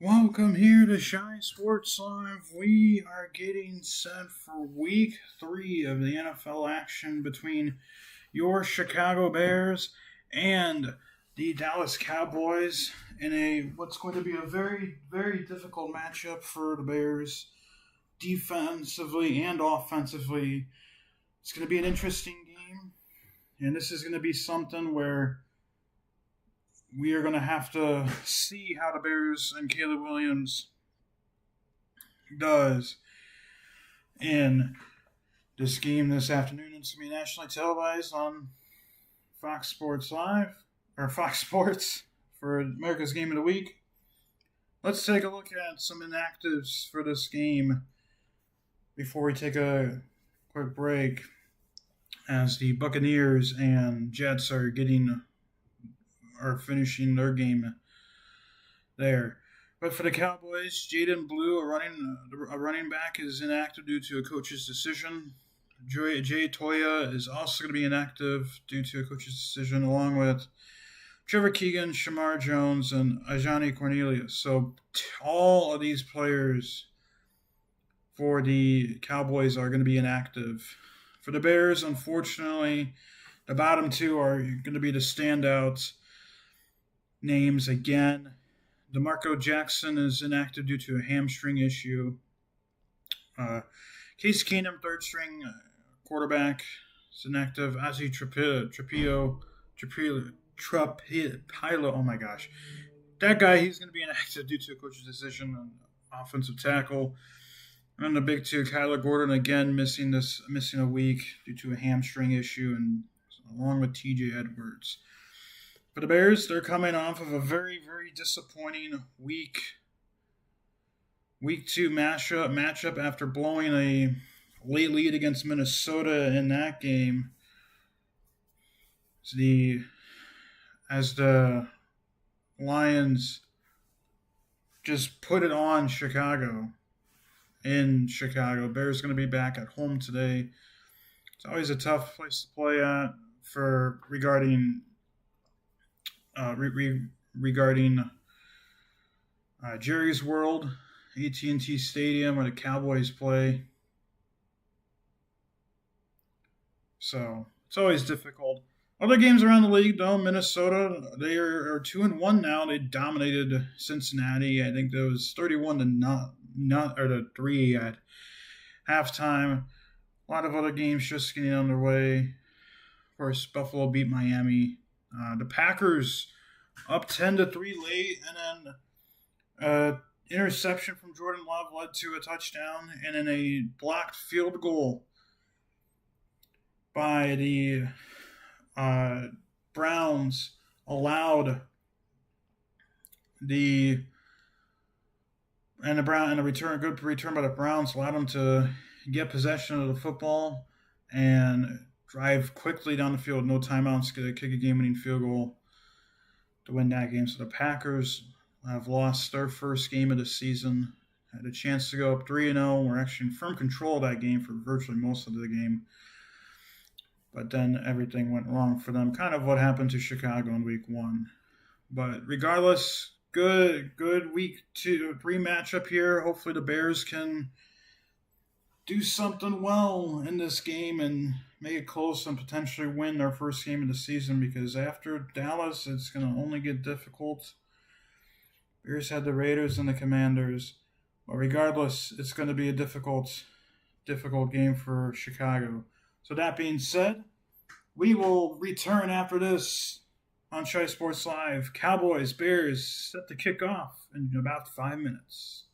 Welcome here to Shy Sports Live. We are getting set for week 3 of the NFL action between your Chicago Bears and the Dallas Cowboys in a what's going to be a very difficult matchup for the Bears defensively and offensively. It's going to be an interesting game, and this is going to be something where we are going to have to see how the Bears and Caleb Williams does in this game this afternoon. It's going to be nationally televised on Fox Sports Live, or Fox Sports, for America's Game of the Week. Let's take a look at some inactives for this game before we take a quick break, as the Buccaneers and Jets are finishing their game there. But for the Cowboys, Jaden Blue, a running back, is inactive due to a coach's decision. Jay Toya is also going to be inactive due to a coach's decision, along with Trevor Keegan, Shamar Jones, and Ajani Cornelius. So all of these players for the Cowboys are going to be inactive. For the Bears, unfortunately, the bottom two are going to be the standouts names again. DeMarco Jackson is inactive due to a hamstring issue. Case Keenum, third string quarterback, is inactive. Ozzy Trapilo, oh my gosh. That guy, he's going to be inactive due to a coach's decision on offensive tackle. And then the big two, Kyler Gordon, again missing a week due to a hamstring issue, and along with TJ Edwards. For the Bears, they're coming off of a very disappointing week 2 matchup after blowing a late lead against Minnesota in that game. As the Lions just put it on Chicago in Chicago. Bears going to be back at home today. It's always a tough place to play at regarding Jerry's World, AT&T Stadium, where the Cowboys play. So it's always difficult. Other games around the league, though, Minnesota, they are 2-1 now. They dominated Cincinnati. I think there was 31 to 3 at halftime. A lot of other games just getting underway. Of course, Buffalo beat Miami. The Packers up 10-3 late, and then interception from Jordan Love led to a touchdown, and then a blocked field goal by the Browns allowed good return by the Browns allowed them to get possession of the football and drive quickly down the field, no timeouts, kick a game-winning field goal to win that game. So the Packers have lost their first game of the season, had a chance to go up 3-0. We're actually in firm control of that game for virtually most of the game. But then everything went wrong for them. Kind of what happened to Chicago in week 1. But regardless, good week 3 matchup here. Hopefully the Bears can do something well in this game and make it close and potentially win their first game of the season, because after Dallas, it's going to only get difficult. Bears had the Raiders and the Commanders. But regardless, it's going to be a difficult game for Chicago. So that being said, we will return after this on Shy Sports Live. Cowboys, Bears set to kick off in about 5 minutes.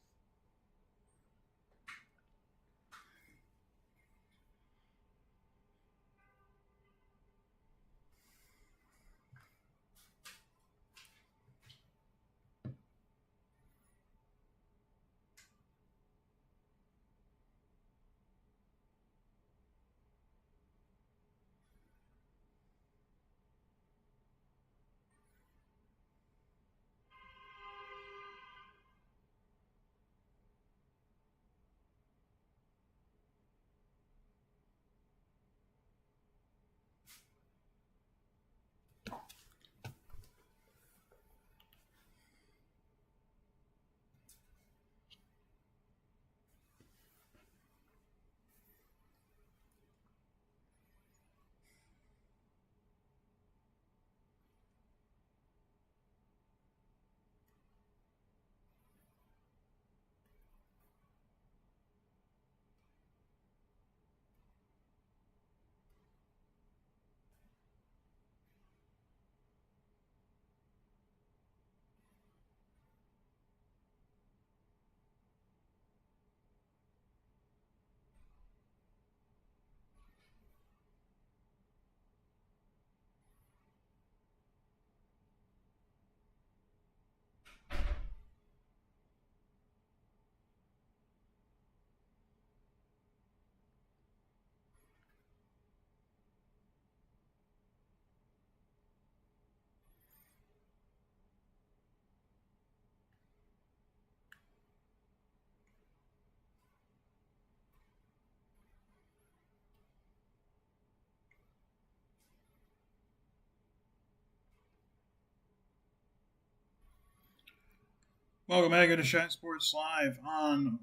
Welcome back to Shine Sports Live on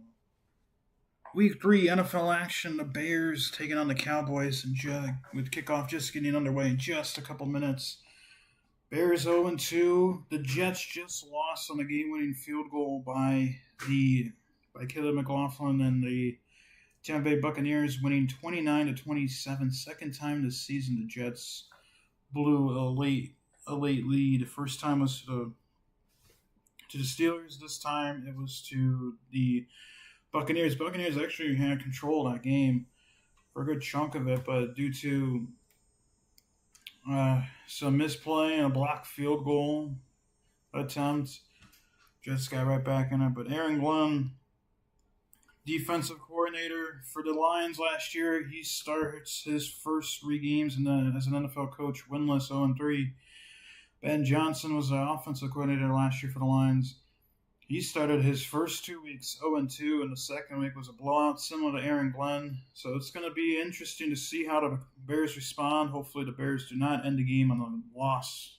Week 3 NFL action. The Bears taking on the Cowboys and with kickoff just getting underway in just a couple minutes. Bears 0-2. The Jets just lost on a game-winning field goal by Caleb McLaughlin, and the Tampa Bay Buccaneers winning 29-27. Second time this season the Jets blew a late lead. First time was to the Steelers. This time it was to the Buccaneers. Buccaneers actually had control of that game for a good chunk of it, but due to some misplay and a blocked field goal attempt, Jets got right back in it. But Aaron Glenn, defensive coordinator for the Lions last year, he starts his first 3 games as an NFL coach, winless 0-3. Ben Johnson was the offensive coordinator last year for the Lions. He started his first 2 weeks 0-2, and the second week was a blowout, similar to Aaron Glenn. So it's going to be interesting to see how the Bears respond. Hopefully the Bears do not end the game on a loss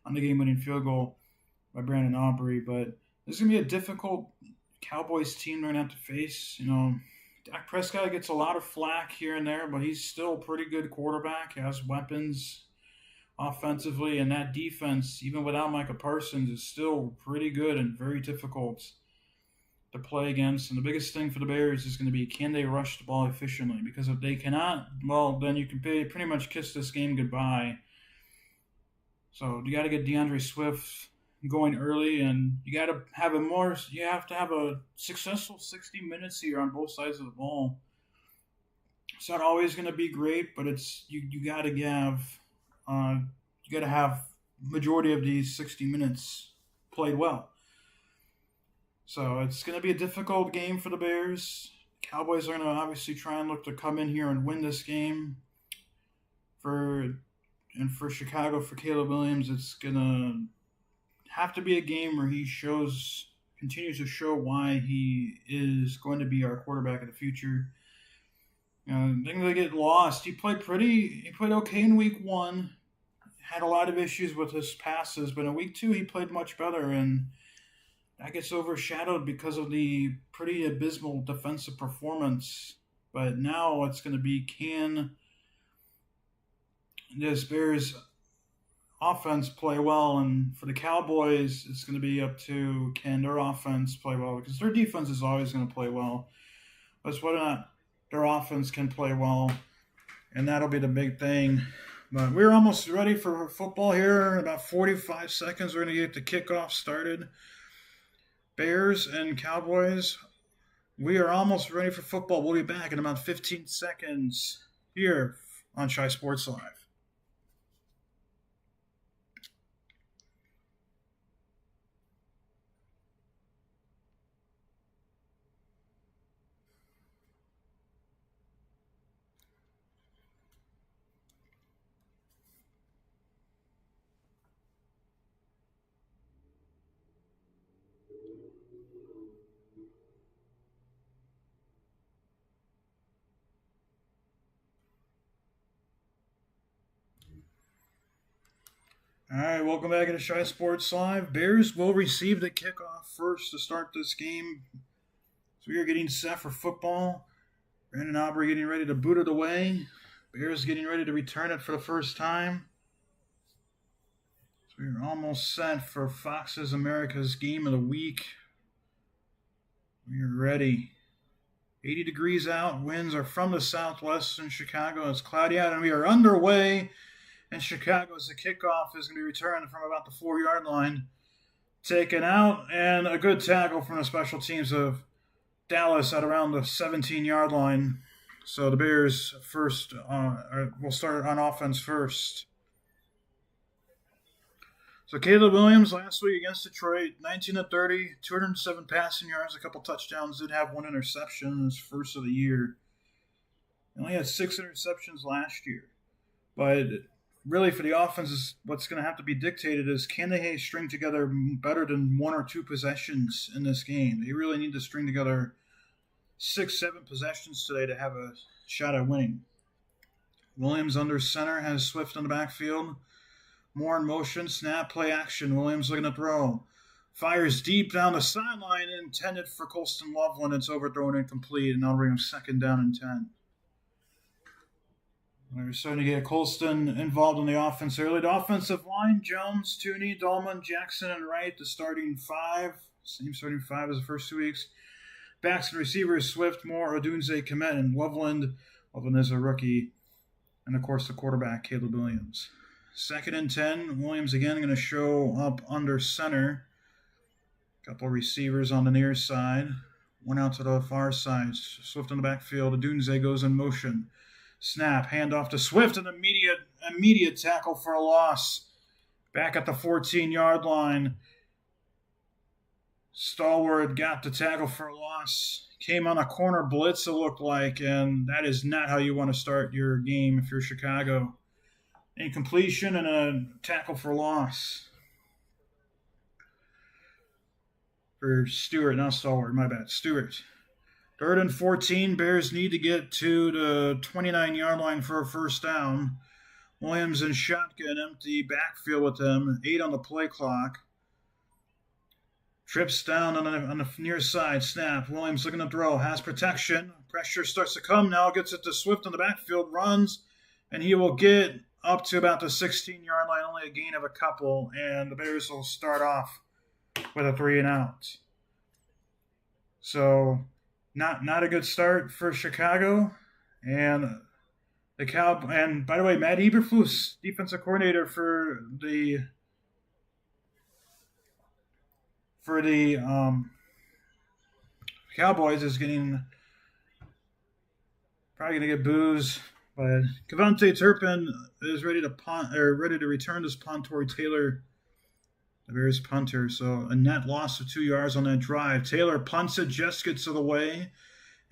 on the game-winning field goal by Brandon Aubrey. But this is going to be a difficult Cowboys team they're going to have to face. Dak Prescott gets a lot of flack here and there, but he's still a pretty good quarterback. He has weapons offensively, and that defense, even without Micah Parsons, is still pretty good and very difficult to play against. And the biggest thing for the Bears is going to be, can they rush the ball efficiently? Because if they cannot, well, then you can pretty much kiss this game goodbye. So you got to get DeAndre Swift going early, and you have to have a successful 60 minutes here on both sides of the ball. It's not always going to be great, but you got to have majority of these 60 minutes played well. So it's going to be a difficult game for the Bears. Cowboys are going to obviously try and look to come in here and win this game. For Chicago, for Caleb Williams, it's going to have to be a game where he continues to show why he is going to be our quarterback of the future. Things that get lost. He played okay in week 1. Had a lot of issues with his passes, but in week 2 he played much better, and that gets overshadowed because of the pretty abysmal defensive performance. But now it's going to be, can this Bears offense play well? And for the Cowboys, it's going to be up to, can their offense play well? Because their defense is always going to play well. But it's whether or not their offense can play well, and that'll be the big thing. But we're almost ready for football here. In about 45 seconds, we're going to get the kickoff started. Bears and Cowboys, we are almost ready for football. We'll be back in about 15 seconds here on Shy Sports Live. All right, welcome back to Shy Sports Live. Bears will receive the kickoff first to start this game. So we are getting set for football. Brandon Aubrey getting ready to boot it away. Bears getting ready to return it for the first time. So we are almost set for Fox's America's Game of the Week. We are ready. 80 degrees out. Winds are from the southwest in Chicago. It's cloudy out, and we are underway in Chicago as the kickoff is going to be returned from about the 4-yard line. Taken out, and a good tackle from the special teams of Dallas at around the 17-yard line. So the Bears first will start on offense first. So Caleb Williams last week against Detroit, 19-30, 207 passing yards, a couple touchdowns, did have 1 interception, his first of the year. He only had 6 interceptions last year. But really for the offense, what's going to have to be dictated is, can they string together better than 1 or 2 possessions in this game? They really need to string together 6-7 possessions today to have a shot at winning. Williams under center, has Swift in the backfield. More in motion, snap, play action. Williams looking to throw. Fires deep down the sideline, intended for Colston Loveland. It's overthrown incomplete, and that'll bring him 2nd down and 10. We're starting to get Colston involved in the offense early. The offensive line: Jones, Tooney, Dolman, Jackson, and Wright. The starting 5. Same starting 5 as the first 2 weeks. Backs and receivers: Swift, Moore, Odunze, Komet, and Loveland. Loveland is a rookie. And, of course, the quarterback, Caleb Williams. 2nd and 10. Williams again going to show up under center. Couple receivers on the near side. One out to the far side. Swift in the backfield. Odunze goes in motion. Snap. Handoff to Swift. An immediate tackle for a loss. Back at the 14-yard line. Stallworth got the tackle for a loss. Came on a corner blitz, it looked like, and that is not how you want to start your game if you're Chicago. Incompletion and a tackle for loss. For Stewart, not Stallworth, my bad. Stewart. 3rd and 14. Bears need to get to the 29-yard line for a 1st down. Williams in shotgun, empty backfield with them. 8 on the play clock. Trips down on the near side. Snap. Williams looking to throw. Has protection. Pressure starts to come now. Gets it to Swift in the backfield. Runs. And he will get up to about the 16-yard line. Only a gain of a couple. And the Bears will start off with a 3-and-out. So, not a good start for Chicago. And and by the way, Matt Eberflus, defensive coordinator for the Cowboys, is probably going to get booze. But Kevontae Turpin is ready to return this punt. Tory Taylor, the Bears punter. So a net loss of 2 yards on that drive. Taylor punts it, just gets to the way.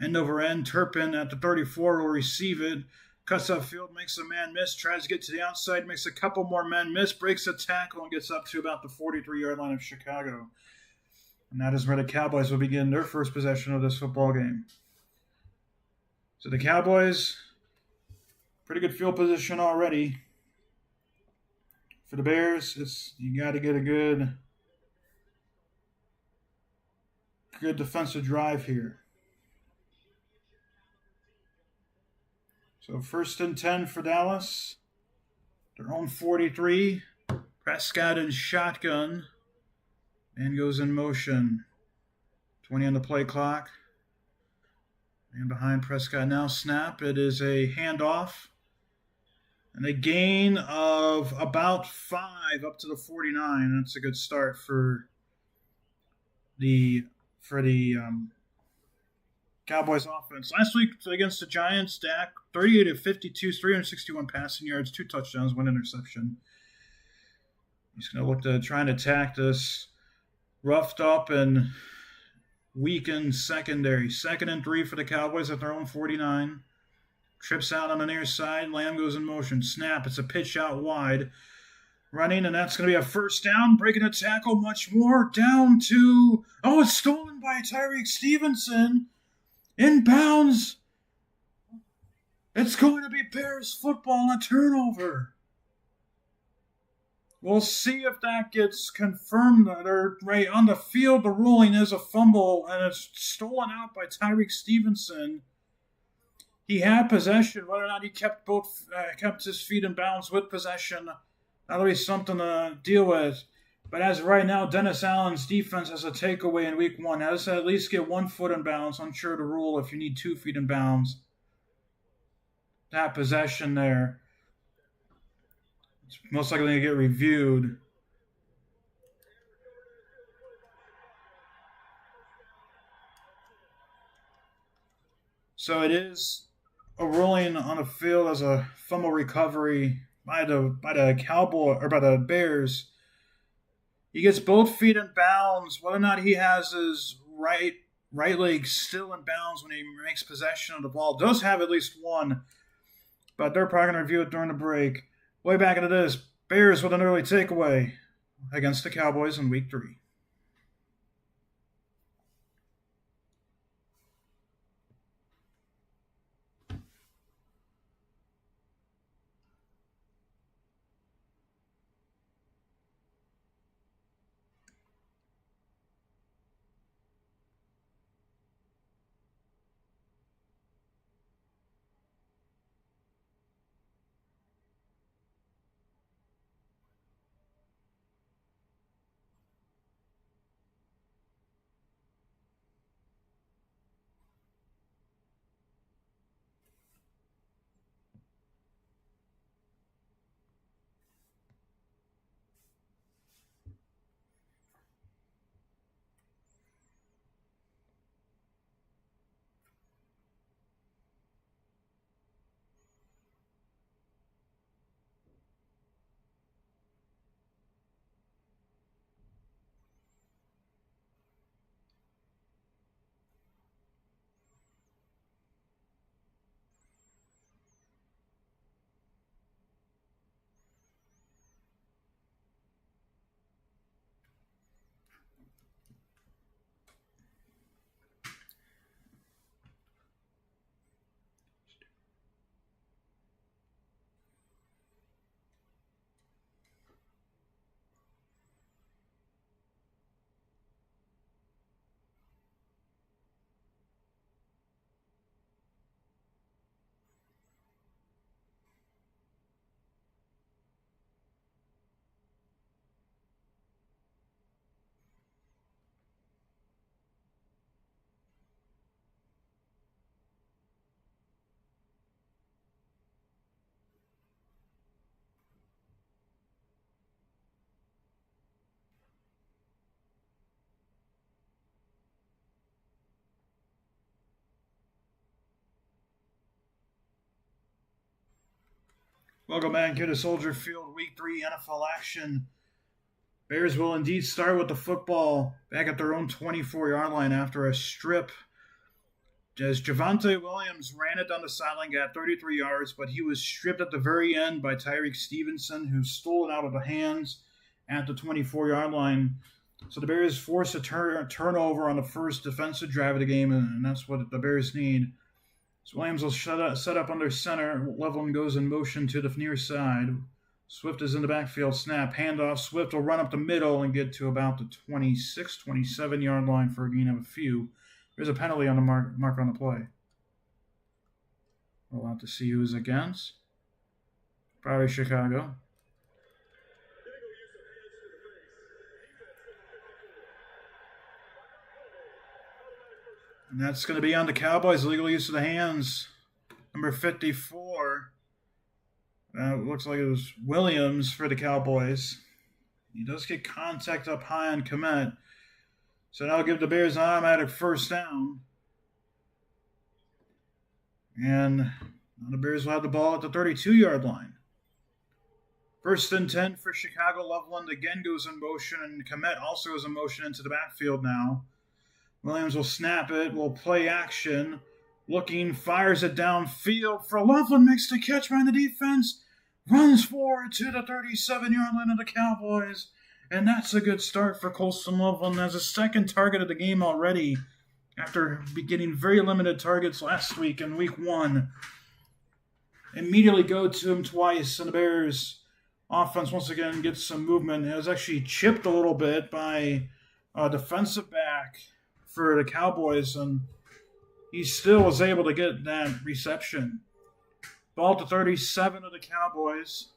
End over end. Turpin at the 34 will receive it. Cuts upfield, makes a man miss, tries to get to the outside, makes a couple more men miss, breaks a tackle, and gets up to about the 43-yard line of Chicago. And that is where the Cowboys will begin their first possession of this football game. So the Cowboys, pretty good field position already. For the Bears, you got to get a good defensive drive here. So 1st and 10 for Dallas. Their own 43. Prescott in shotgun. And goes in motion. 20 on the play clock. And behind Prescott now. Snap. It is a handoff. And a gain of about 5 up to the 49. That's a good start for the Cowboys offense. Last week against the Giants, Dak 38 of 52, 361 passing yards, 2 touchdowns, 1 interception. He's going to look to try and attack this roughed up and weakened secondary. 2nd and 3 for the Cowboys at their own 49. Trips out on the near side. Lamb goes in motion. Snap. It's a pitch out wide. Running, and that's going to be a 1st down. Breaking a tackle much more. Down to... Oh, it's stolen by Tyreek Stevenson. Inbounds. It's going to be Bears football, a turnover. We'll see if that gets confirmed. Or right on the field, the ruling is a fumble, and it's stolen out by Tyreek Stevenson. He had possession. Whether or not he kept his feet in bounds with possession, that'll be something to deal with. But as of right now, Dennis Allen's defense has a takeaway in week 1. Has to at least get 1 foot in bounds. Unsure of the rule if you need 2 feet in bounds. That possession there, it's most likely going to get reviewed. So it is a ruling on the field as a fumble recovery by the Cowboy or by the Bears. He gets both feet in bounds. Whether or not he has his right leg still in bounds when he makes possession of the ball, does have at least one, but they're probably going to review it during the break. Way back into this, Bears with an early takeaway against the Cowboys in week 3. Welcome back here to Soldier Field, Week 3 NFL action. Bears will indeed start with the football back at their own 24-yard line after a strip. As Javonte Williams ran it down the sideline, got 33 yards, but he was stripped at the very end by Tyreek Stevenson, who stole it out of the hands at the 24-yard line. So the Bears forced a turnover on the first defensive drive of the game, and that's what the Bears need. So Williams will set up under center. Loveland goes in motion to the near side. Swift is in the backfield. Snap, handoff. Swift will run up the middle and get to about the 26, 27-yard line for a gain of a few. There's a penalty on the mark on the play. We'll have to see who's against. Probably Chicago. And that's going to be on the Cowboys. Illegal use of the hands. Number 54. Looks like it was Williams for the Cowboys. He does get contact up high on Komet. So that'll give the Bears an automatic first down. And the Bears will have the ball at the 32-yard line. First and 10 for Chicago. Loveland again goes in motion, and Komet also goes in motion into the backfield now. Williams will snap it, will play action. Looking, fires it downfield for Loveland, makes the catch by the defense. Runs forward to the 37-yard line of the Cowboys. And that's a good start for Colston Loveland as a second target of the game already after getting very limited targets last week in Week 1. Immediately go to him twice, and the Bears offense once again gets some movement. It was actually chipped a little bit by a defensive back for the Cowboys, and he still was able to get that reception. Ball to 37 of the Cowboys.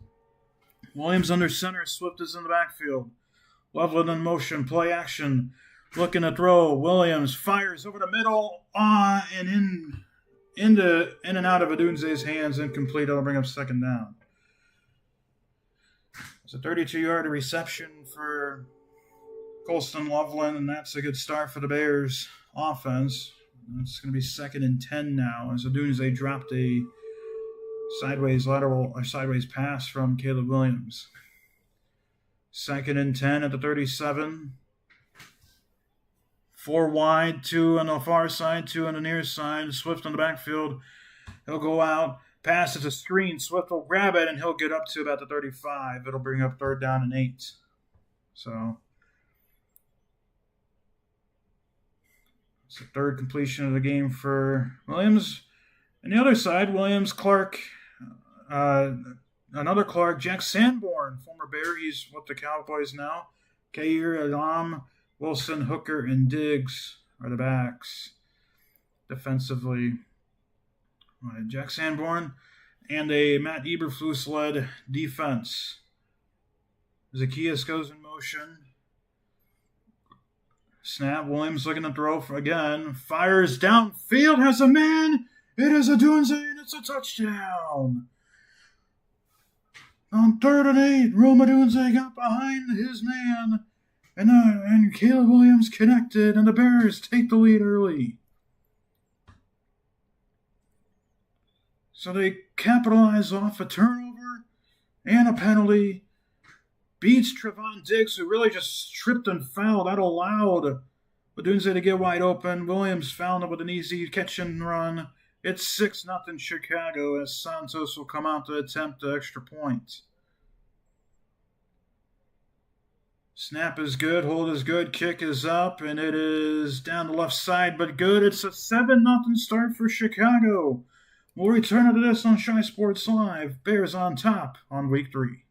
Williams under center. Swift is in the backfield. Loveland in motion. Play action. Looking to throw. Williams fires over the middle. And in and out of Adunze's hands. Incomplete. That'll bring up second down. It's a 32-yard reception for Colston Loveland, and that's a good start for the Bears offense. It's going to be 2nd and 10 now as Adunze dropped a sideways pass from Caleb Williams. 2nd and 10 at the 37. 4 wide, 2 on the far side, 2 on the near side. Swift on the backfield. He'll go out, pass it to screen. Swift will grab it, and he'll get up to about the 35. It'll bring up 3rd down and 8. So it's the 3rd completion of the game for Williams. On the other side, Williams, Clark, another Clark, Jack Sanborn, former Bear. He's with the Cowboys now. Kair, Adam, Wilson, Hooker, and Diggs are the backs. Defensively, Jack Sanborn and a Matt Eberflus-led defense. Zacchaeus goes in motion. Snap, Williams looking to throw again. Fires downfield, has a man. It is Adunze, and it's a touchdown. On 3rd and 8, Rome Adunze got behind his man. And Caleb Williams connected, and the Bears take the lead early. So they capitalize off a turnover and a penalty. Beats Trevon Diggs, who really just tripped and fouled. That allowed Adunze to get wide open. Williams found it with an easy catch and run. It's 6-0 Chicago as Santos will come out to attempt the extra point. Snap is good, hold is good, kick is up, and it is down the left side, but good. It's a 7-0 start for Chicago. We'll return to this on Shy Sports Live. Bears on top on Week 3.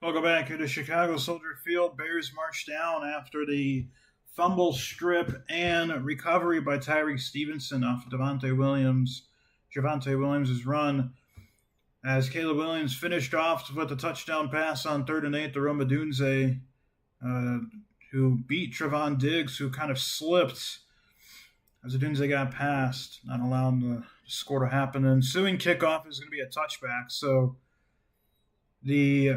Welcome back here to Chicago Soldier Field. Bears march down after the fumble strip and recovery by Tyreek Stevenson off of Javonte Williams' run as Caleb Williams finished off with a touchdown pass on 3rd and 8 to Roma Dunze, who beat Trevon Diggs, who kind of slipped as Dunze got past, not allowing the score to happen. The ensuing kickoff is going to be a touchback, so the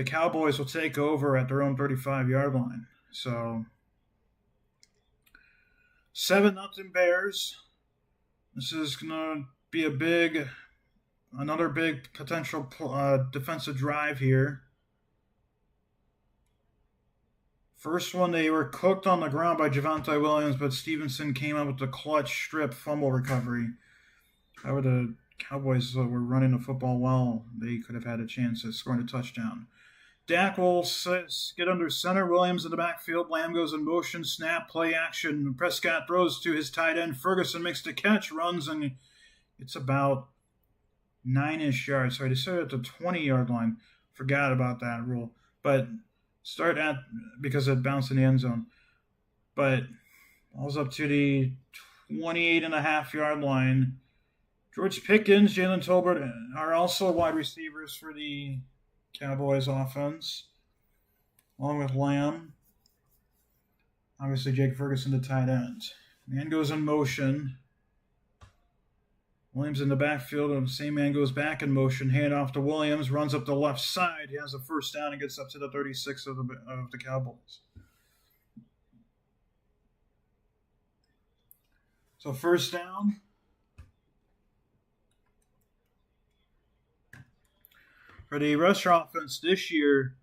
Cowboys will take over at their own 35-yard line. So 7-0 Bears. This is going to be another big potential defensive drive here. First one, they were cooked on the ground by Javonte Williams, but Stevenson came out with the clutch strip fumble recovery. However, the Cowboys were running the football well. They could have had a chance at scoring a touchdown. Dak will get under center. Williams in the backfield. Lamb goes in motion. Snap, play action. Prescott throws to his tight end. Ferguson makes the catch, runs, and it's about 9-ish yards. Sorry, they started at the 20-yard line. Forgot about that rule. But start at, because it bounced in the end zone. But ball's up to the 28.5-yard line. George Pickens, Jalen Tolbert are also wide receivers for the Cowboys offense, along with Lamb. Obviously, Jake Ferguson, the tight end. Man goes in motion. Williams in the backfield, and the same man goes back in motion. Hand off to Williams, runs up the left side. He has a first down and gets up to the 36 of the Cowboys. So first down. For the rush offense this year,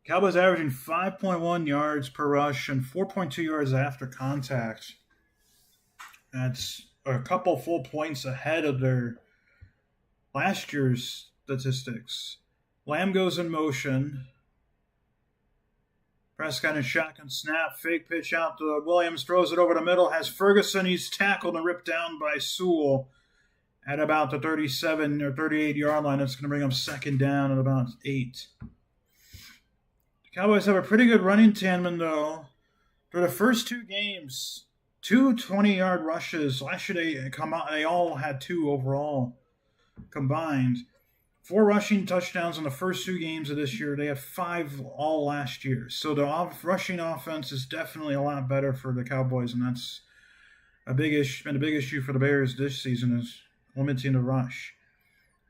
Cowboys averaging 5.1 yards per rush and 4.2 yards after contact. That's a couple full points ahead of their last year's statistics. Lamb goes in motion. Prescott in shotgun snap. Fake pitch out to Williams. Throws it over the middle. Has Ferguson. He's tackled and ripped down by Sewell at about the 37 or 38-yard line. That's going to bring up second down at about 8. The Cowboys have a pretty good running tandem, though. For the first 2 games, 2 20-yard rushes. Last year they all had 2 overall combined. 4 rushing touchdowns in the first 2 games of this year. They had 5 all last year. So the rushing offense is definitely a lot better for the Cowboys, and that's been a big issue for the Bears this season, is limiting the rush.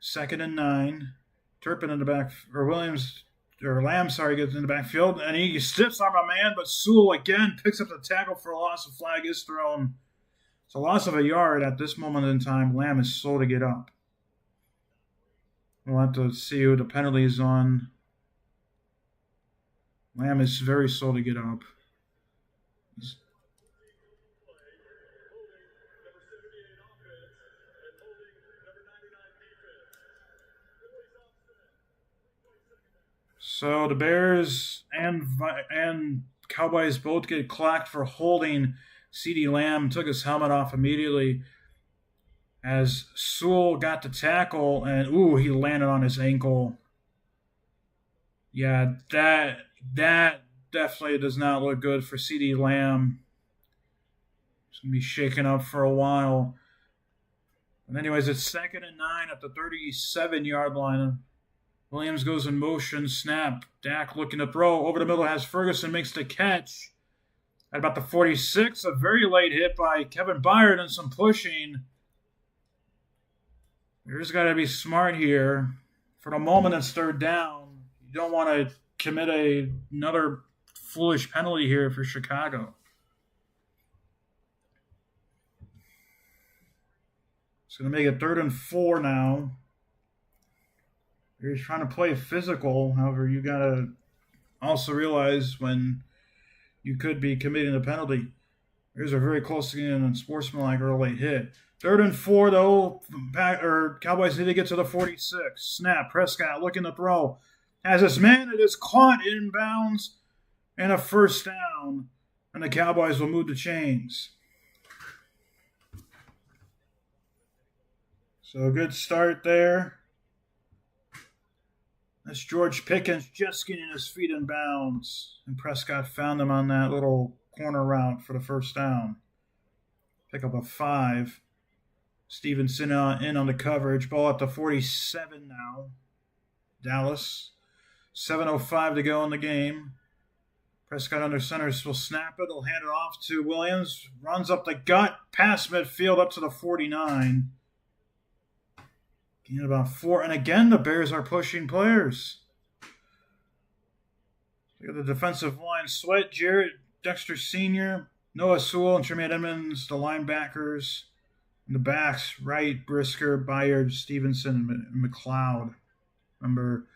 2nd and 9. Turpin in the back, or Lamb, gets in the backfield, and he stiffs arm a man, but Sewell again picks up the tackle for a loss. A flag is thrown. It's a loss of a yard at this moment in time. Lamb is slow to get up. We'll have to see who the penalty is on. Lamb is very slow to get up. So the Bears and Cowboys both get clocked for holding. CeeDee Lamb took his helmet off immediately as Sewell got the tackle, and he landed on his ankle. Yeah, that definitely does not look good for CeeDee Lamb. He's going to be shaken up for a while. And anyways, it's 2nd and 9 at the 37-yard line. Williams goes in motion, snap. Dak looking to throw. Over the middle has Ferguson, makes the catch. At about the 46, a very late hit by Kevin Byard and some pushing. Bears got to be smart here. For the moment, it's 3rd down. You don't want to commit another foolish penalty here for Chicago. It's going to make it 3rd and 4 now. You're trying to play physical. However, you got to also realize when you could be committing a penalty. There's a very close to getting a unsportsmanlike or a late hit. 3rd and 4, though. Cowboys need to get to the 46. Snap. Prescott looking to throw. Has his man. It is caught inbounds and a first down. And the Cowboys will move the chains. So a good start there. That's George Pickens just getting his feet in bounds. And Prescott found him on that little corner route for the first down. Pick up a 5. Stevenson in on the coverage. Ball at the 47 now. Dallas. 7:05 to go in the game. Prescott under center will snap it. He'll hand it off to Williams. Runs up the gut. Past midfield up to the 49. Getting about 4. And again, the Bears are pushing players. Look at the defensive line. Sweat, Jarrett, Dexter Sr., Noah Sewell, and Tremaine Edmonds, the linebackers. And the backs, Wright, Brisker, Byard, Stevenson, and McLeod. Remember,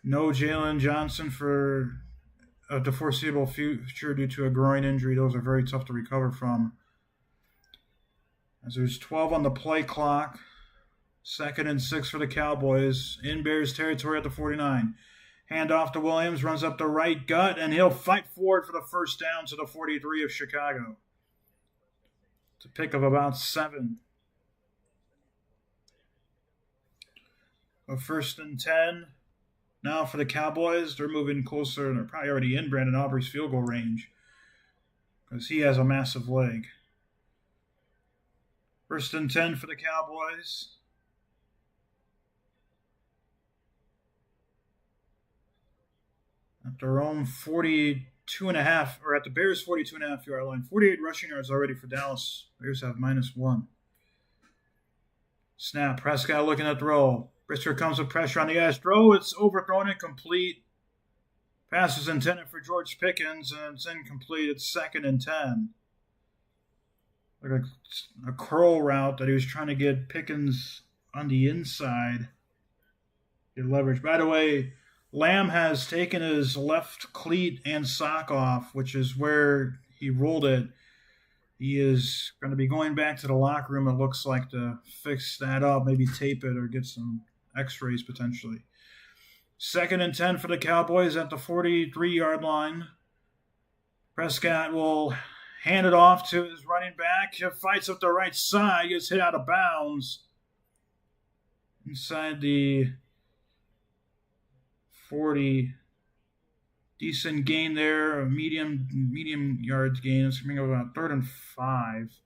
no Jalen Johnson for the foreseeable future due to a groin injury. Those are very tough to recover from. As there's 12 on the play clock. 2nd and 6 for the Cowboys. In Bears territory at the 49. Hand off to Williams. Runs up the right gut, and he'll fight forward for the first down to the 43 of Chicago. It's a pick of about 7. A 1st and 10. Now for the Cowboys. They're moving closer. They're probably already in Brandon Aubrey's field goal range because he has a massive leg. 1st and 10 for the Cowboys. At their own 42.5, or at the Bears' 42.5 yard line. 48 rushing yards already for Dallas. Bears have -1. Snap. Prescott looking at the throw. Brisker comes with pressure on the edge. Throw. It's overthrown and complete. Pass is intended for George Pickens, and it's incomplete. It's 2nd and 10. Like a curl route that he was trying to get Pickens on the inside. Get leverage. By the way, Lamb has taken his left cleat and sock off, which is where he rolled it. He is going to be going back to the locker room, it looks like, to fix that up, maybe tape it or get some x-rays potentially. 2nd and 10 for the Cowboys at the 43-yard line. Prescott will hand it off to his running back. He fights up the right side, gets hit out of bounds. Inside the 40. Decent gain there, a medium yards gain. It's coming up about 3rd and 5.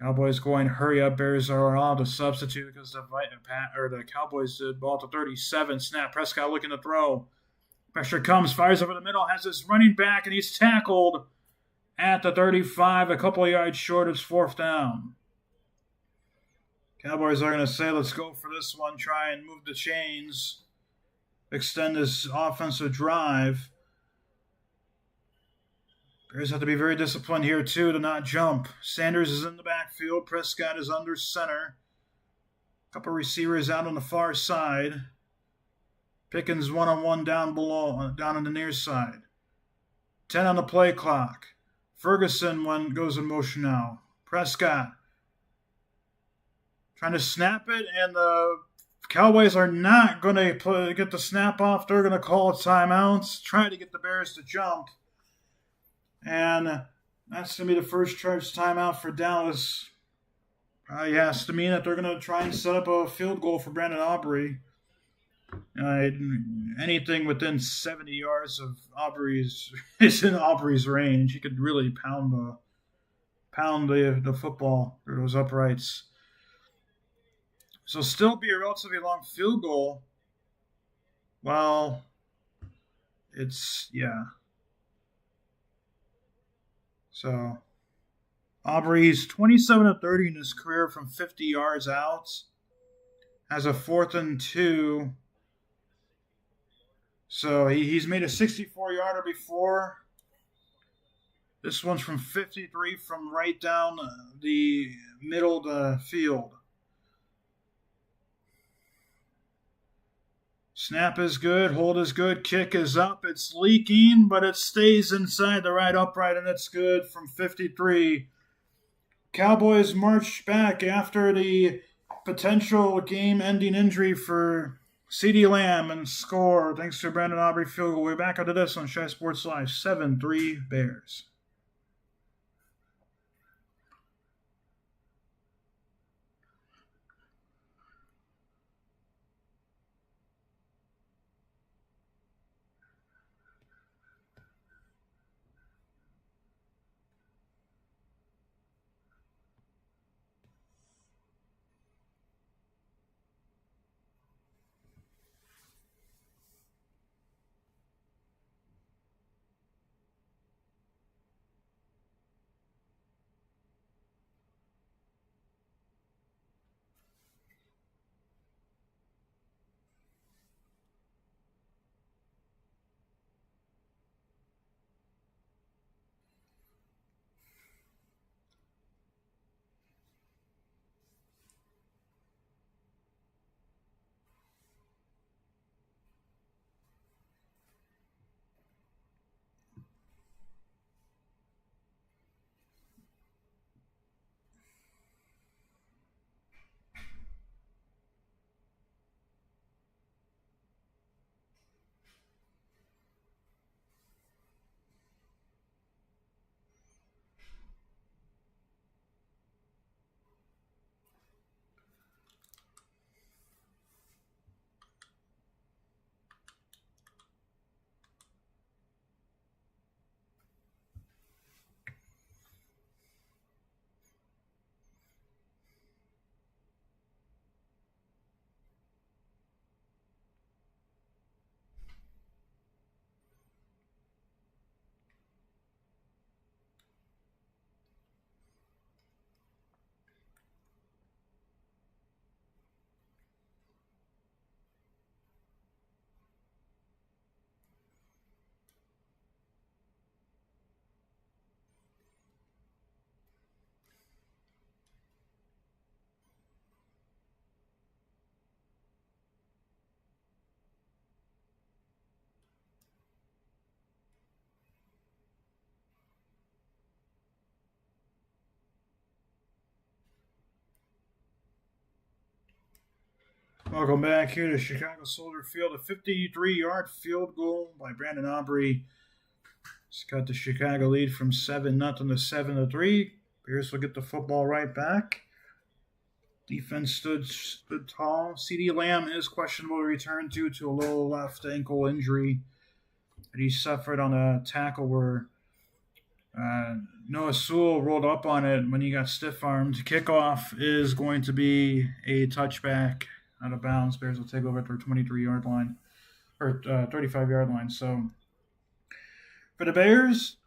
Cowboys going hurry up. Bears are allowed to substitute because the Cowboys did. Ball to 37. Snap. Prescott looking to throw. Pressure comes. Fires over the middle. Has his running back, and he's tackled at the 35. A couple of yards short. It's 4th down. Cowboys are going to say, let's go for this one. Try and move the chains. Extend this offensive drive. Bears have to be very disciplined here, too, to not jump. Sanders is in the backfield. Prescott is under center. A couple receivers out on the far side. Pickens one-on-one down below, down on the near side. 10 on the play clock. Ferguson goes in motion now. Prescott trying to snap it, and the Cowboys are not going to get the snap off. They're going to call timeouts, try to get the Bears to jump. And that's going to be the first charged timeout for Dallas. Probably has to mean that they're going to try and set up a field goal for Brandon Aubrey. Anything within 70 yards of Aubrey's is in Aubrey's range. He could really pound the football through those uprights. So still be a relatively long field goal. Well, So Aubrey's 27-30 in his career from 50 yards out. Has a 4th and 2. So he's made a 64-yarder before. This one's from 53 from right down the middle of the field. Snap is good. Hold is good. Kick is up. It's leaking, but it stays inside the right upright, and it's good from 53. Cowboys march back after the potential game-ending injury for CeeDee Lamb and score thanks to Brandon Aubrey field goal. We're back after this on Shy Sports Live. 7-3 Bears. Welcome back here to Chicago Soldier Field. A 53-yard field goal by Brandon Aubrey. It's got the Chicago lead from 7-0 to 7-3. Bears will get the football right back. Defense stood tall. CeeDee Lamb is questionable to return due to a low left ankle injury that he suffered on a tackle where Noah Sewell rolled up on it when he got stiff-armed. Kickoff is going to be a touchback out of bounds. Bears will take over at their 23-yard line, or 35-yard line. So for the Bears,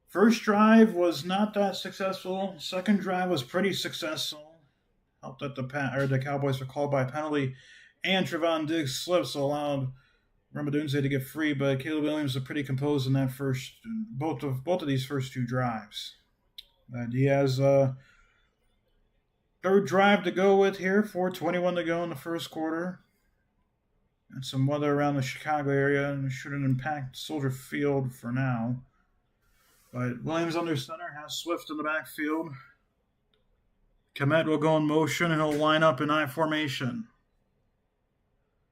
first drive was not that successful. Second drive was pretty successful. Helped that the Cowboys were called by a penalty, and Trevon Diggs slips allowed Ramadunze to get free, but Caleb Williams was pretty composed in that both of these first two drives. He has a third drive to go with here, 4:21 to go in the first quarter. And some weather around the Chicago area, and shouldn't impact Soldier Field for now. But Williams under center has Swift in the backfield. Kmet will go in motion, and he'll line up in I formation.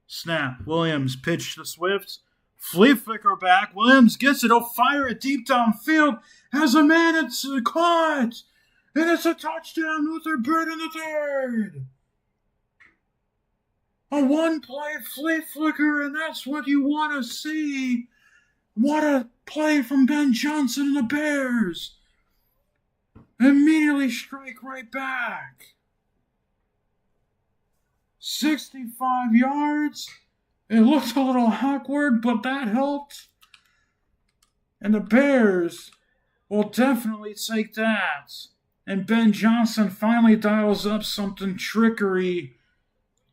Snap. Williams pitch to Swift. Flea flicker back. Williams gets it. He'll fire it deep downfield. Has a man. It's caught. And it's a touchdown. Luther Burden the third. A one-play flea flicker, and that's what you want to see. What a play from Ben Johnson and the Bears. Immediately strike right back. 65 yards. It looked a little awkward, but that helped. And the Bears will definitely take that. And Ben Johnson finally dials up something trickery,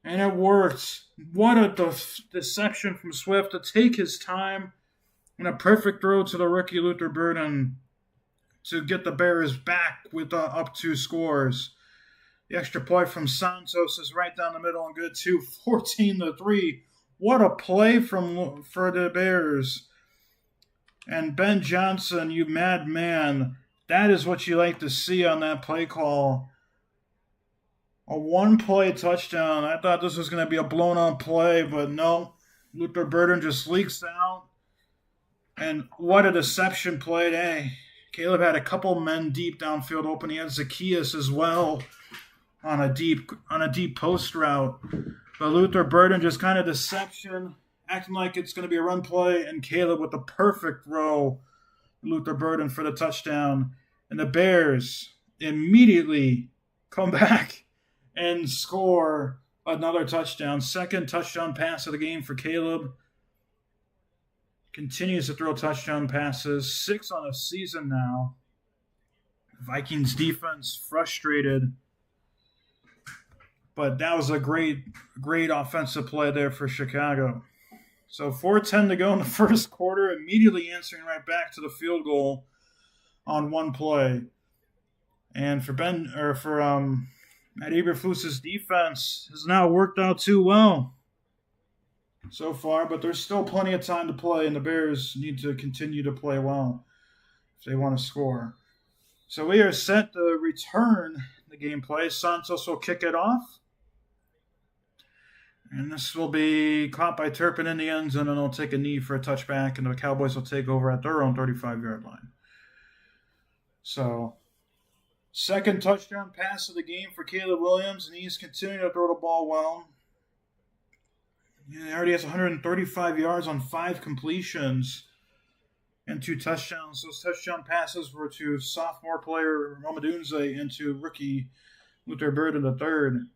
and it worked. What a deception from Swift to take his time, and a perfect throw to the rookie Luther Burden to get the Bears back with up 2 scores. The extra point from Santos is right down the middle and good too, 14-3. What a play for the Bears. And Ben Johnson, you madman, that is what you like to see on that play call. A one-play touchdown. I thought this was going to be a blown-out play, but no. Luther Burden just leaks out. And what a deception play, eh? Caleb had a couple men deep downfield open. He had Zacchaeus as well on a deep post route. But Luther Burden just kind of deception, acting like it's going to be a run play, and Caleb with the perfect throw. Luther Burden for the touchdown. And the Bears immediately come back and score another touchdown. Second touchdown pass of the game for Caleb. Continues to throw touchdown passes. 6 on a season now. Vikings defense frustrated. But that was a great offensive play there for Chicago. So 4:10 to go in the first quarter, immediately answering right back to the field goal on one play. And for Matt Eberflus's defense has now worked out too well so far, but there's still plenty of time to play, and the Bears need to continue to play well if they want to score. So we are set to return the gameplay. Santos will kick it off. And this will be caught by Turpin in the end zone, and they'll take a knee for a touchback, and the Cowboys will take over at their own 35-yard line. So, second touchdown pass of the game for Caleb Williams, and he's continuing to throw the ball well. He already has 135 yards on 5 completions and 2 touchdowns. Those touchdown passes were to sophomore player Ramadunze and to rookie Luther Burden III.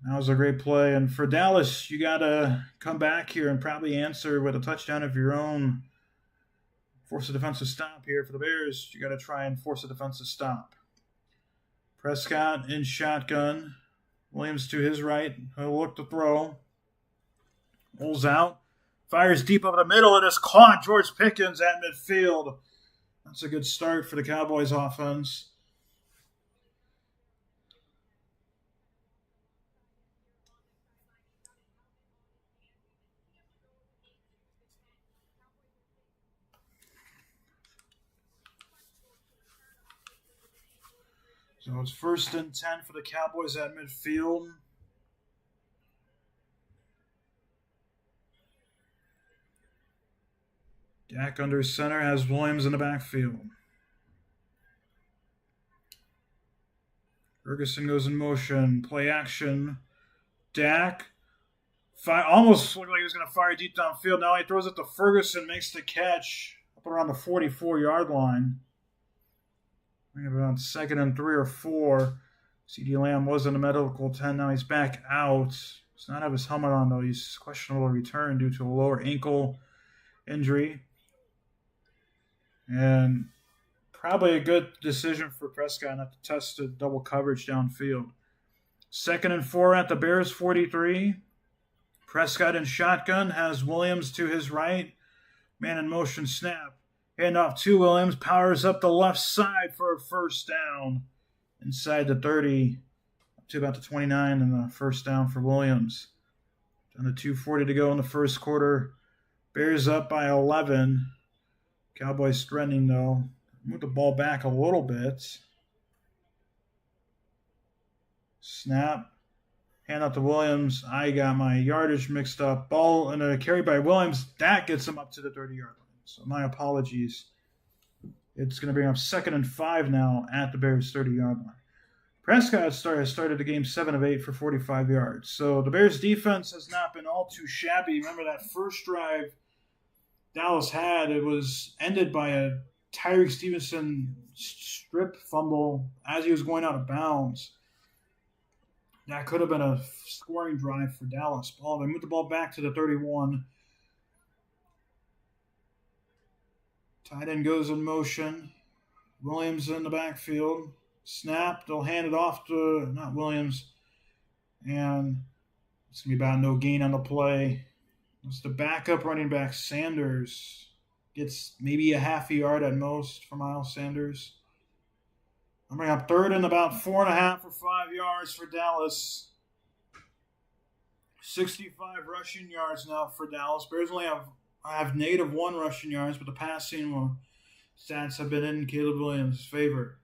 That was a great play. And for Dallas, you got to come back here and probably answer with a touchdown of your own. Force a defensive stop here. For the Bears, you got to try and force a defensive stop. Prescott in shotgun. Williams to his right. He'll look to throw. Pulls out. Fires deep over the middle. It is caught. George Pickens at midfield. That's a good start for the Cowboys offense. So it's 1st and 10 for the Cowboys at midfield. Dak under center has Williams in the backfield. Ferguson goes in motion. Play action. Dak almost looked like he was going to fire deep downfield. Now he throws it to Ferguson, makes the catch up around the 44-yard line. Bring it around 2nd and 3 or 4. C.D. Lamb was in the medical tent. Now he's back out. Does not have his helmet on, though. He's questionable to return due to a lower ankle injury. And probably a good decision for Prescott not to test the double coverage downfield. 2nd and 4 at the Bears 43. Prescott in shotgun has Williams to his right. Man in motion snap. Hand off to Williams. Powers up the left side for a first down. Inside the 30. Up to about the 29 and the first down for Williams. Down to 2:40 to go in the first quarter. Bears up by 11. Cowboys threatening, though. Move the ball back a little bit. Snap. Hand out to Williams. I got my yardage mixed up. Ball and a carry by Williams. That gets him up to the 30-yard line. So my apologies. It's going to bring up 2nd and 5 now at the Bears' 30-yard line. Prescott has started the game 7 of 8 for 45 yards. So the Bears' defense has not been all too shabby. Remember that first drive Dallas had? It was ended by a Tyreek Stevenson strip fumble as he was going out of bounds. That could have been a scoring drive for Dallas. They moved the ball back to the 31. Tight end goes in motion. Williams in the backfield. Snap. They'll hand it off to, not Williams. And it's going to be about no gain on the play. It's the backup running back, Sanders. Gets maybe a half a yard at most for Miles Sanders. I'm bringing up 3rd and about 4.5 or 5 yards for Dallas. 65 rushing yards now for Dallas. Bears only have negative 1 rushing yards, but the passing stats have been in Caleb Williams' favor.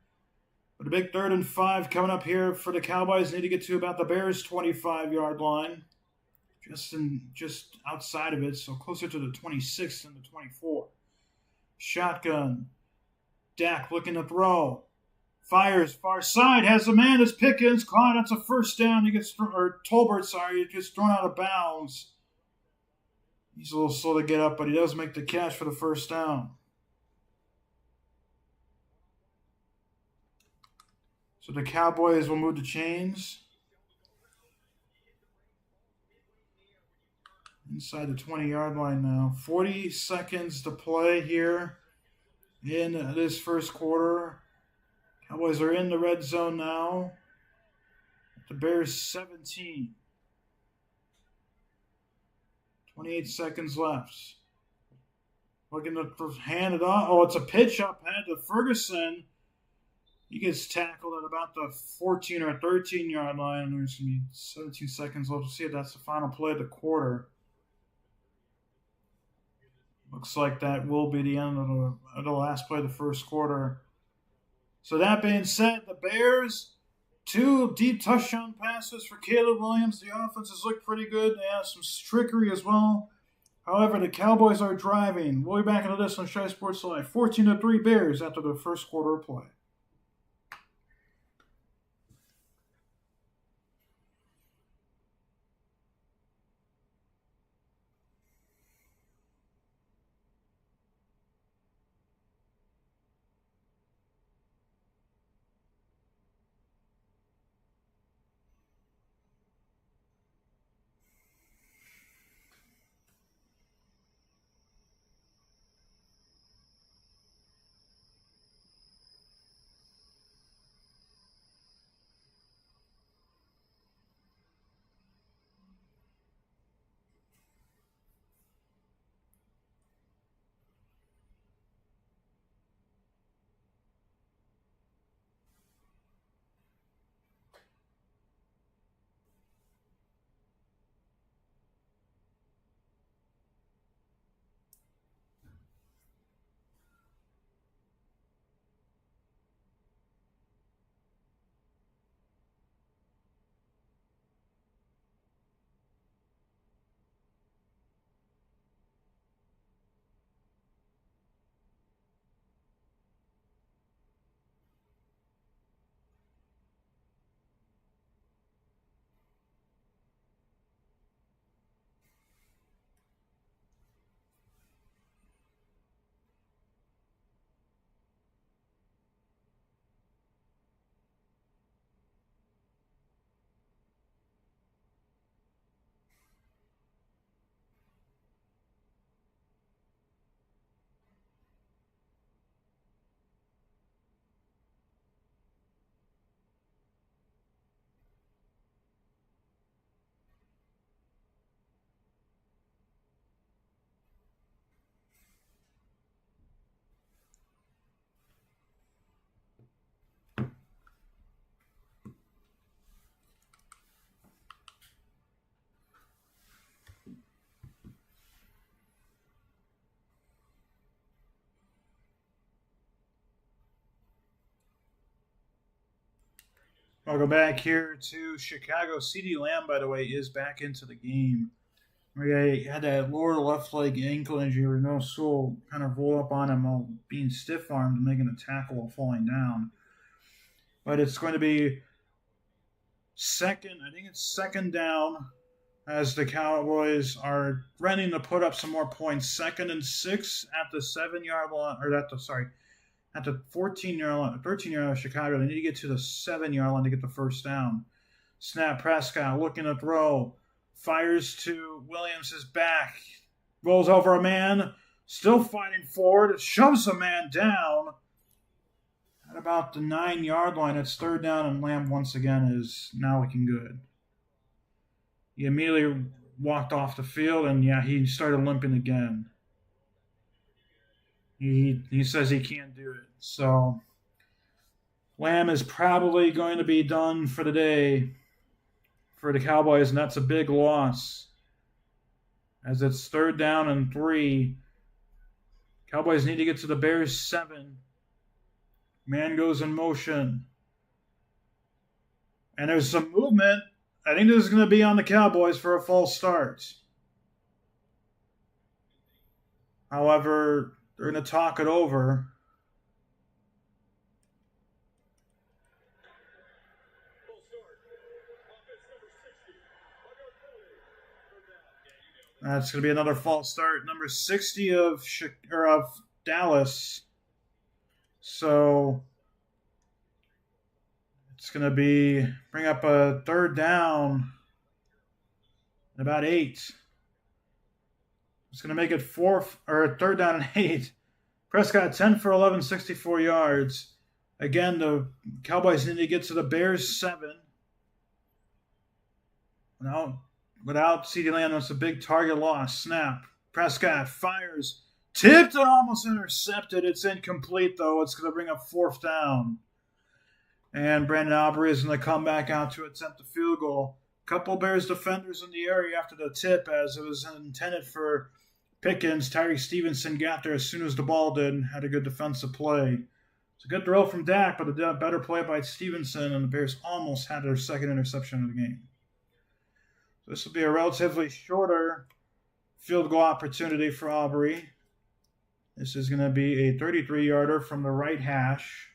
But a big 3rd and 5 coming up here for the Cowboys. Need to get to about the Bears' 25-yard line. Just outside of it, so closer to the 26 than the 24. Shotgun. Dak looking to throw. Fires far side, has a man as Pickens caught. That's a first down. He gets Tolbert, gets thrown out of bounds. He's a little slow to get up, but he does make the catch for the first down. So the Cowboys will move the chains. Inside the 20-yard line now. 40 seconds to play here in this first quarter. Cowboys are in the red zone now. The Bears 17. 28 seconds left. Looking to hand it off. Oh, it's a pitch up ahead to Ferguson. He gets tackled at about the 14 or 13-yard line. There's going to be 17 seconds left. We'll see if that's the final play of the quarter. Looks like that will be the end of the last play of the first quarter. So that being said, the Bears, 2 deep touchdown passes for Caleb Williams. The offense has looked pretty good. They have some trickery as well. However, the Cowboys are driving. We'll be back into this on Shy Sports Live. 14-3 Bears after the first quarter of play. Welcome back here to Chicago. CeeDee Lamb, by the way, is back into the game. He had that lower left leg ankle injury where no Sewell kind of rolled up on him while being stiff armed and making a tackle while falling down. But it's going to be I think it's second down as the Cowboys are running to put up some more points. 2nd and 6 at the 7-yard line, or at the 14-yard line, 13-yard line of Chicago. They need to get to the 7-yard line to get the first down. Snap, Prescott looking to throw. Fires to Williams' back. Rolls over a man. Still fighting forward. Shoves a man down. At about the 9-yard line, it's third down, and Lamb once again is now looking good. He immediately walked off the field, and he started limping again. He says he can't do it. So Lamb is probably going to be done for the day for the Cowboys, and that's a big loss. As it's third down and 3. Cowboys need to get to the Bears' 7. Man goes in motion. And there's some movement. I think this is going to be on the Cowboys for a false start. However, they're going to talk it over. That's going to be another false start. Number 60 of Dallas. So it's going to bring up a third down at about 8. It's going to make it third down and 8. Prescott 10 for 11, 64 yards. Again, the Cowboys need to get to the Bears' 7. Without CeeDee Lamb, that's a big target loss. Snap. Prescott fires. Tipped and almost intercepted. It's incomplete, though. It's going to bring up fourth down. And Brandon Aubrey is going to come back out to attempt a field goal. Couple Bears defenders in the area after the tip, as it was intended for Pickens. Tyree Stevenson got there as soon as the ball did and had a good defensive play. It's a good throw from Dak, but a better play by Stevenson, and the Bears almost had their second interception of the game. So this will be a relatively shorter field goal opportunity for Aubrey. This is going to be a 33-yarder from the right hash.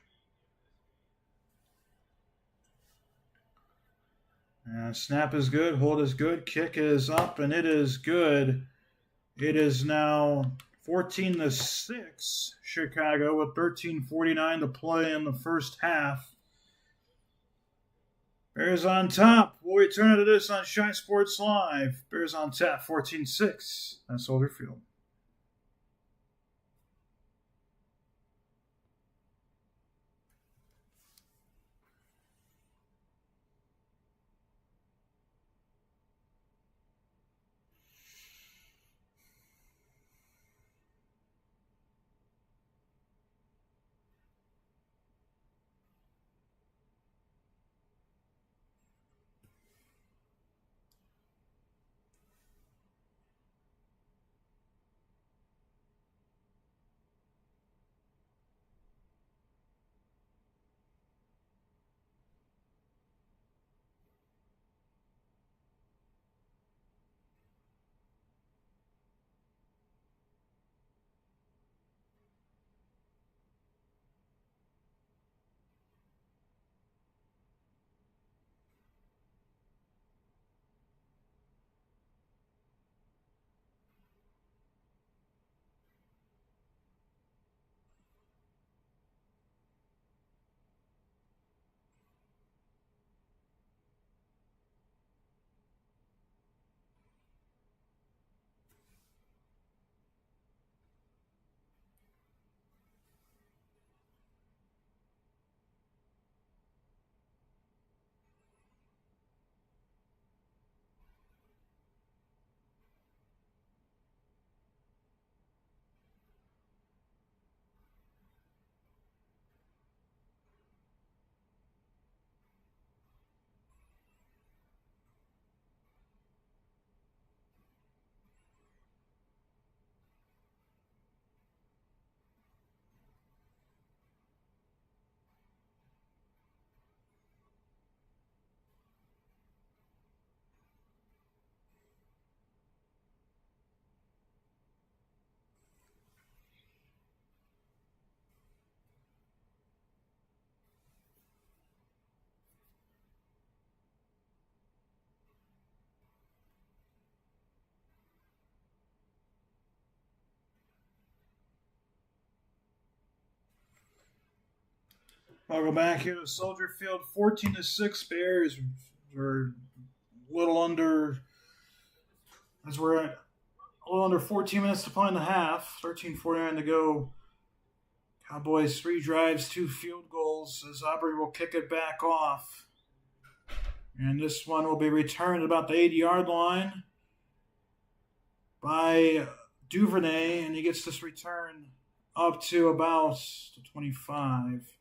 Snap is good. Hold is good. Kick is up, and it is good. It is now 14-6 Chicago with 13:49 to play in the first half. Bears on top. We'll return to this on Shy Sports Live. Bears on tap, 14-6 at Soldier Field. I'll go back here to Soldier Field. 14-6 Bears. We're a little under, as we're at a little under 14 minutes to play in the half. 13:49 to go. Cowboys 3 drives, 2 field goals as Aubrey will kick it back off. And this one will be returned about the 80-yard line by Duvernay, and he gets this return up to about the 25.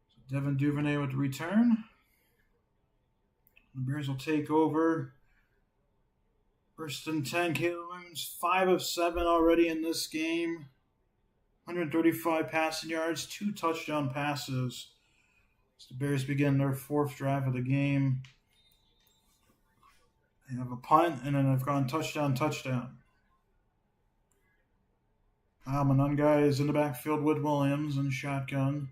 So Devin Duvernay with the return. The Bears will take over. First and 10, Caleb Williams, 5 of 7 already in this game. 135 passing yards, 2 touchdown passes. As the Bears begin their 4th drive of the game. They have a punt, and then they've gone touchdown. Manunga is in the backfield with Williams in shotgun.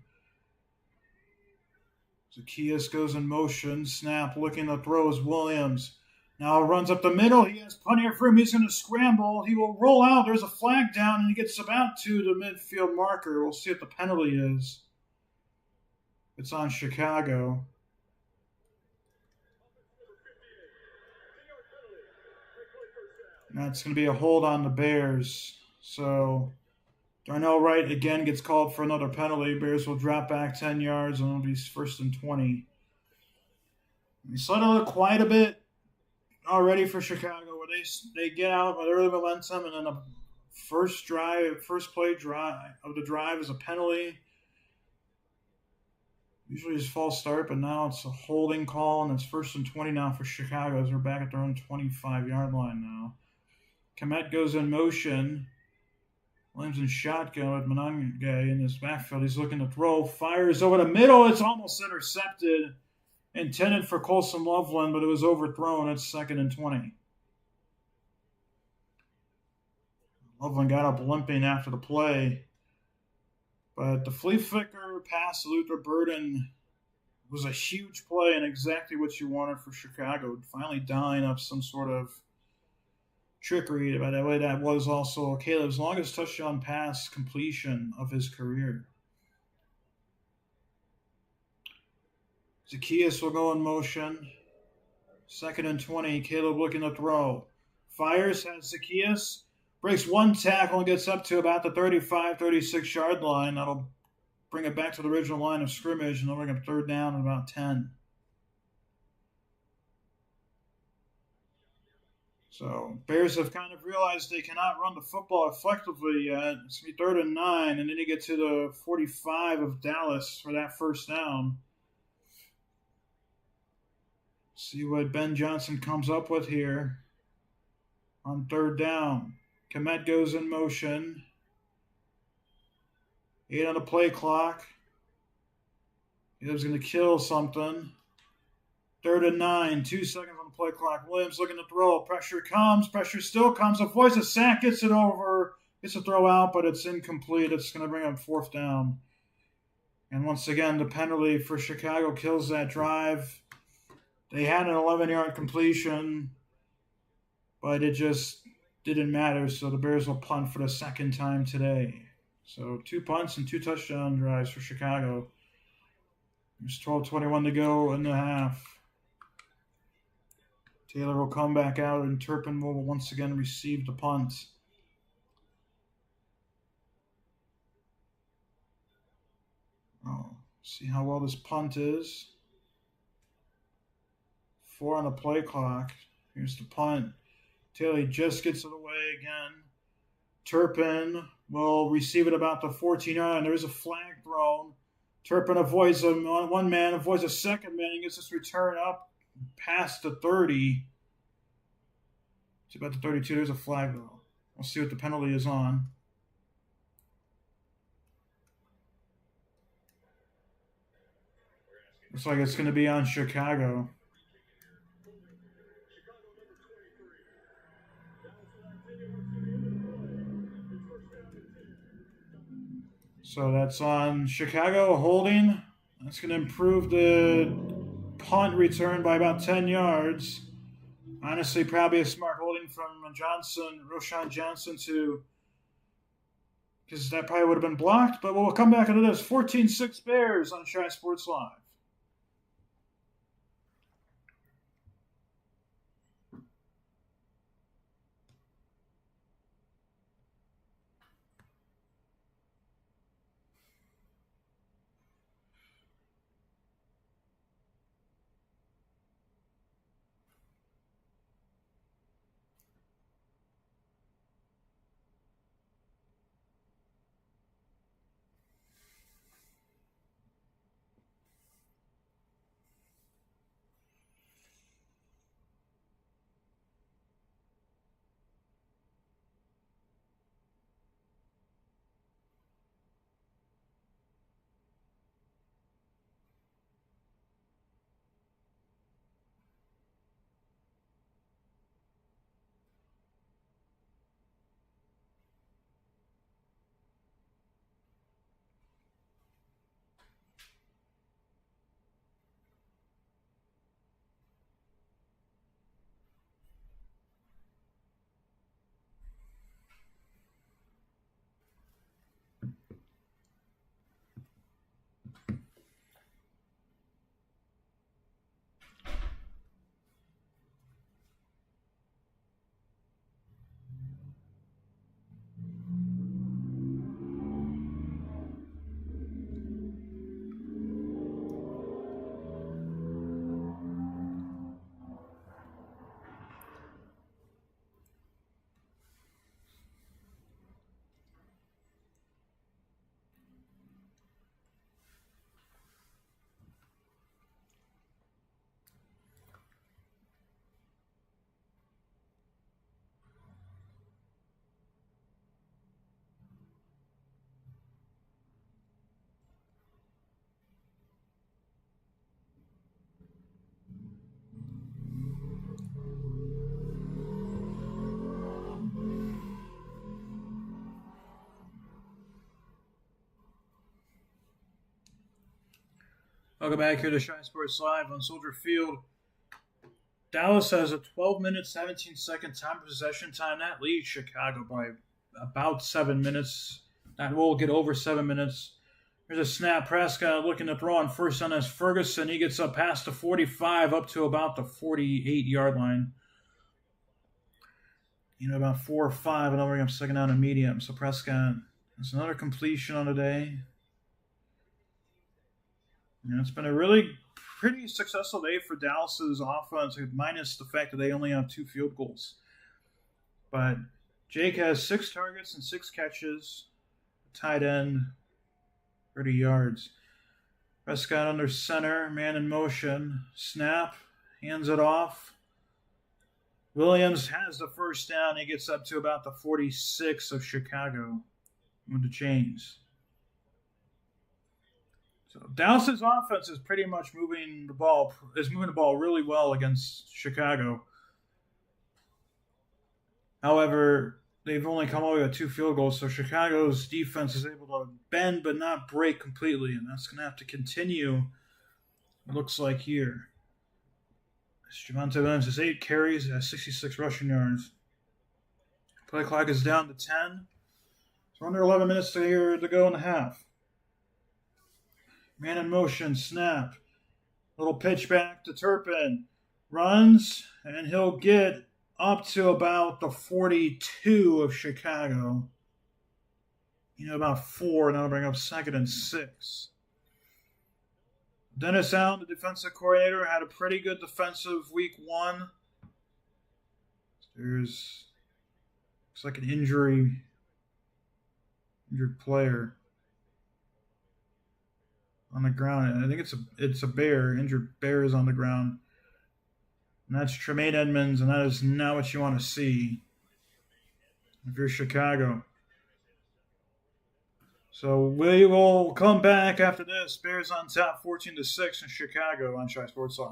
Zacchaeus goes in motion. Snap, looking to throw is Williams. Now runs up the middle. He has plenty of room. He's going to scramble. He will roll out. There's a flag down, and he gets about to the midfield marker. We'll see what the penalty is. It's on Chicago. That's going to be a hold on the Bears. So Darnell Wright again gets called for another penalty. Bears will drop back 10 yards, and it'll be 1st and 20. We settled it quite a bit already for Chicago, where they get out with early momentum, and then the first play drive of the drive is a penalty. Usually it's false start, but now it's a holding call, and it's 1st and 20 now for Chicago as we're back at their own 25-yard line now. Komet goes in motion. Williams in shotgun with Manunga in his backfield. He's looking to throw. Fires over the middle. It's almost intercepted. Intended for Colson Loveland, but it was overthrown. It's 2nd and 20. Loveland got up limping after the play. But the flea flicker pass to Luther Burden was a huge play and exactly what you wanted for Chicago. Finally dialing up some sort of trickery. By the way, that was also Caleb's longest touchdown pass completion of his career. Zacchaeus will go in motion. 2nd and 20. Caleb looking to throw. Fires, has Zacchaeus. Breaks one tackle and gets up to about the 35, 36-yard line. That'll bring it back to the original line of scrimmage, and they'll bring up 3rd down and about 10. So Bears have kind of realized they cannot run the football effectively yet. It's going to be 3rd and 9, and then you get to the 45 of Dallas for that 1st down. See what Ben Johnson comes up with here on 3rd down. Komet goes in motion. 8 on the play clock. He was going to kill something. 3rd and 9. 2 seconds on the play clock. Williams looking to throw. Pressure comes. Pressure still comes. Avoids a sack. Gets it over. Gets a throw out, but it's incomplete. It's going to bring up 4th down. And once again, the penalty for Chicago kills that drive. They had an 11-yard completion, but it just didn't matter, so the Bears will punt for the 2nd time today. So 2 punts and 2 touchdown drives for Chicago. There's 12:21 to go in the half. Taylor will come back out, and Turpin will once again receive the punt. See how well this punt is. 4 on the play clock. Here's the punt. Taylor just gets it away again. Turpin will receive it about the 14-yard line. There's a flag thrown. Turpin avoids one man, avoids a second man, and gets this return up past the 30. It's about the 32. There's a flag, though. We'll see what the penalty is on. Looks like it's going to be on Chicago. So that's on Chicago holding. That's going to improve the punt return by about 10 yards. Honestly, probably a smart holding from Roshan Johnson to because that probably would have been blocked. But we'll come back into this 14-6 Bears on Shy Sports Live. Welcome back here to Shy Sports Live on Soldier Field. Dallas has a 12 minute, 17-second time possession time. That leads Chicago by about 7 minutes. That will get over 7 minutes. There's a snap. Prescott looking to throw on first down as Ferguson. He gets up past the 45 up to about the 48-yard line. About 4 or 5, and then we're going to have second down and medium. So Prescott has another completion on the day. It's been a really pretty successful day for Dallas's offense, minus the fact that they only have 2 field goals. But Jake has 6 targets and 6 catches. Tight end, 30 yards. Prescott under center, man in motion. Snap, hands it off. Williams has the first down. He gets up to about the 46 of Chicago with the chains. So Dallas's offense is pretty much moving the ball really well against Chicago. However, they've only come away with 2 field goals, so Chicago's defense is able to bend but not break completely, and that's going to have to continue, it looks like here. Javonte Williams has 8 carries, has 66 rushing yards. Play clock is down to 10. So under 11 minutes to go in the half. Man in motion, snap. Little pitch back to Turpin. Runs, and he'll get up to about the 42 of Chicago. About 4, and that'll bring up second and 6. Dennis Allen, the defensive coordinator, had a pretty good defensive week 1. Looks like an injured player on the ground. I think it's a bear. Injured bear is on the ground. And that's Tremaine Edmonds, and that is not what you want to see if you're Chicago. So we will come back after this. Bears on top 14-6 in Chicago on Shy Sports Live.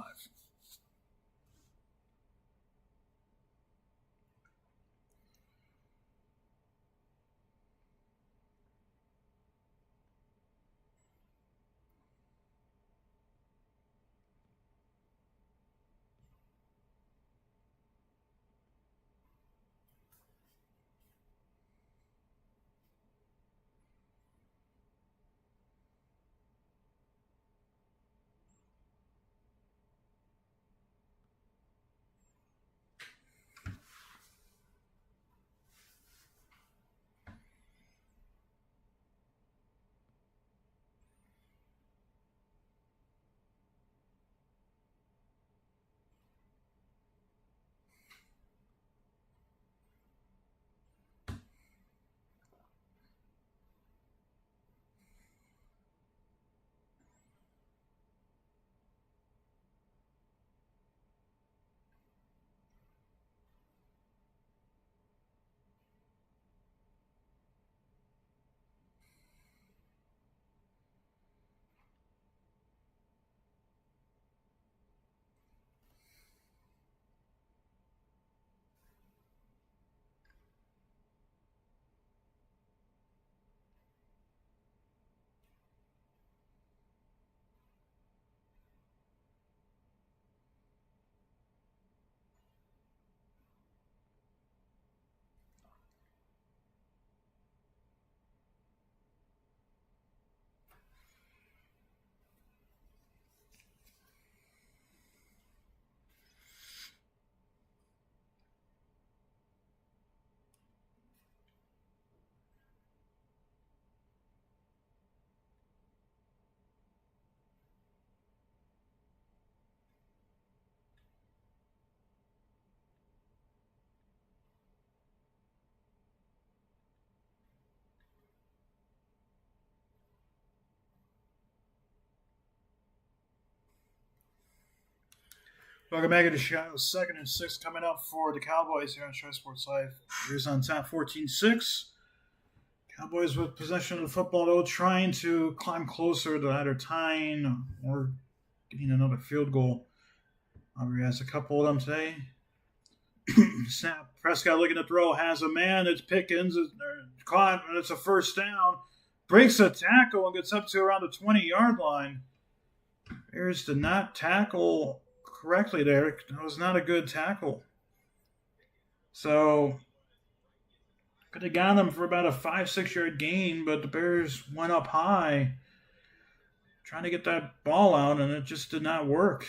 Welcome back to Chicago. 2nd and 6 coming up for the Cowboys here on Tri Sports Live. Here's on top 14-6. Cowboys with possession of the football, though, trying to climb closer to either tying or getting another field goal. Aubrey has a couple of them today. Snap. Prescott looking to throw. Has a man. It's Pickens. It's caught, and it's a first down. Breaks a tackle and gets up to around the 20-yard line. Bears did not tackle correctly there. That was not a good tackle. So could have got him for about a 5-6 yard gain, but the Bears went up high trying to get that ball out, and it just did not work.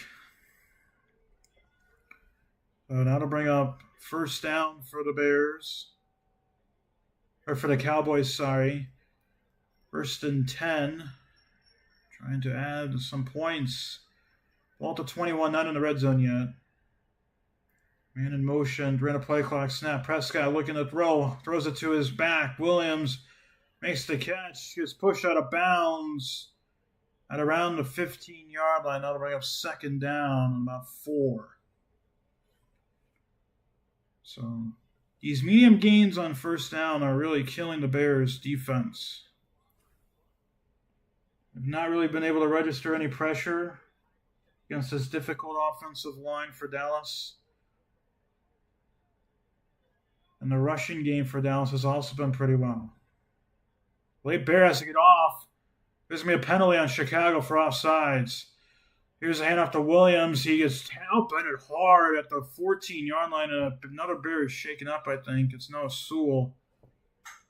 So that'll bring up first down for the Bears. Or for the Cowboys, sorry. 1st and 10. Trying to add some points. Ball to 21, not in the red zone yet. Man in motion, ran a play clock, snap. Prescott looking to throw, throws it to his back. Williams makes the catch, gets pushed out of bounds at around the 15-yard line. That'll bring up 2nd down, about 4. So these medium gains on first down are really killing the Bears' defense. They've not really been able to register any pressure against this difficult offensive line for Dallas. And the rushing game for Dallas has also been pretty well. Late Bear has to get off. There's going to be a penalty on Chicago for offsides. Here's a handoff to Williams. He gets outbended hard at the 14-yard line. And another Bear is shaken up, I think. It's Noah Sewell.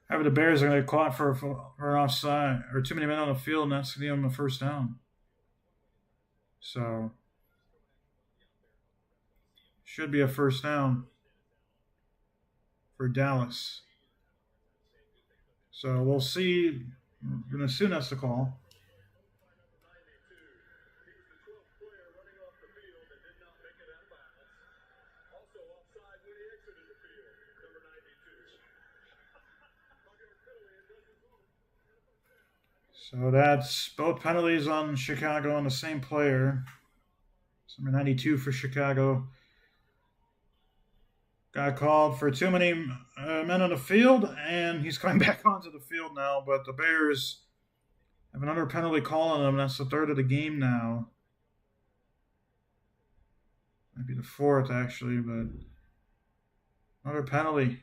However, the Bears are going to get caught for an offside, or too many men on the field, and that's going to give them a first down. So, should be a first down for Dallas. So, we'll see. We're going to assume that's the call. So that's both penalties on Chicago on the same player. Number 92 for Chicago. Got called for too many men on the field, and he's coming back onto the field now. But the Bears have another penalty call on them. That's the 3rd of the game now. Might be the 4th, actually, but another penalty.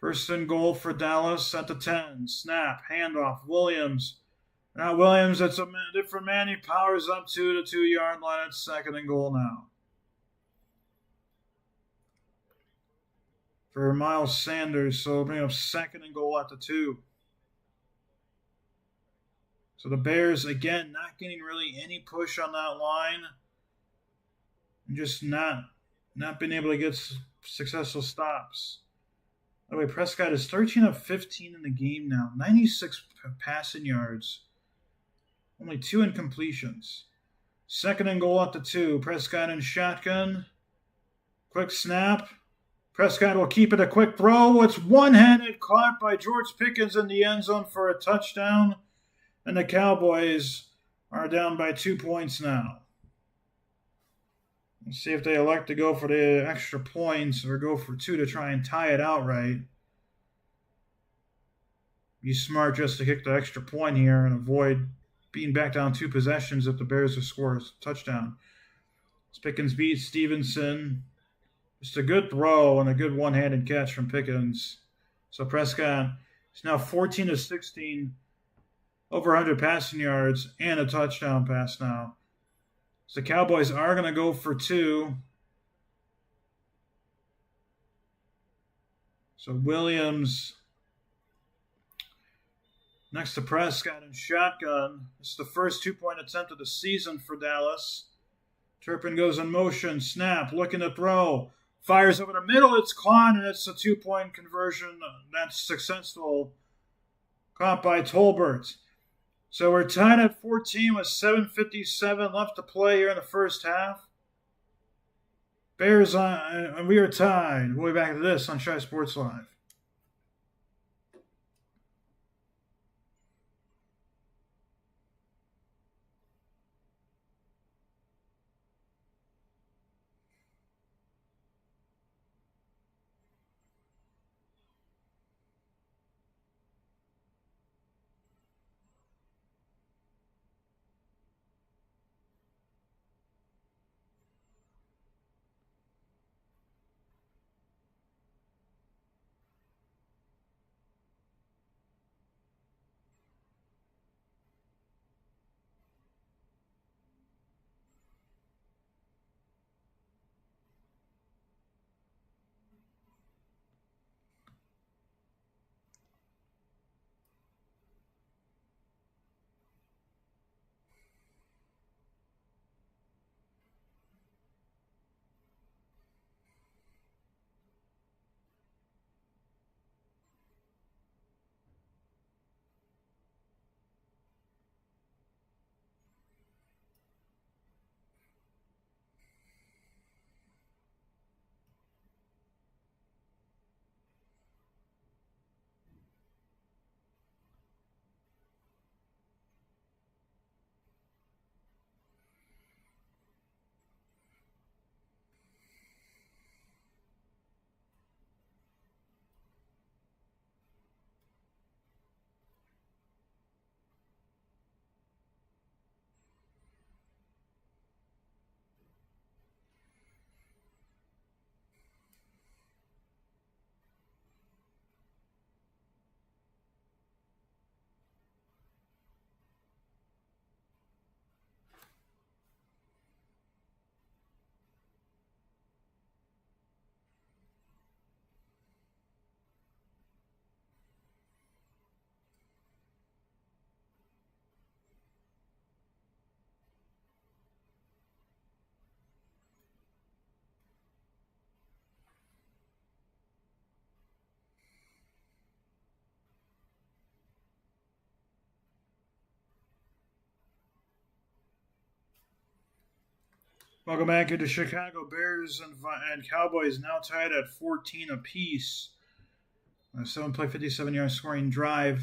1st and goal for Dallas at the 10. Snap, handoff, Williams. Not Williams, it's a different man. He powers up to the 2-yard line. It's 2nd and goal now. For Miles Sanders, so bring up 2nd and goal at the 2. So the Bears, again, not getting really any push on that line. And just not being able to get successful stops. By the way, Prescott is 13 of 15 in the game now. 96 passing yards. Only 2 incompletions. 2nd and goal at the 2. Prescott in shotgun. Quick snap. Prescott will keep it a quick throw. It's one-handed, caught by George Pickens in the end zone for a touchdown. And the Cowboys are down by 2 points now. Let's see if they elect to go for the extra points or go for 2 to try and tie it outright. Be smart just to kick the extra point here and avoid being back down 2 possessions if the Bears score a touchdown. Pickens beats Stevenson. Just a good throw and a good one-handed catch from Pickens. So Prescott is now 14 of 16, over 100 passing yards, and a touchdown pass now. So the Cowboys are going to go for 2. So Williams next to Prescott in shotgun. This is the first 2-point attempt of the season for Dallas. Turpin goes in motion. Snap. Looking to throw. Fires over the middle. It's caught, and it's a 2-point conversion. That's successful. Caught by Tolbert. So we're tied at 14 with 7:57 left to play here in the first half. Bears on, we are tied. We'll be back to this on Tri Sports Live. Welcome back into Chicago. Bears and Cowboys now tied at 14 apiece. A 7-play, 57-yard scoring drive.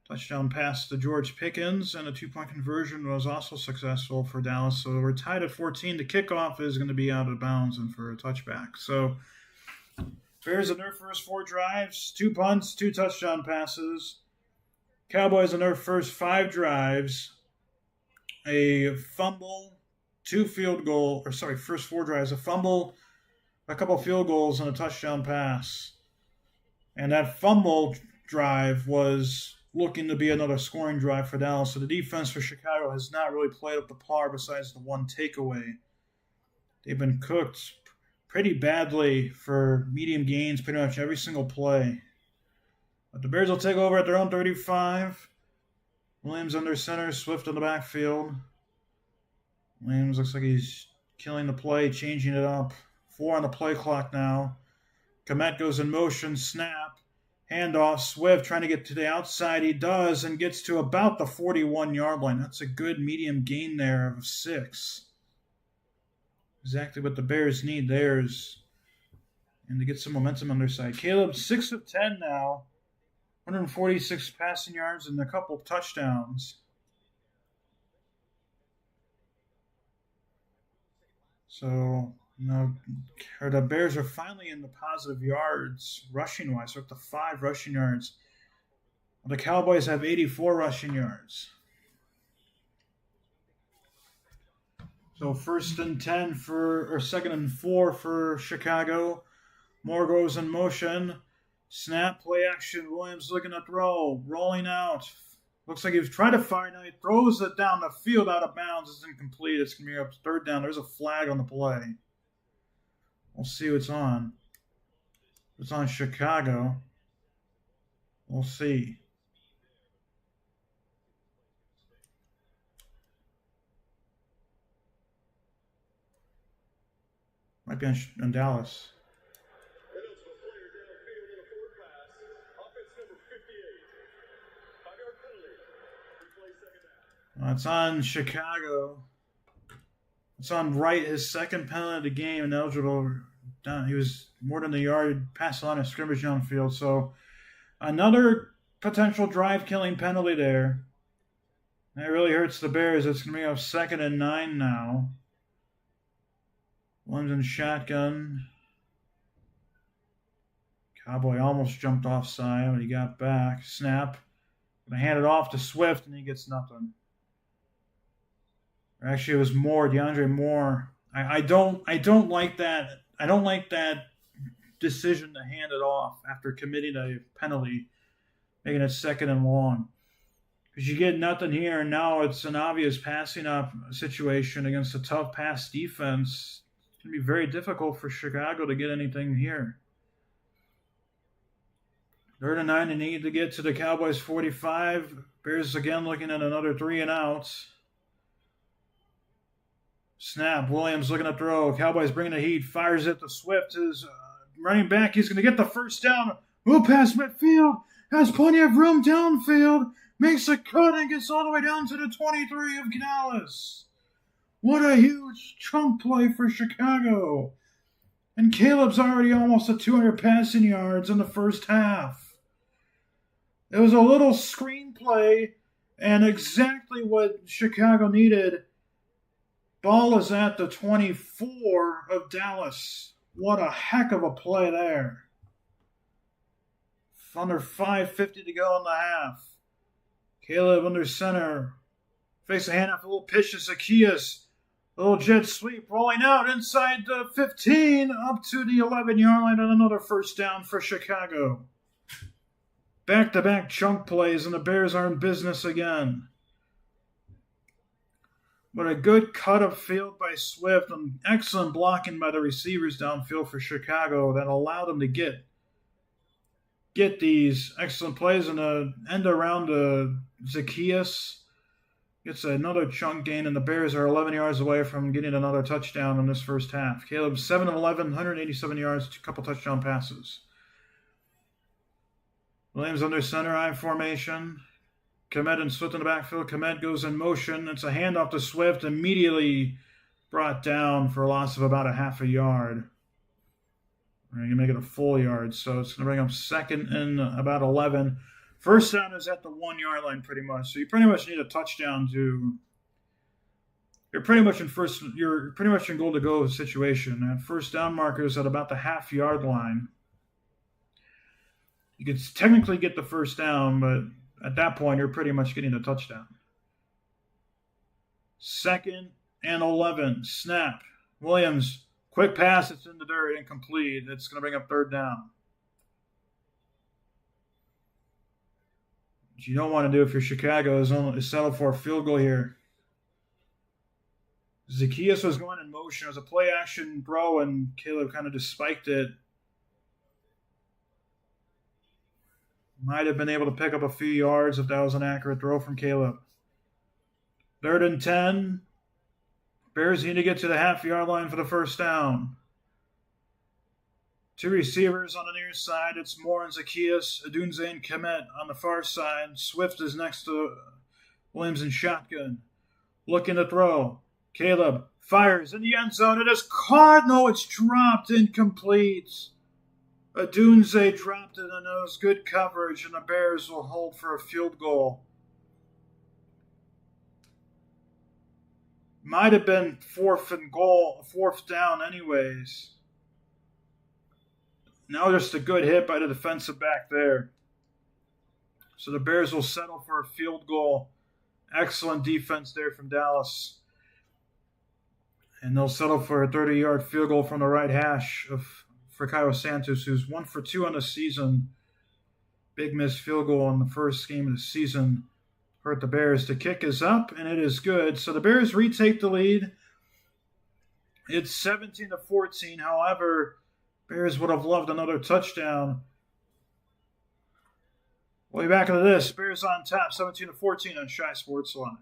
Touchdown pass to George Pickens, and a 2-point conversion was also successful for Dallas. So we're tied at 14. The kickoff is going to be out of bounds and for a touchback. So Bears in their first 4 drives, 2 punts, 2 touchdown passes. Cowboys in their first 5 drives, a fumble, 2 field goal, or sorry, first 4 drives, a fumble, a couple field goals, and a touchdown pass. And that fumble drive was looking to be another scoring drive for Dallas. So the defense for Chicago has not really played up to par besides the 1 takeaway. They've been cooked pretty badly for medium gains pretty much every single play. But the Bears will take over at their own 35. Williams under center, Swift in the backfield. Williams looks like he's killing the play, changing it up. 4 on the play clock now. Kmet goes in motion, snap, handoff, Swift trying to get to the outside. He does and gets to about the 41-yard line. That's a good medium gain there of 6. Exactly what the Bears need there is, and to get some momentum on their side. Caleb, 6 of 10 now, 146 passing yards and a couple touchdowns. So, the Bears are finally in the positive yards rushing-wise. So up to 5 rushing yards. The Cowboys have 84 rushing yards. So 1st and 10 or 2nd and 4 for Chicago. Moore goes in motion. Snap, play action. Williams looking to throw. Rolling out. Looks like he was trying to fire. Now he throws it down the field out of bounds. It's incomplete. It's going to be up to 3rd down. There's a flag on the play. We'll see what's on. It's on Chicago. We'll see. Might be on Dallas. It's on Chicago. It's on Wright, his 2nd penalty of the game, and eligible. He was more than a yard past the line of scrimmage downfield. So another potential drive-killing penalty there. That really hurts the Bears. It's going to be off 2nd and 9 now. One's in shotgun. Cowboy almost jumped offside, but he got back. Snap. Going to hand it off to Swift, and he gets nothing. Actually, it was Moore, DeAndre Moore. I don't like that. I don't like that decision to hand it off after committing a penalty, making it 2nd and long. Because you get nothing here, and now it's an obvious passing up situation against a tough pass defense. It's going to be very difficult for Chicago to get anything here. 3rd and 9, they need to get to the Cowboys 45. Bears again looking at another 3 and outs. Snap. Williams looking to throw. Cowboys bringing the heat. Fires it to Swift. His running back. He's going to get the 1st down. Move past midfield. Has plenty of room downfield. Makes a cut and gets all the way down to the 23 of Dallas. What a huge chunk play for Chicago. And Caleb's already almost at 200 passing yards in the first half. It was a little screenplay and exactly what Chicago needed. Ball is at the 24 of Dallas. What a heck of a play there. Under 5:50 to go in the half. Caleb under center. Fakes a handoff, a little pitch to Zacchaeus. A little jet sweep rolling out inside the 15 up to the 11-yard line and another 1st down for Chicago. Back-to-back chunk plays and the Bears are in business again. But a good cut of field by Swift and excellent blocking by the receivers downfield for Chicago that allowed them to get these excellent plays and end around to Zacchaeus. Gets another chunk gain, and the Bears are 11 yards away from getting another touchdown in this first half. Caleb, 7 of 11, 187 yards, a couple touchdown passes. Williams under center, I formation. Kmet and Swift in the backfield. Kmet goes in motion. It's a handoff to Swift. Immediately brought down for a loss of about a half a yard. We're going to make it a full yard, so it's going to bring up second and about 11. First down is at the 1 yard line pretty much, so you pretty much need a touchdown to. You're pretty much in goal to go situation. That first down marker is at about the half yard line. You could technically get the first down, but at that point you're pretty much getting a touchdown. Second and 11. Snap. Williams, quick pass. It's in the dirt. Incomplete. It's going to bring up third down. What you don't want to do if you're Chicago is settle for a field goal here. Zacchaeus was going in motion. It was a play action throw, and Caleb kind of just spiked it. Might have been able to pick up a few yards if that was an accurate throw from Caleb. 3rd and 10. Bears need to get to the half-yard line for the first down. 2 receivers on the near side. It's Moore and Zacchaeus, Adunze and Kemet on the far side. Swift is next to Williams in shotgun. Looking to throw. Caleb fires in the end zone. It is caught. No, it's dropped. Incomplete. Adunze dropped it, and it was good coverage, and the Bears will hold for a field goal. Might have been fourth down anyways. Now just a good hit by the defensive back there. So the Bears will settle for a field goal. Excellent defense there from Dallas. And they'll settle for a 30-yard field goal from the right hash for Cairo Santos, who's 1 for 2 on the season. Big missed field goal in the first game of the season hurt the Bears. The kick is up, and it is good. So the Bears retake the lead. It's 17-14. However, Bears would have loved another touchdown. We'll be back into this. Bears on top, 17-14 on Shy Sports Live.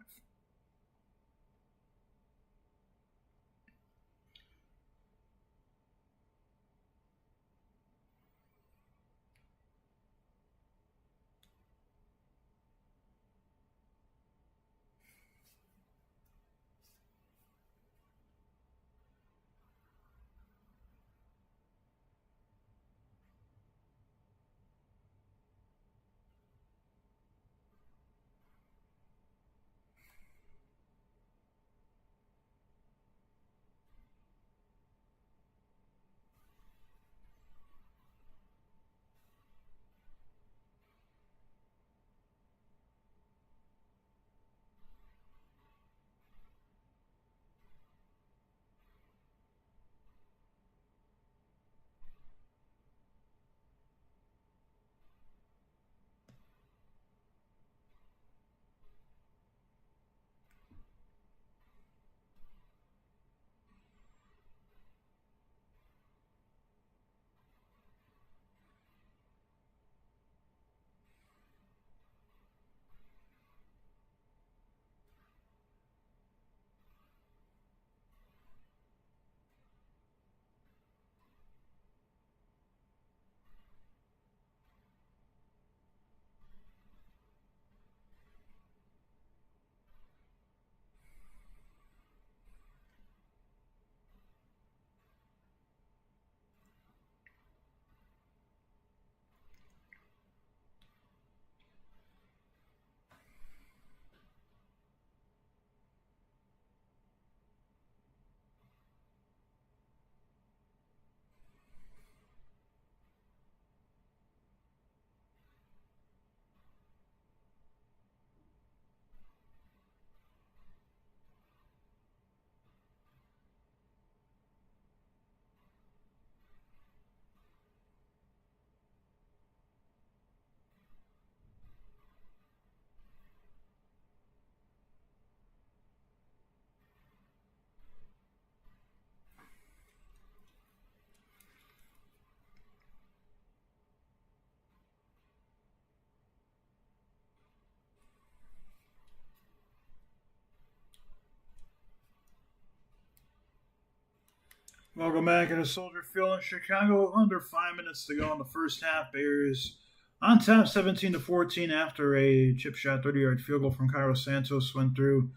Welcome back into Soldier Field in Chicago. Under 5 minutes to go in the first half. Bears on top 17-14 after a chip shot 30-yard field goal from Cairo Santos went through.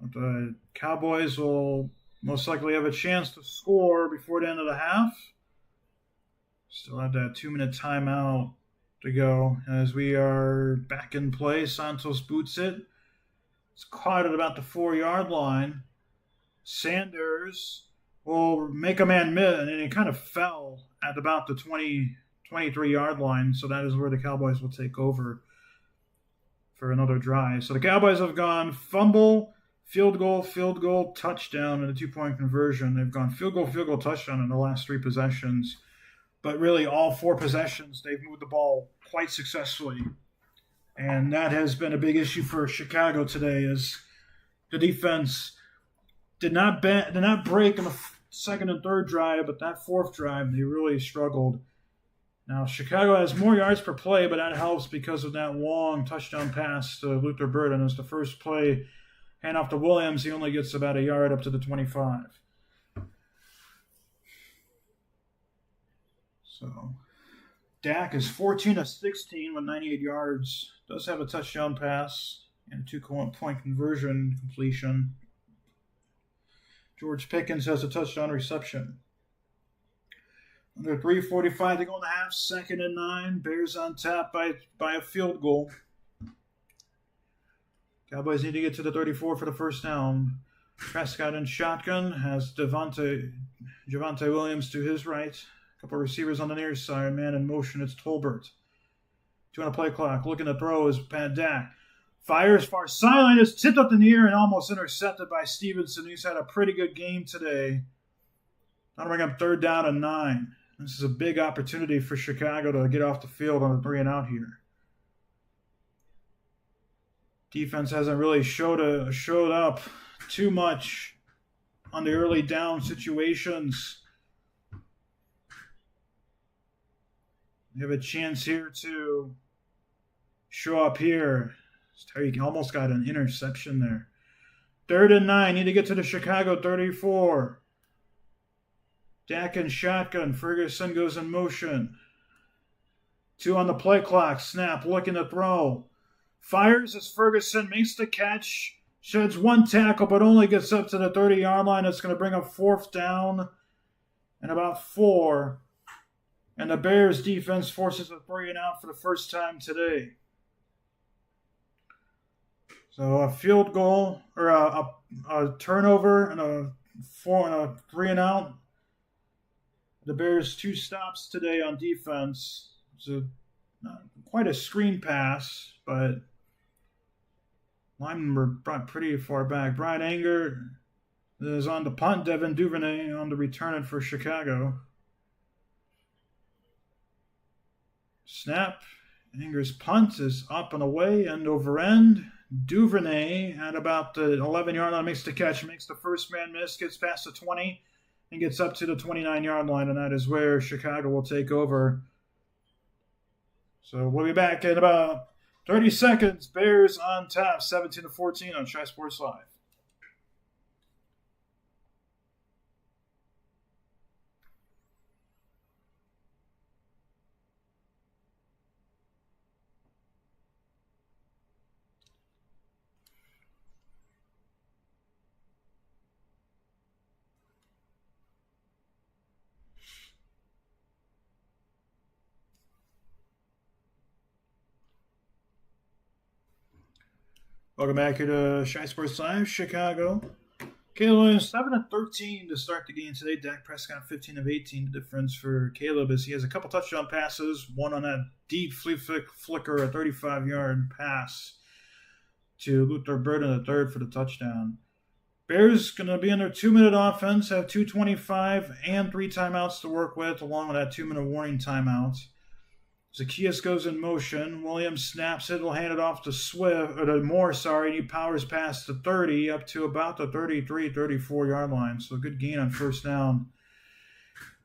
The Cowboys will most likely have a chance to score before the end of the half. Still have that 2-minute timeout to go as we are back in play. Santos boots it. It's caught at about the 4-yard line. Sanders will make a man miss, and he kind of fell at about the 23-yard line. So that is where the Cowboys will take over for another drive. So the Cowboys have gone fumble, field goal, touchdown, and a 2-point conversion. They've gone field goal, touchdown in the last 3 possessions. But really, all 4 possessions, they've moved the ball quite successfully. And that has been a big issue for Chicago today, is the defense did not break in the second and third drive, but that fourth drive, they really struggled. Now, Chicago has more yards per play, but that helps because of that long touchdown pass to Luther Burden. As the first play, hand off to Williams, he only gets about a yard up to the 25. So, Dak is 14 of 16 with 98 yards. Does have a touchdown pass and a 2-point conversion completion. George Pickens has a touchdown reception. Under 3:45 to go in the half, 2nd and 9. Bears on top by a field goal. Cowboys need to get to the 34 for the first down. Prescott in shotgun has Javonte Williams to his right. A couple of receivers on the near side. Man in motion, it's Tolbert. 2 on a play clock. Looking to throw is Pat Dak. Fires far sideline, is tipped up in the air and almost intercepted by Stevenson. He's had a pretty good game today. That'll bring up 3rd down and 9. This is a big opportunity for Chicago to get off the field on a 3-and-out here. Defense hasn't really showed up too much on the early down situations. You have a chance here to show up here. Terry almost got an interception there. 3rd and 9. Need to get to the Chicago 34. Dak in shotgun. Ferguson goes in motion. 2 on the play clock. Snap. Looking to throw. Fires as Ferguson makes the catch. Sheds 1 tackle, but only gets up to the 30-yard line. That's going to bring up 4th down and about 4. And the Bears defense forces a 3-and-out for the first time today. So a field goal, or a turnover, and a 3-and-out. The Bears 2 stops today on defense. It's not quite a screen pass, but linemen were brought pretty far back. Brian Anger is on the punt. Devin Duvernay on the return for Chicago. Snap. Anger's punt is up and away, end over end. Duvernay at about the 11-yard line makes the catch, makes the first man miss, gets past the 20, and gets up to the 29-yard line, and that is where Chicago will take over. So we'll be back in about 30 seconds. Bears on top, 17-14 on Shy Sports Live. Welcome back here to Shy Sports Live, Chicago. Caleb Williams, 7 of 13 to start the game today. Dak Prescott, 15 of 18. The difference for Caleb is he has a couple touchdown passes, one on that deep flicker, a 35-yard pass to Luther Burden, the third for the touchdown. Bears going to be in their 2-minute offense, have 2:25 and 3 timeouts to work with, along with that 2-minute warning timeout. Zacchaeus goes in motion. Williams snaps it. Will hand it off to Moore, and he powers past the 30 up to about the 33, 34-yard line. So good gain on first down.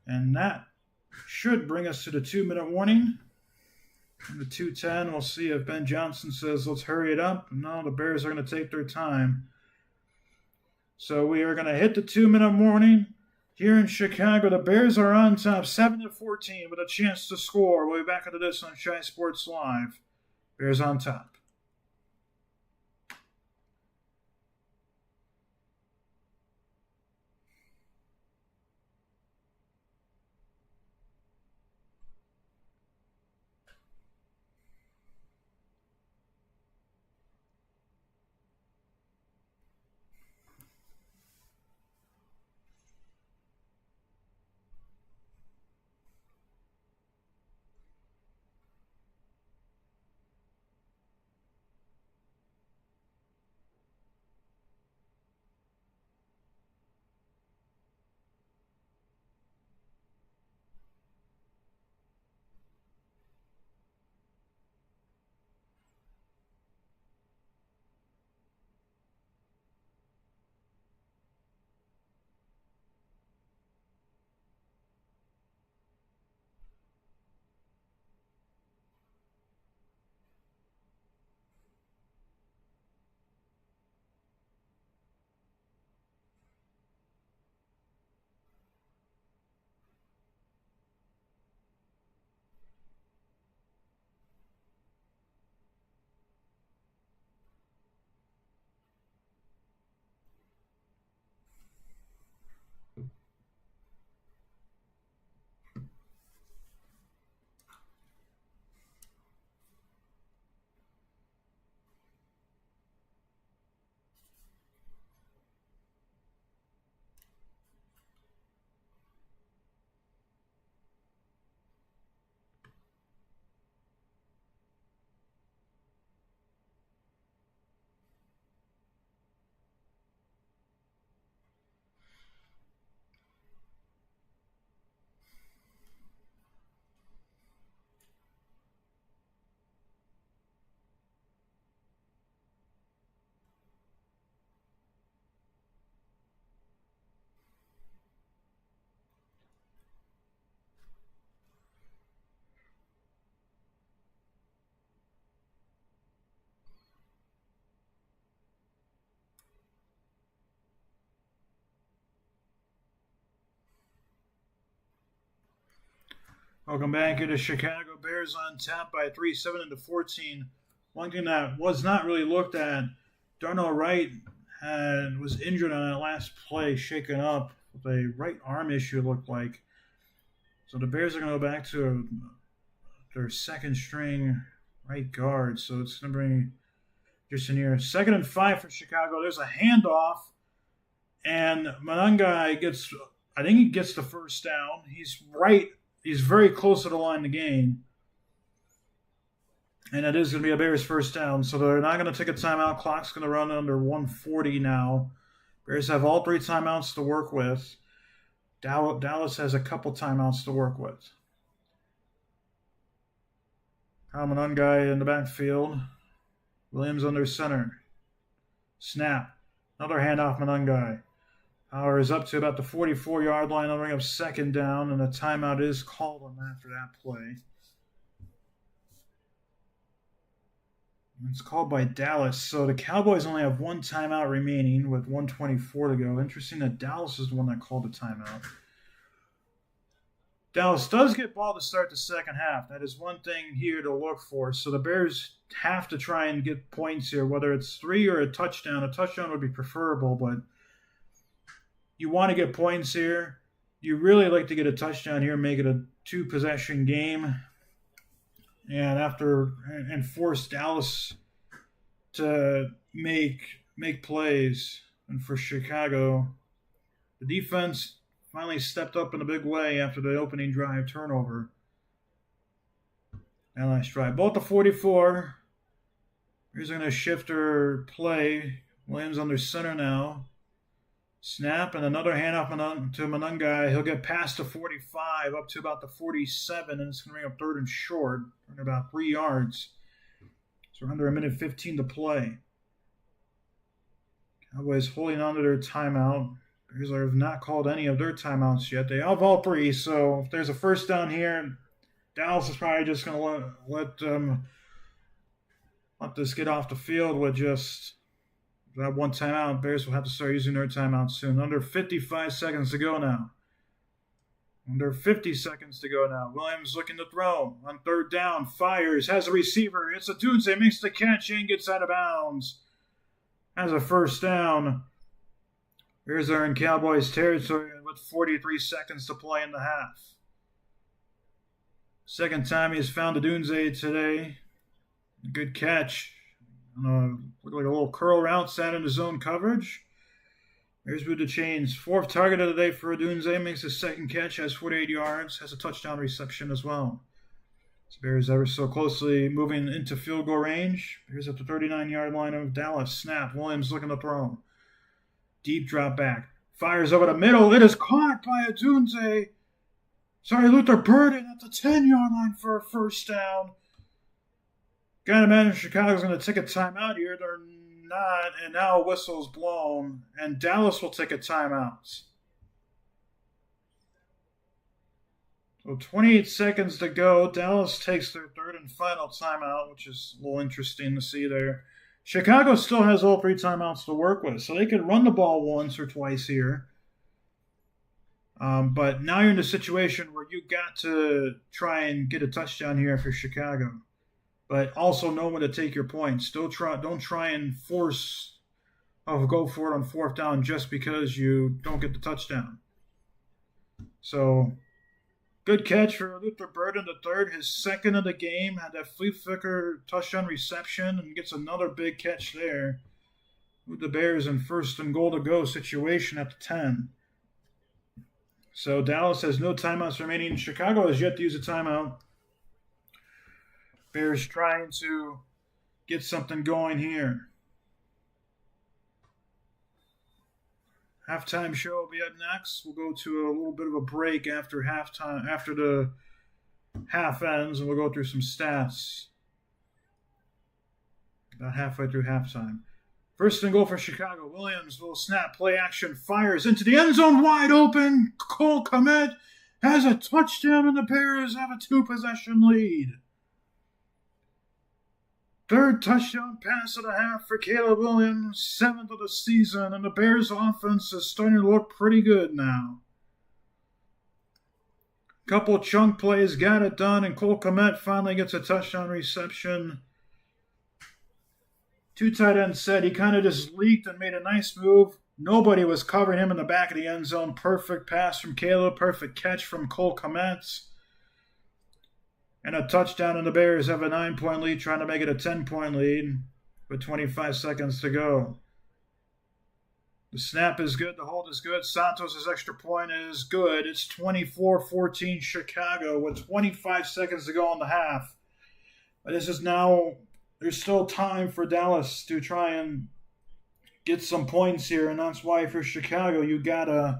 And that should bring us to the 2-minute warning. And the 2:10, we'll see if Ben Johnson says, let's hurry it up. No, the Bears are going to take their time. So we are going to hit the 2-minute warning. Here in Chicago, the Bears are on top, 7-14, with a chance to score. We'll be back into this on Shy Sports Live. Bears on top. Welcome back into Chicago. Bears on top by 3, 7-14. One thing that was not really looked at, Darnell Wright was injured on that last play, shaken up with a right arm issue, it looked like. So the Bears are going to go back to their second string right guard. So it's going to bring just in here. 2nd and 5 for Chicago. There's a handoff, and Manungai gets, I think he gets the first down. He's very close to the line to gain. And it is going to be a Bears first down. So they're not going to take a timeout. Clock's going to run under 140 now. Bears have all 3 timeouts to work with. Dallas has a couple timeouts to work with. Manungai in the backfield. Williams under center. Snap. Another handoff, Manungai. Power is up to about the 44-yard line. They'll bring up 2nd down, and a timeout is called on after that play. It's called by Dallas. So the Cowboys only have 1 timeout remaining with 1:24 to go. Interesting that Dallas is the one that called the timeout. Dallas does get ball to start the second half. That is one thing here to look for. So the Bears have to try and get points here, whether it's 3 or a touchdown. A touchdown would be preferable, but you want to get points here. You really like to get a touchdown here, make it a 2-possession game, and force Dallas to make plays. And for Chicago, the defense finally stepped up in a big way after the opening drive turnover. And last drive. Both the 44. Here's going to shift her play. Williams under center now. Snap and another handoff to Manungai. He'll get past the 45 up to about the 47, and it's going to bring up 3rd and short, about 3 yards. So we're under 1:15 to play. Cowboys holding on to their timeout. Bears have not called any of their timeouts yet. They have all 3, so if there's a first down here, Dallas is probably just going to let this get off the field with just that 1 timeout. Bears will have to start using their timeout soon. Under 55 seconds to go now. Under 50 seconds to go now. Williams looking to throw on 3rd down. Fires, has a receiver. It's a Dunze, makes the catch and gets out of bounds. Has a first down. Bears are in Cowboys territory with 43 seconds to play in the half. Second time he's found a Dunze today. Good catch. Looked like a little curl route, sat in his zone coverage. Bears with the chains. 4th target of the day for Dunze. Makes his 2nd catch, has 48 yards, has a touchdown reception as well. Bears ever so closely moving into field goal range. Bears at the 39-yard line of Dallas. Snap. Williams looking to throw. Deep drop back. Fires over the middle. It is caught by a Dunze. Luther Burden at the 10-yard line for a first down. Gotta imagine Chicago's going to take a timeout here. They're not, and now a whistle's blown, and Dallas will take a timeout. So 28 seconds to go. Dallas takes their 3rd and final timeout, which is a little interesting to see there. Chicago still has all 3 timeouts to work with, so they could run the ball once or twice here. But now you're in a situation where you got to try and get a touchdown here for Chicago. But also know when to take your points. Don't try and go for it on 4th down just because you don't get the touchdown. So, good catch for Luther Burden III, his 2nd of the game. Had that flea flicker touchdown reception and gets another big catch there. With the Bears in 1st and goal to go situation at the 10. So Dallas has no timeouts remaining. Chicago has yet to use a timeout. Bears trying to get something going here. Halftime show will be up next. We'll go to a little bit of a break after halftime, after the half ends, and we'll go through some stats about halfway through halftime. 1st and goal for Chicago. Williams will snap, play action, fires into the end zone, wide open. Cole Kmet has a touchdown, and the Bears have a 2-possession lead. 3rd touchdown pass of the half for Caleb Williams, 7th of the season, and the Bears' offense is starting to look pretty good now. Couple chunk plays, got it done, and Cole Kmet finally gets a touchdown reception. Two tight ends set. He kind of just leaked and made a nice move. Nobody was covering him in the back of the end zone. Perfect pass from Caleb. Perfect catch from Cole Kmet. And a touchdown, and the Bears have a 9-point lead, trying to make it a 10-point lead with 25 seconds to go. The snap is good. The hold is good. Santos' extra point is good. It's 24-14 Chicago with 25 seconds to go in the half. But this is now, there's still time for Dallas to try and get some points here. And that's why for Chicago, you got to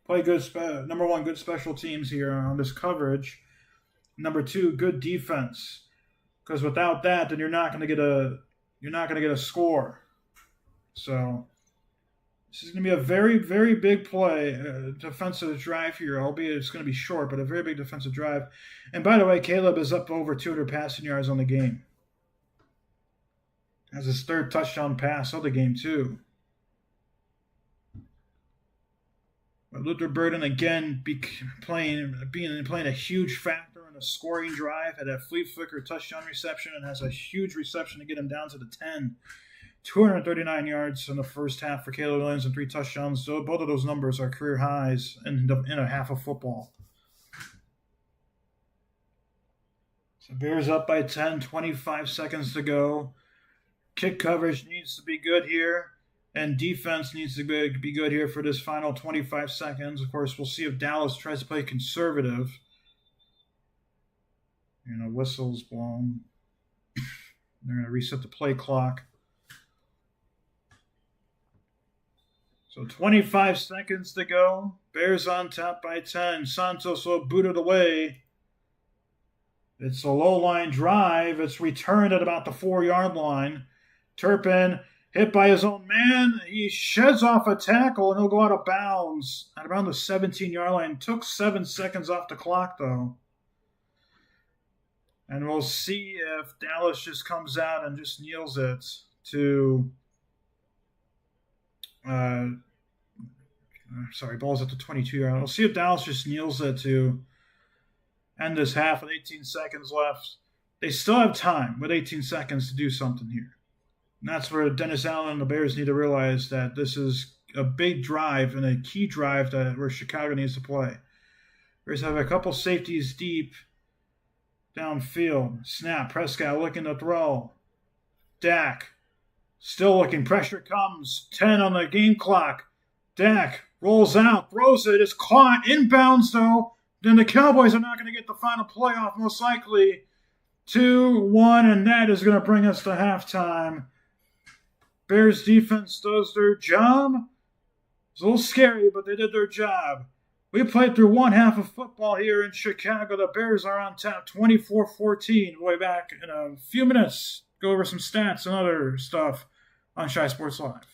play good, number one, good special teams here on this coverage. Number two, good defense. Because without that, then you're not going to get a score. So this is going to be a very, very big play, defensive drive here, albeit it's going to be short, but a very big defensive drive. And by the way, Caleb is up over 200 passing yards on the game. Has his third touchdown pass of the game, too. But Luther Burden, again, playing a huge factor in a scoring drive, had a flea flicker touchdown reception and has a huge reception to get him down to the 10. 239 yards in the first half for Caleb Williams and 3 touchdowns. So both of those numbers are career highs in a half of football. So Bears up by 10, 25 seconds to go. Kick coverage needs to be good here, and defense needs to be good here for this final 25 seconds. Of course, we'll see if Dallas tries to play conservative. Whistle's blown. They're going to reset the play clock. So 25 seconds to go. Bears on top by 10. Santos will boot it away. It's a low-line drive. It's returned at about the 4-yard line. Turpin hit by his own man. He sheds off a tackle, and he'll go out of bounds at around the 17-yard line. Took 7 seconds off the clock, though. And we'll see if Dallas just comes out and just kneels it to... ball's at the 22-yard line. We'll see if Dallas just kneels it to end this half with 18 seconds left. They still have time with 18 seconds to do something here. And that's where Dennis Allen and the Bears need to realize that this is a big drive and a key drive where Chicago needs to play. Bears have a couple safeties deep downfield. Snap. Prescott looking to throw. Dak still looking. Pressure comes. 10 on the game clock. Dak rolls out, throws it. It's caught. Inbounds, though. Then the Cowboys are not going to get the final playoff, most likely. 2-1, and that is going to bring us to halftime. Bears defense does their job. It's a little scary, but they did their job. We played through one half of football here in Chicago. The Bears are on top, 24-14. We'll be back in a few minutes. Go over some stats and other stuff on Shy Sports Live.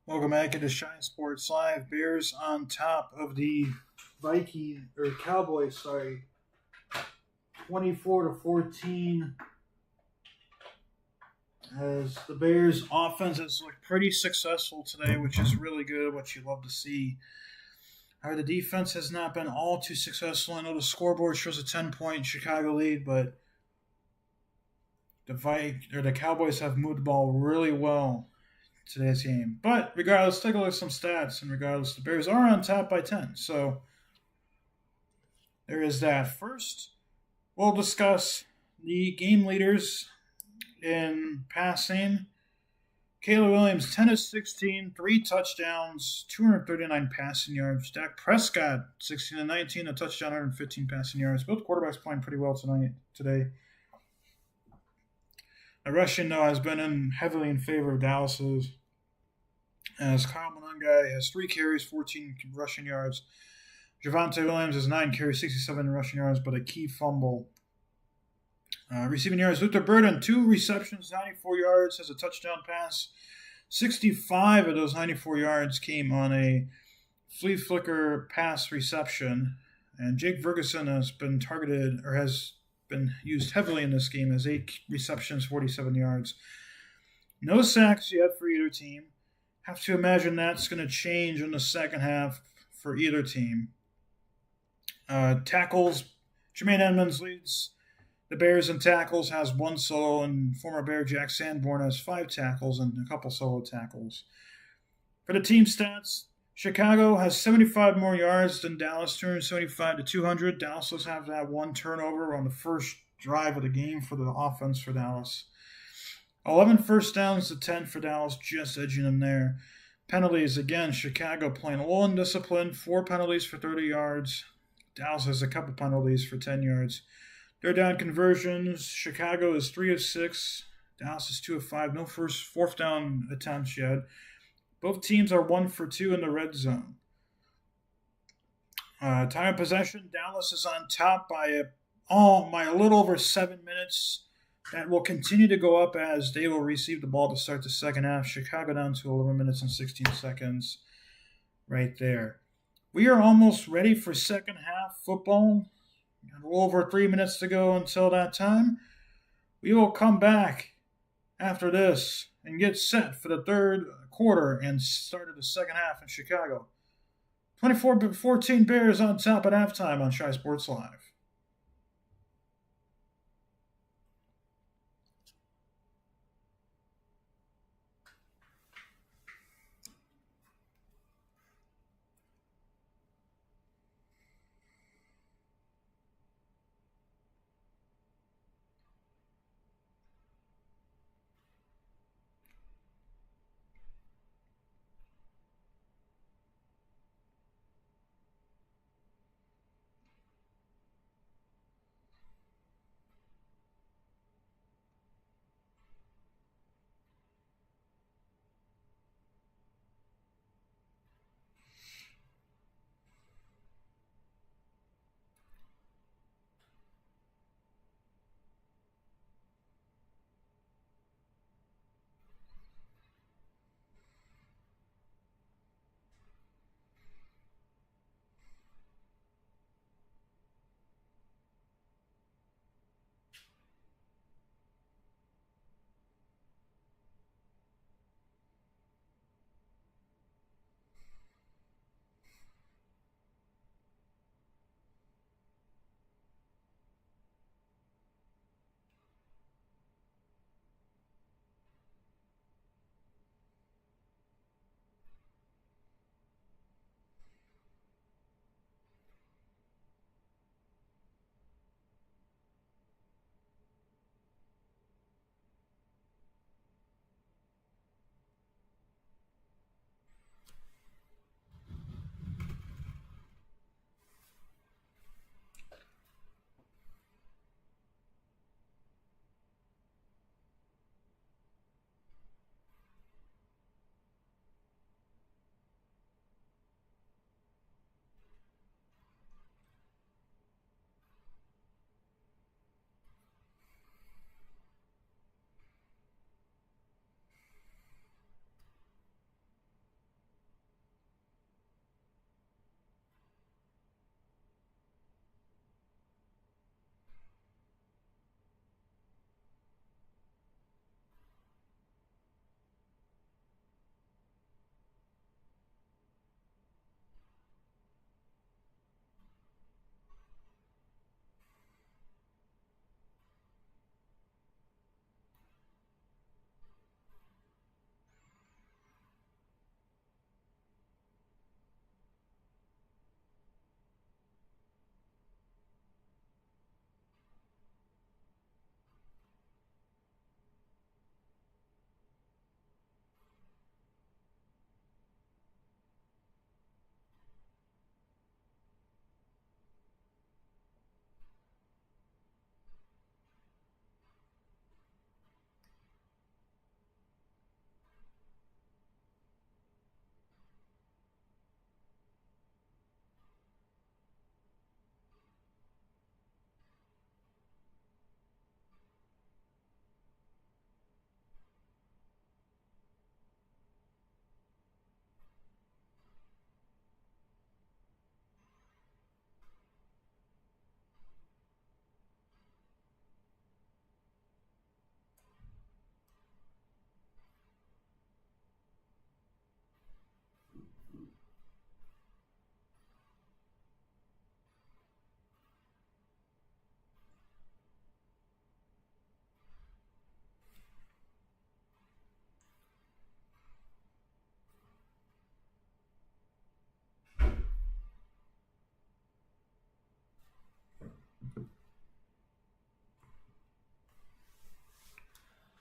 Welcome back into Shine Sports Live. Bears on top of the Cowboys, 24-14. As the Bears offense has looked pretty successful today, which is really good, what you love to see. However, the defense has not been all too successful. I know the scoreboard shows a 10-point Chicago lead, but the Cowboys have moved the ball really well today's game. But regardless, take a look at some stats, and regardless, the Bears are on top by 10. So there is that. First, we'll discuss the game leaders in passing. Caleb Williams, 10 of 16, 3 touchdowns, 239 passing yards. Dak Prescott, 16 of 19, a touchdown, 115 passing yards. Both quarterbacks playing pretty well today. The rushing, though, has been heavily in favor of Dallas's, as Kyle Monangai has 3 carries, 14 rushing yards. Javonte Williams has 9 carries, 67 rushing yards, but a key fumble. Receiving yards, Luther Burden, 2 receptions, 94 yards, has a touchdown pass. 65 of those 94 yards came on a flea flicker pass reception. And Jake Ferguson has been targeted, or has been used heavily in this game, as 8 receptions, 47 yards. No sacks yet for either team. Have to imagine that's going to change in the second half for either team. Tackles, Jermaine Edmonds leads the Bears in tackles, has 1 solo, and former Bear Jack Sanborn has 5 tackles and a couple solo tackles. For the team stats, Chicago has 75 more yards than Dallas, 275 to 200. Dallas does have that 1 turnover on the first drive of the game for the offense for Dallas. 11 first downs to 10 for Dallas, just edging them there. Penalties, again, Chicago playing a little undisciplined, 4 penalties for 30 yards. Dallas has a couple penalties for 10 yards. Third down conversions, Chicago is 3 of 6. Dallas is 2 of 5. No fourth down attempts yet. Both teams are 1 for 2 in the red zone. Time of possession, Dallas is on top by a little over 7 minutes. That will continue to go up as they will receive the ball to start the second half. Chicago down to 11 minutes and 16 seconds right there. We are almost ready for second half football. A little over 3 minutes to go until that time. We will come back after this and get set for the third quarter and start of the second half in Chicago. 24-14 Bears on top at halftime on Shy Sports Live.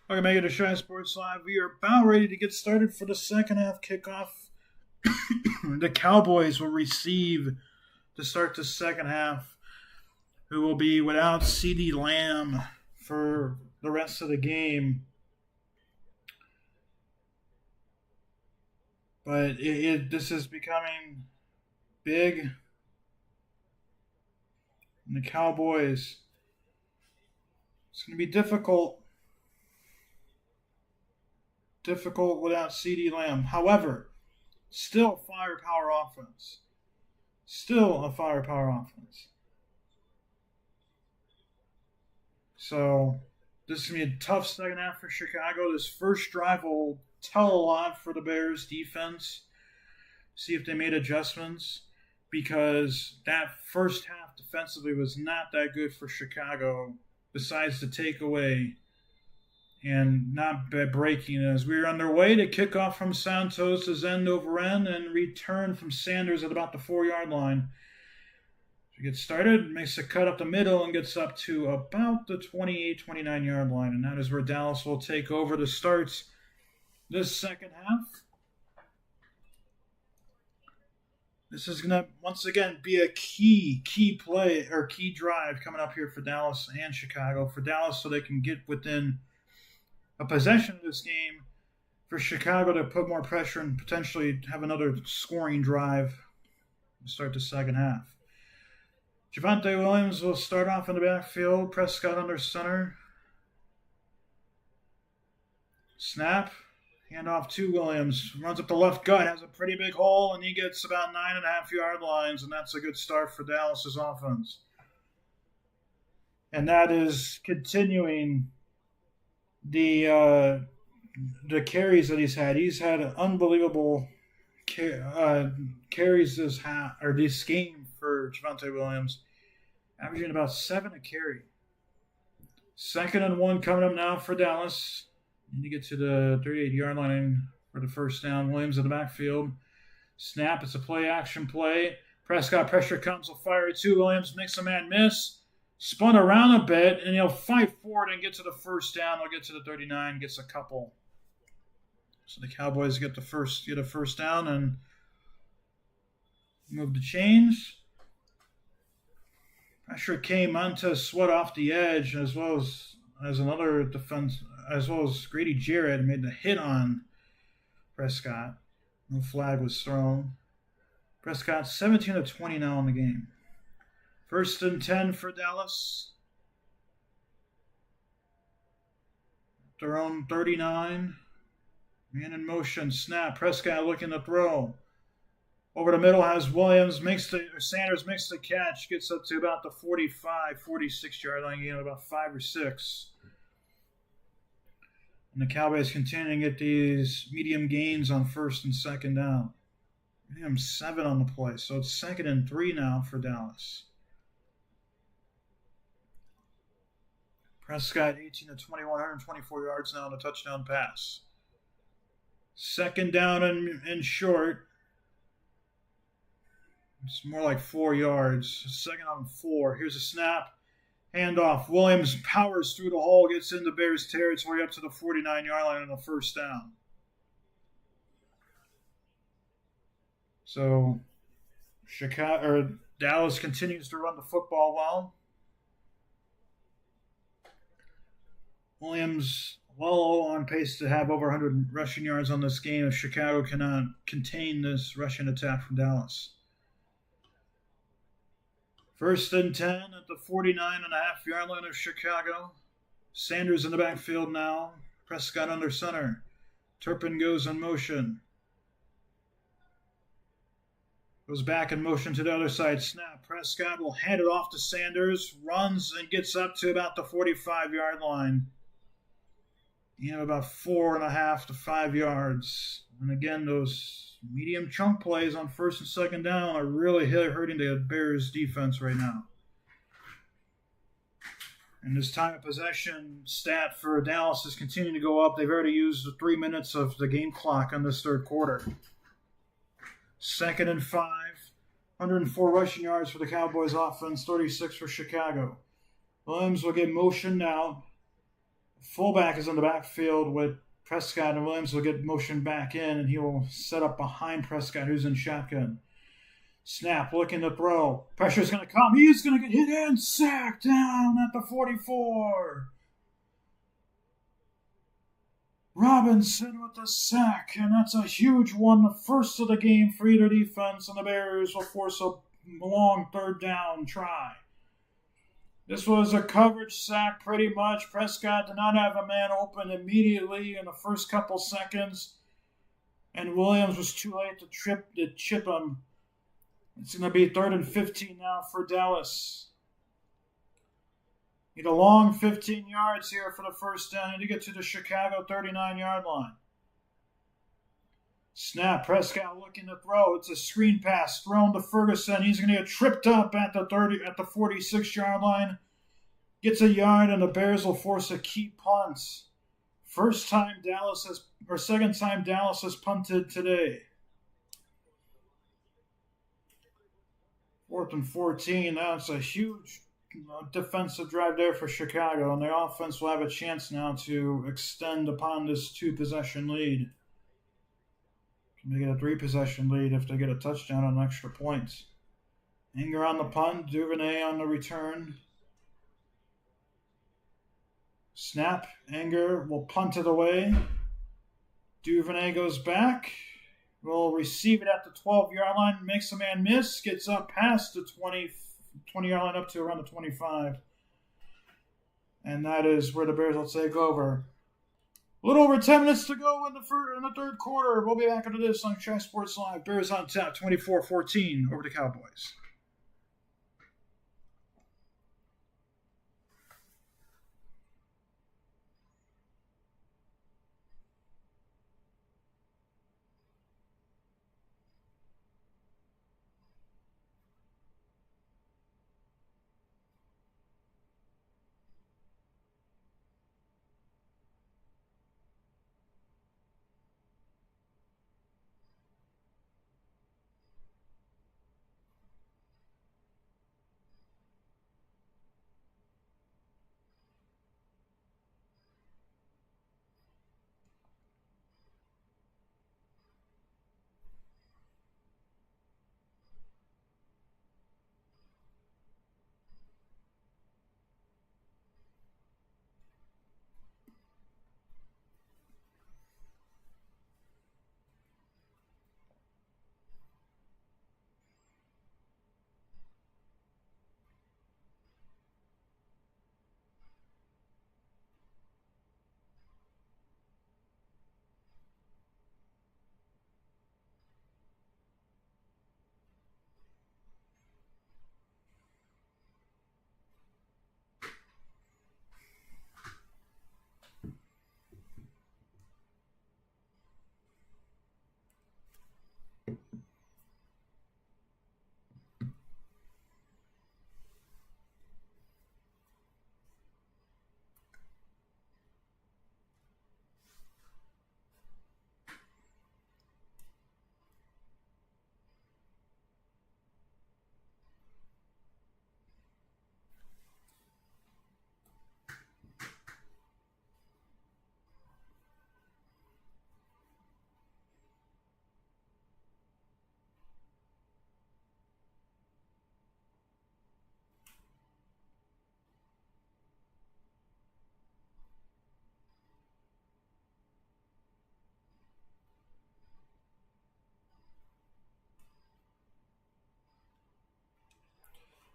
Welcome back to Shy Sports Live. We are about ready to get started for the second half kickoff. The Cowboys will receive to start the second half, who will be without CeeDee Lamb for the rest of the game. But this is becoming big. And the Cowboys, it's going to be difficult without CeeDee Lamb. However, still a firepower offense. So this is going to be a tough second half for Chicago. This first drive will tell a lot for the Bears defense. See if they made adjustments, because that first half defensively was not that good for Chicago, besides the takeaway and not breaking, as we are underway to kick off from Santos as end over end and return from Sanders at about the 4-yard line. To get started, makes a cut up the middle and gets up to about the 28-29-yard line, and that is where Dallas will take over to start this second half. This is going to, once again, be a key play or key drive coming up here for Dallas and Chicago. For Dallas, so they can get within a possession of this game. For Chicago to put more pressure and potentially have another scoring drive to start the second half. Javonte Williams will start off in the backfield. Prescott under center. Snap. Handoff to Williams. Runs up the left gut. Has a pretty big hole, and he gets about 9.5-yard lines, and that's a good start for Dallas's offense. And that is continuing the carries that he's had. He's had unbelievable carries this game for Javonte Williams, averaging about 7 a carry. 2nd and 1 coming up now for Dallas. And you get to the 38-yard line for the first down. Williams in the backfield. Snap. It's a play-action play. Prescott pressure comes. Will fire it to Williams. Makes a man miss. Spun around a bit, and he'll fight forward and get to the first down. They'll get to the 39. Gets a couple. So the Cowboys get a first down and move the chains. Pressure came onto Sweat off the edge, as well as another defense, as well as Grady Jarrett made the hit on Prescott. No flag was thrown. Prescott 17 of 20 now in the game. 1st and 10 for Dallas. Their own 39. Man in motion. Snap. Prescott looking to throw. Over the middle has Williams. Sanders makes the catch. Gets up to about the 45, 46-yard line. Gain about 5 or 6. And the Cowboys continuing to get these medium gains on 1st and 2nd down. Medium 7 on the play. So it's 2nd and 3 now for Dallas. Prescott 18 of 21, 124 yards now on a touchdown pass. 2nd down and short. It's more like 4 yards. 2nd on 4. Here's a snap. Handoff. Williams powers through the hole, gets into Bears territory up to the 49-yard line on the first down. So Dallas continues to run the football well. Williams well on pace to have over 100 rushing yards on this game if Chicago cannot contain this rushing attack from Dallas. 1st and 10 at the 49.5-yard line of Chicago. Sanders in the backfield now. Prescott under center. Turpin goes in motion. Goes back in motion to the other side. Snap. Prescott will hand it off to Sanders. Runs and gets up to about the 45-yard line. You have about 4.5 to 5 yards. And again, those medium chunk plays on 1st and 2nd down are really hurting the Bears defense right now. And this time of possession stat for Dallas is continuing to go up. They've already used the 3 minutes of the game clock on this 3rd quarter. 2nd and 5. 104 rushing yards for the Cowboys offense, 36 for Chicago. Williams will get motion now. Fullback is in the backfield with Prescott, and Williams will get motion back in, and he will set up behind Prescott, who's in shotgun. Snap, looking to throw. Pressure's going to come. He's going to get hit and sacked down at the 44. Robinson with the sack, and that's a huge one, the first of the game for either defense, and the Bears will force a long third down try. This was a coverage sack pretty much. Prescott did not have a man open immediately in the first couple seconds, and Williams was too late to chip him. It's going to be 3rd and 15 now for Dallas. Need a long 15 yards here for the first down to get to the Chicago 39-yard line. Snap, Prescott looking to throw. It's a screen pass thrown to Ferguson. He's going to get tripped up at the 46-yard line. Gets a yard, and the Bears will force a key punt. Second time Dallas has punted today. 4th and 14. That's a huge defensive drive there for Chicago, and the offense will have a chance now to extend upon this 2-possession lead. Can they get a 3-possession lead if they get a touchdown on extra points? Anger on the punt, Duvernay on the return. Snap, Anger will punt it away. Duvernay goes back. Will receive it at the 12-yard line, makes a man miss, gets up past the 20-yard line up to around the 25. And that is where the Bears will take over. A little over 10 minutes to go in the third quarter. We'll be back into this on Track Sports Live. Bears on top, 24-14 over the Cowboys.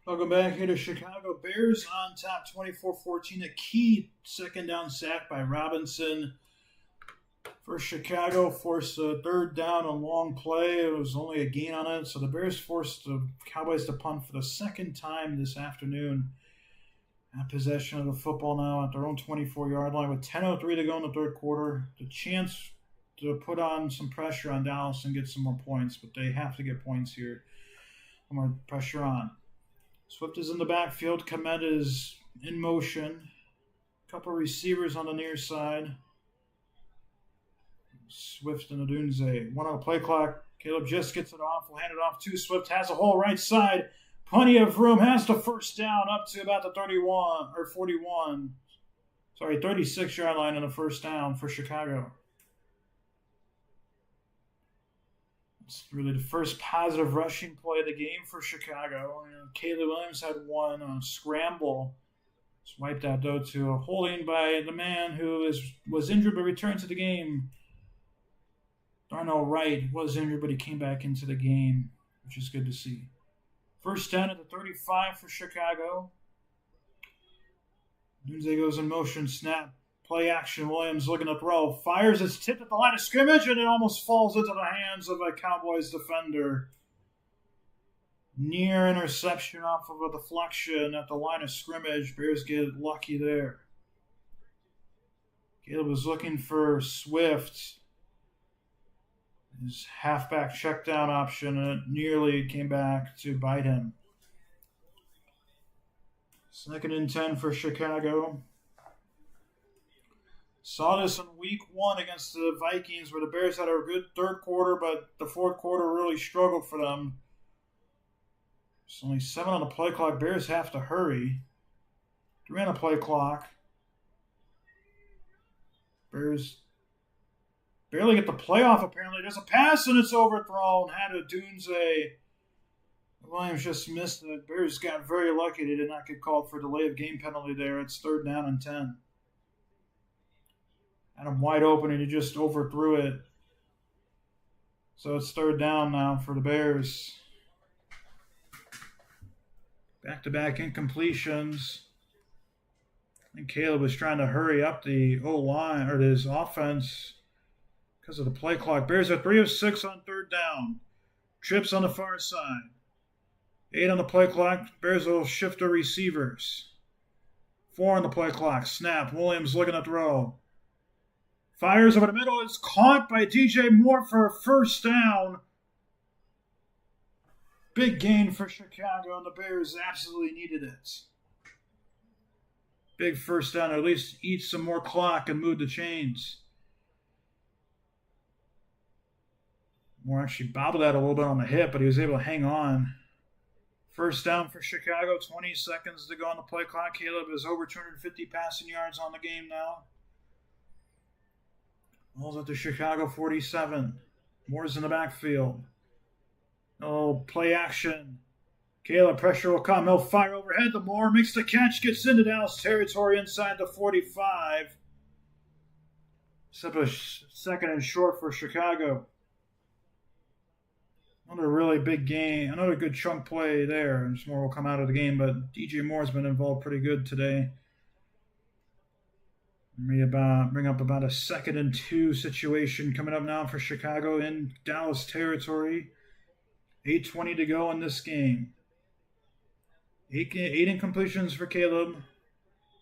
Welcome back here to Chicago. Bears on top 24-14. A key second down sack by Robinson for Chicago. Forced a third down, a long play. It was only a gain on it. So the Bears forced the Cowboys to punt for the second time this afternoon. At possession of the football now at their own 24-yard line with 10:03 to go in the third quarter. The chance to put on some pressure on Dallas and get some more points, but they have to get points here. More pressure on. Swift is in the backfield. Komet is in motion. A couple receivers on the near side. Swift and Odunze. 1 out play clock. Caleb just gets it off. Will hand it off to Swift. Has a hole right side. Plenty of room. Has the first down up to about the 31 or 41. 36-yard line on the first down for Chicago. It's really the first positive rushing play of the game for Chicago. Caleb Williams had one on a scramble. It's wiped out, though, to a holding by the man who was injured but returned to the game. Darnell Wright was injured, but he came back into the game, which is good to see. First down at the 35 for Chicago. Dunze goes in motion, snap, play action. Williams looking to throw. Fires, it's tipped at the line of scrimmage, and it almost falls into the hands of a Cowboys defender. Near interception off of a deflection at the line of scrimmage. Bears get lucky there. Caleb was looking for Swift. His halfback check down option, and it nearly came back to bite him. 2nd and 10 for Chicago. Saw this in week 1 against the Vikings, where the Bears had a good third quarter, but the fourth quarter really struggled for them. There's only 7 on the play clock. Bears have to hurry. 3 on the play clock. Bears barely get the playoff, apparently. There's a pass, and it's overthrown. Had a Dunze. Williams just missed it. Bears got very lucky. They did not get called for delay of game penalty there. It's 3rd down and 10. Had him wide open, and he just overthrew it. So it's 3rd down now for the Bears. Back-to-back incompletions. And Caleb was trying to hurry up the O-line, or his offense, because of the play clock. Bears are 3 of 6 on 3rd down. Trips on the far side. 8 on the play clock. Bears will shift their receivers. 4 on the play clock. Snap. Williams looking to throw. Fires over the middle. It's caught by DJ Moore for a first down. Big gain for Chicago, and the Bears absolutely needed it. Big first down, or at least eat some more clock and move the chains. Moore actually bobbled that a little bit on the hip, but he was able to hang on. First down for Chicago, 20 seconds to go on the play clock. Caleb is over 250 passing yards on the game now. Ball's at the Chicago 47. Moore's in the backfield. Oh, play action. Caleb, pressure will come. He'll fire overhead. The Moore makes the catch, gets into Dallas territory inside the 45. Except a 2nd and short for Chicago. Another really big game. Another good chunk play there. And more will come out of the game, but DJ Moore's been involved pretty good today. Bring up about a 2nd and 2 situation coming up now for Chicago in Dallas territory. 8:20 to go in this game. 8 incompletions for Caleb.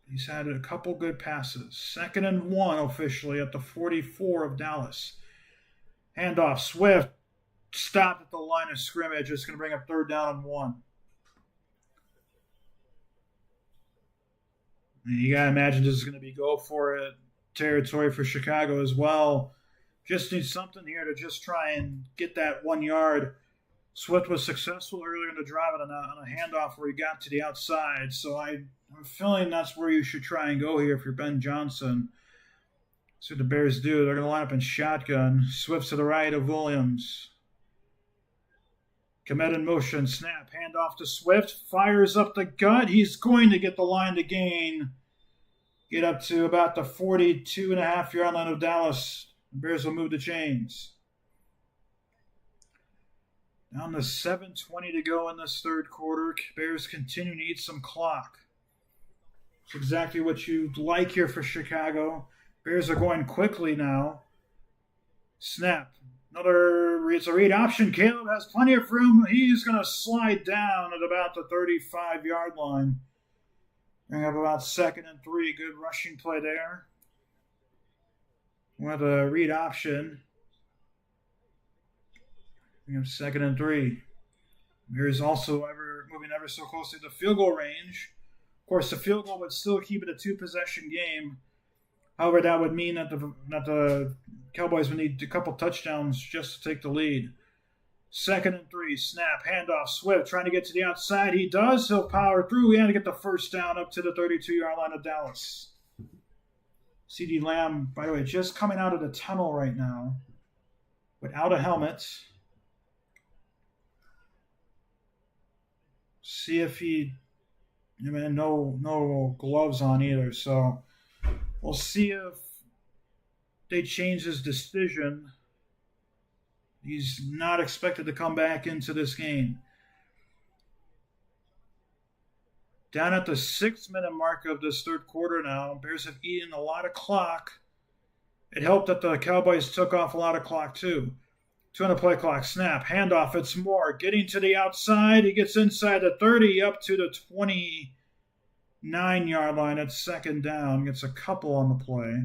He's had a couple good passes. 2nd and 1 officially at the 44 of Dallas. Handoff. Swift. Stopped at the line of scrimmage. It's going to bring up 3rd down and 1. And you got to imagine this is going to be go for it territory for Chicago as well. Just need something here to just try and get that 1 yard. Swift was successful earlier in the drive on a handoff where he got to the outside. So I'm feeling that's where you should try and go here if you're Ben Johnson. See what the Bears do. They're going to line up in shotgun. Swift to the right of Williams. Komet in motion. Snap. Handoff to Swift. Fires up the gut. He's going to get the line to gain. Get up to about the 42.5-yard line of Dallas. The Bears will move the chains. Down to 7:20 to go in this third quarter. Bears continue to eat some clock. It's exactly what you'd like here for Chicago. Bears are going quickly now. Snap. It's a read option. Caleb has plenty of room. He's going to slide down at about the 35-yard line. Bring up about 2nd and 3. Good rushing play there. With a read option. We have 2nd and 3. Bears also moving ever so close to the field goal range. Of course, the field goal would still keep it a 2-possession game. However, that would mean that the Cowboys would need a couple touchdowns just to take the lead. 2nd and 3. Snap. Handoff. Swift trying to get to the outside. He does. He'll power through. He had to get the first down up to the 32-yard line of Dallas. CeeDee Lamb, by the way, just coming out of the tunnel right now without a helmet. See if no gloves on either. So we'll see if they change his decision. He's not expected to come back into this game. Down at the 6-minute mark of this third quarter now, Bears have eaten a lot of clock. It helped that the Cowboys took off a lot of clock too. 2 play clock, snap, handoff, it's Moore. Getting to the outside, he gets inside the 30 up to the 29-yard line at second down. Gets a couple on the play.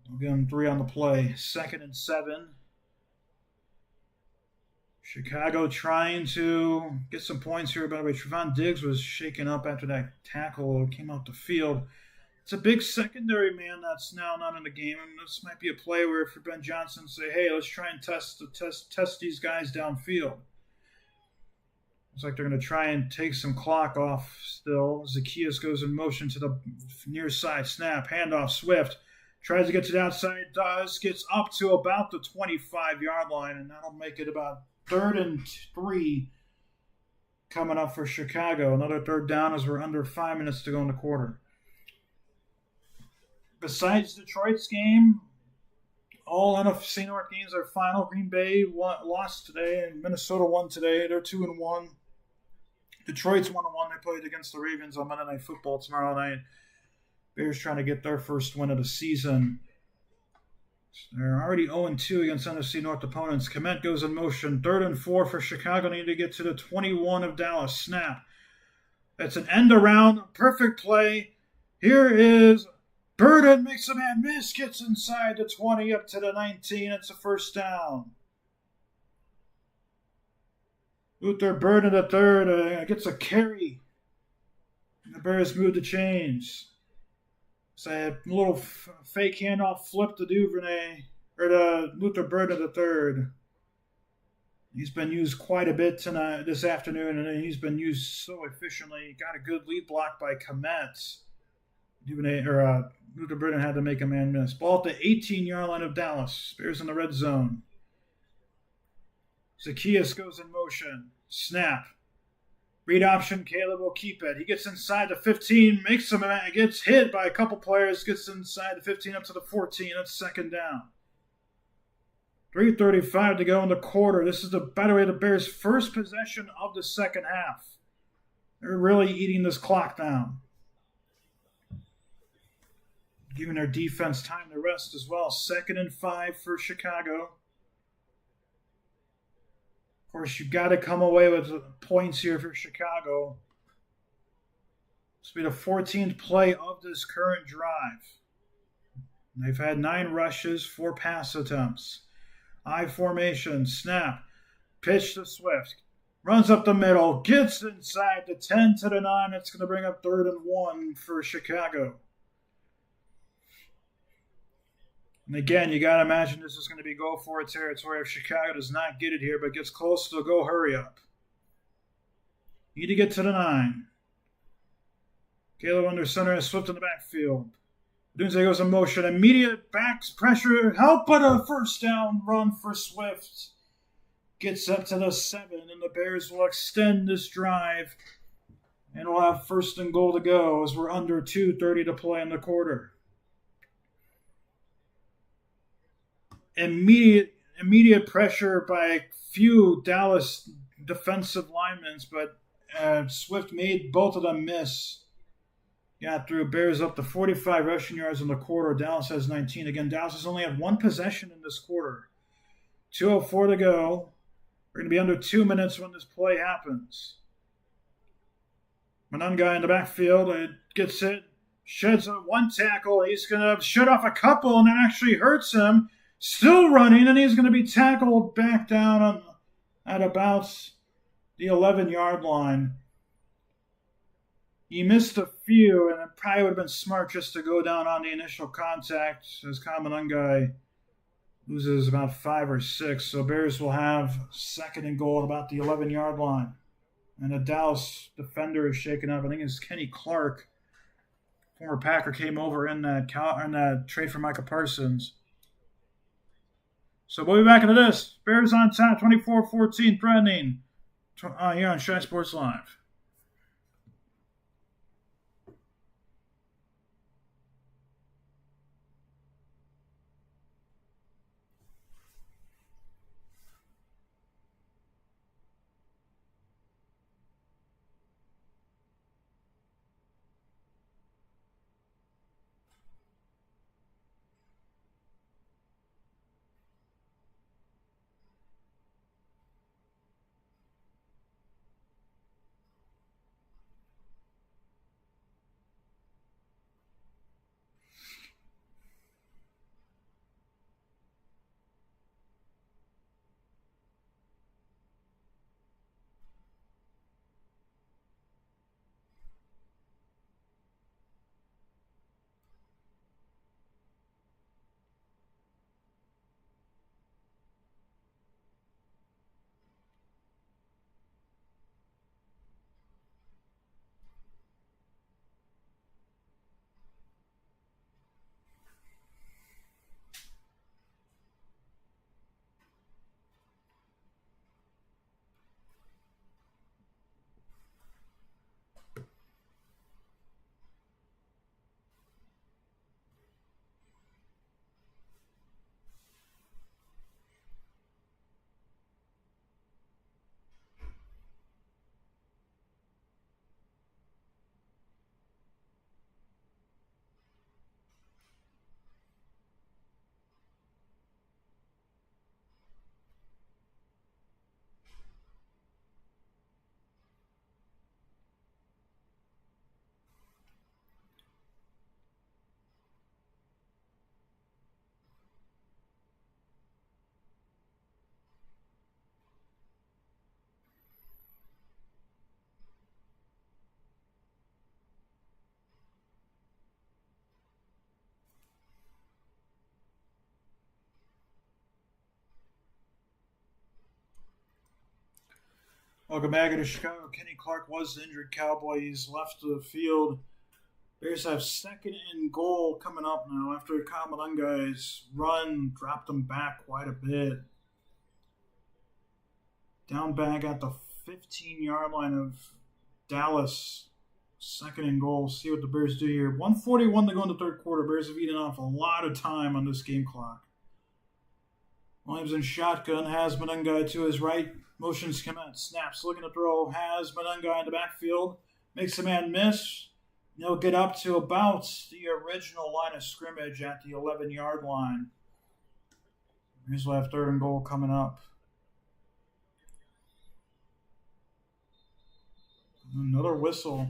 We'll give him 3 on the play. 2nd and 7. Chicago trying to get some points here. By the way, Trevon Diggs was shaken up after that tackle came out the field. It's a big secondary man that's now not in the game. And this might be a play where if you're Ben Johnson, say, hey, let's try and test these guys downfield. Looks like they're going to try and take some clock off still. Zacchaeus goes in motion to the near side. Snap, handoff, Swift. Tries to get to the outside, does. Gets up to about the 25-yard line, and that'll make it about 3rd and 3 coming up for Chicago. Another third down as we're under 5 minutes to go in the quarter. Besides Detroit's game, all NFC North games are final. Green Bay lost today, and Minnesota won today. They're 2-1. Detroit's 1-1. They played against the Ravens on Monday Night Football tomorrow night. Bears trying to get their first win of the season. They're already 0-2 against NFC North opponents. Komet goes in motion. 3rd and 4 for Chicago. Need to get to the 21 of Dallas. Snap. That's an end around. Perfect play. Here is Burden. Makes a man miss. Gets inside the 20 up to the 19. It's a first down. Luther Burden the third gets a carry. The Bears move the chains. So a little fake handoff flip to Duvernay, or to Luther Burden the third. He's been used quite a bit this afternoon, and he's been used so efficiently. Got a good lead block by Komet. Luther Burden had to make a man miss. Ball at the 18-yard line of Dallas. Bears in the red zone. Zacchaeus goes in motion. Snap. Read option, Caleb will keep it. He gets inside the 15, gets hit by a couple players, gets inside the 15 up to the 14. That's second down. 3:35 to go in the quarter. This is, by the way, the Bears' first possession of the second half. They're really eating this clock down. Giving their defense time to rest as well. 2nd and 5 for Chicago. Of course, you've got to come away with points here for Chicago. This will be the 14th play of this current drive. They've had 9 rushes, 4 pass attempts. I formation, snap, pitch to Swift. Runs up the middle, gets inside the 10 to the 9. It's going to bring up 3rd and 1 for Chicago. And again, you got to imagine this is going to be go-for-it territory if Chicago does not get it here, but gets close to a go-hurry-up. Need to get to the 9. Caleb under center has Swift in the backfield. Dunze goes in motion. Immediate backs pressure. Help, but a first down run for Swift. Gets up to the 7, and the Bears will extend this drive. And we'll have 1st and goal to go as we're under 2:30 to play in the quarter. Immediate pressure by a few Dallas defensive linemen, but Swift made both of them miss. Got through. Bears up to 45 rushing yards in the quarter. Dallas has 19. Again, Dallas has only had 1 possession in this quarter. 2:04 to go. We're going to be under 2 minutes when this play happens. Manunga in the backfield. Gets hit. Sheds 1 tackle. He's going to shed off a couple, and that actually hurts him. Still running, and he's going to be tackled back down at about the 11-yard line. He missed a few, and it probably would have been smart just to go down on the initial contact as Kamanungai loses about 5 or 6. So Bears will have 2nd and goal at about the 11-yard line. And the Dallas defender is shaken up. I think it's Kenny Clark, former Packer, came over in that trade for Micah Parsons. So we'll be back into this. Bears on top, 24-14, threatening. Here on Shine Sports Live. Welcome back into Chicago. Kenny Clark was the injured Cowboy. He's left the field. Bears have second and goal coming up now after Kyle Malunga's run dropped them back quite a bit. Down back at the 15-yard line of Dallas. Second and goal. See what the Bears do here. 1:41 to go in the third quarter. Bears have eaten off a lot of time on this game clock. Williams in shotgun. Has Malunga to his right. Motions commit. Snaps. Looking to throw. Has Malunga in the backfield. Makes the man miss. He'll get up to about the original line of scrimmage at the 11-yard line. Here's left third and goal coming up. Another whistle.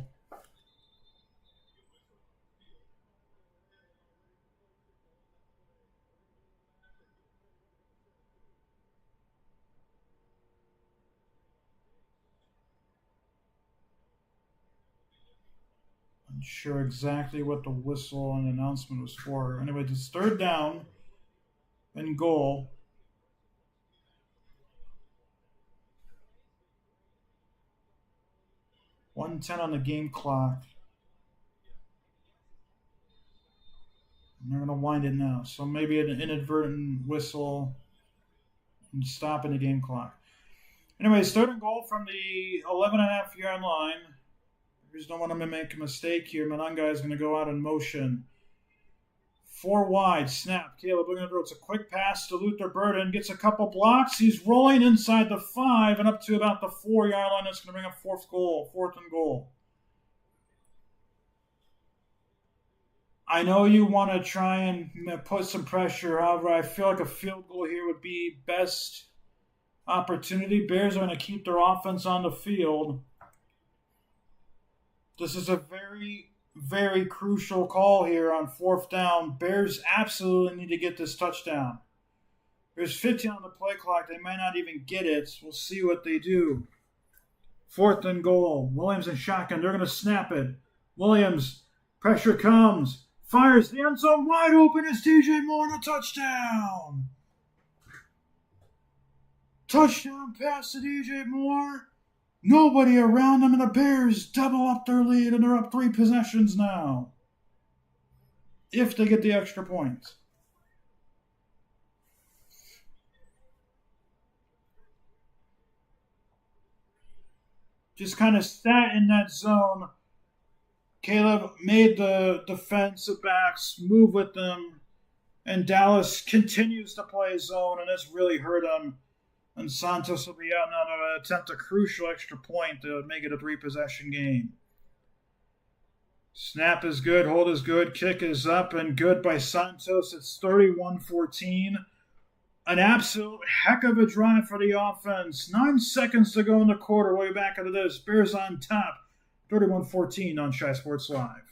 Sure exactly what the whistle and announcement was for. Anyway, it's third down and goal. 1:10 on the game clock. And they're going to wind it now. So maybe an inadvertent whistle and stopping the game clock. Anyways, third and goal from the 11.5-yard line. There's no one to make a mistake here. Malunga is going to go out in motion. 4 wide. Snap. Caleb looking to throw. It's a quick pass to Luther Burden. Gets a couple blocks. He's rolling inside the 5 and up to about the 4-yard line. That's going to bring up fourth and goal. I know you want to try and put some pressure. However, I feel like a field goal here would be best opportunity. Bears are going to keep their offense on the field. This is a very, very crucial call here on fourth down. Bears absolutely need to get this touchdown. There's 15 on the play clock. They might not even get it. We'll see what they do. Fourth and goal. Williams in shotgun. They're going to snap it. Williams, pressure comes. Fires the end zone wide open. It's DJ Moore and a touchdown. Touchdown pass to DJ Moore. Nobody around them, and the Bears double up their lead, and they're up 3 possessions now. If they get the extra points. Just kind of sat in that zone. Caleb made the defensive backs move with them, and Dallas continues to play zone, and it's really hurt them. And Santos will be out now to attempt a crucial extra point to make it a 3 possession game. Snap is good, hold is good, kick is up and good by Santos. It's 31-14. An absolute heck of a drive for the offense. 9 seconds to go in the quarter. We'll be back into this. Bears on top. 31-14 on Shy Sports Live.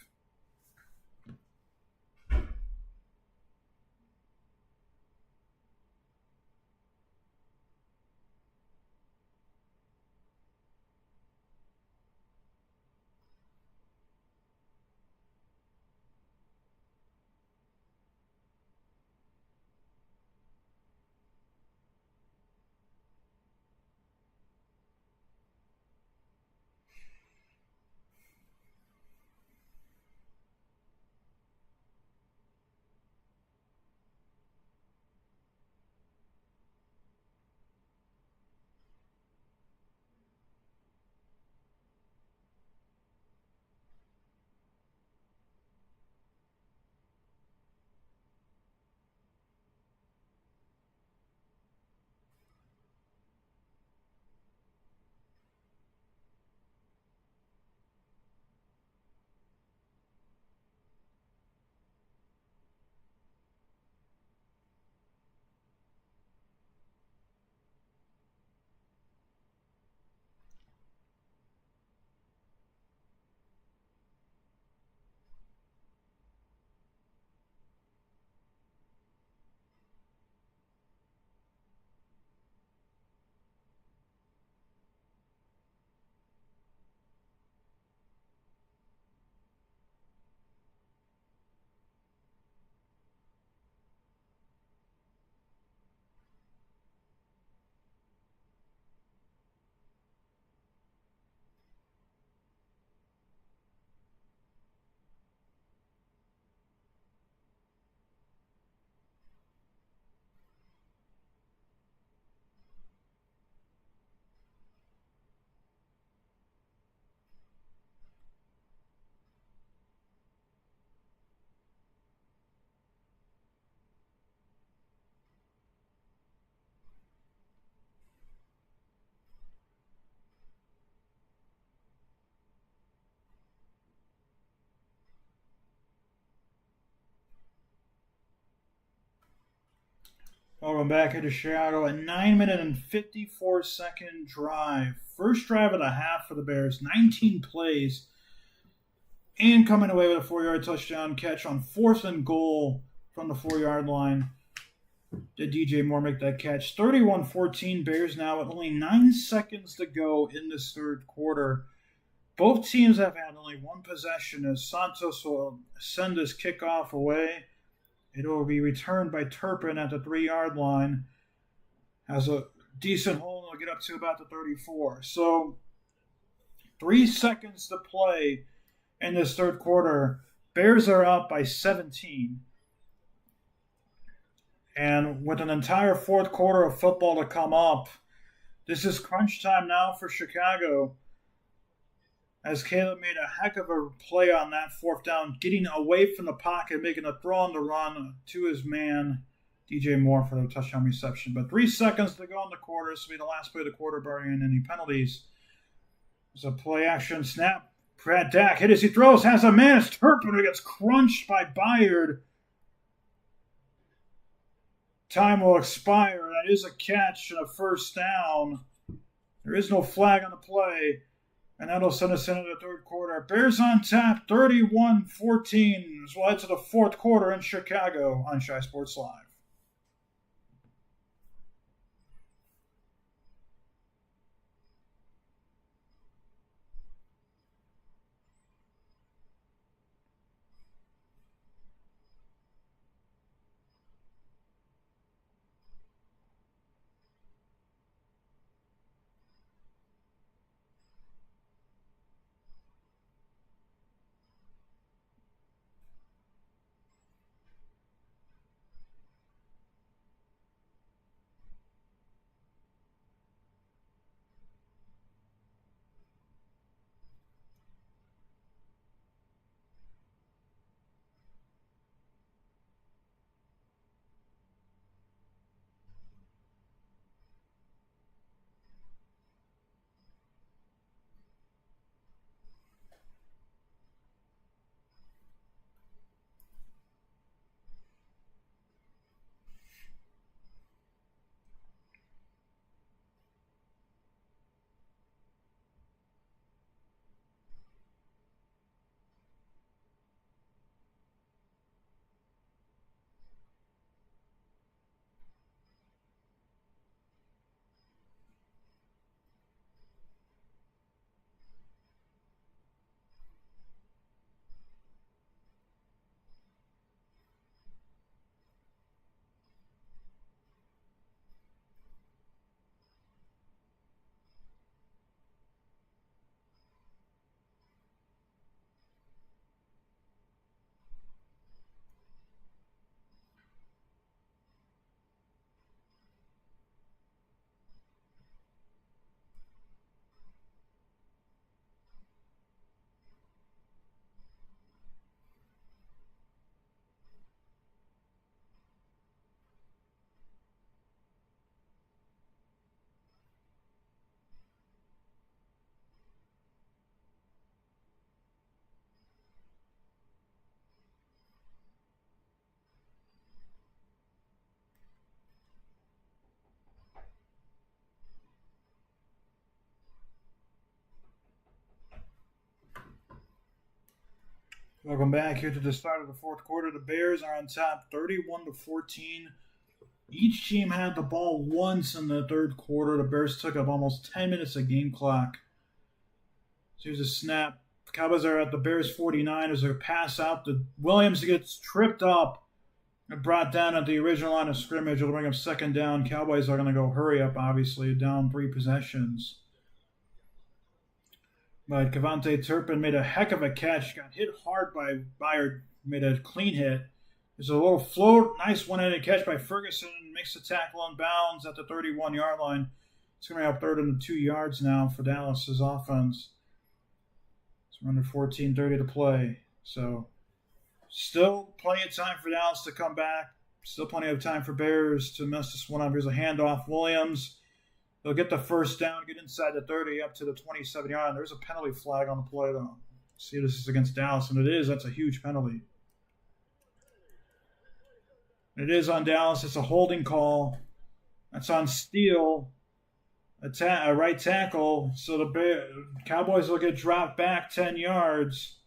Welcome back into Chicago. A 9 minute and 54-second drive. First drive of the half for the Bears. 19 plays. And coming away with a 4-yard touchdown catch on 4th and goal from the 4-yard line. Did DJ Moore make that catch? 31-14. Bears now with only 9 seconds to go in this third quarter. Both teams have had only one possession as Santos will send his kickoff away. It will be returned by Turpin at the 3-yard line. Has a decent hole and will get up to about the 34. So 3 seconds to play in this third quarter. Bears are up by 17. And with an entire fourth quarter of football to come up, this is crunch time now for Chicago. As Caleb made a heck of a play on that 4th down, getting away from the pocket, making a throw on the run to his man, DJ Moore, for the touchdown reception. But 3 seconds to go in the quarter. This will be the last play of the quarter, barring any penalties. There's a play action snap. Brad Dak hit as he throws, has a man. It's Turpin who gets crunched by Byard. Time will expire. That is a catch and a first down. There is no flag on the play. And that'll send us into the third quarter. Bears on top, 31-14. As we'll head to the fourth quarter in Chicago on Shy Sports Live. Welcome back here to the start of the fourth quarter. The Bears are on top 31-14. Each team had the ball once in the third quarter. The Bears took up almost 10 minutes of game clock. So here's a snap. The Cowboys are at the Bears 49. There's a pass out. The Williams gets tripped up and brought down at the original line of scrimmage. It'll bring up second down. Cowboys are going to go hurry up, obviously, down 3 possessions. But Cavante Turpin made a heck of a catch. Got hit hard by Byard. Made a clean hit. There's a little float. Nice one-handed catch by Ferguson. Makes the tackle on bounds at the 31-yard line. It's going to be up third and 2 yards now for Dallas's offense. It's under 14:30 to play. So still plenty of time for Dallas to come back. Still plenty of time for Bears to mess this one up. Here's a handoff. Williams. They'll get the first down, get inside the 30, up to the 27-yard line. There's a penalty flag on the play, though. See, this is against Dallas, and it is. That's a huge penalty. It is on Dallas. It's a holding call. That's on Steele, a right tackle. So the Cowboys will get dropped back 10 yards.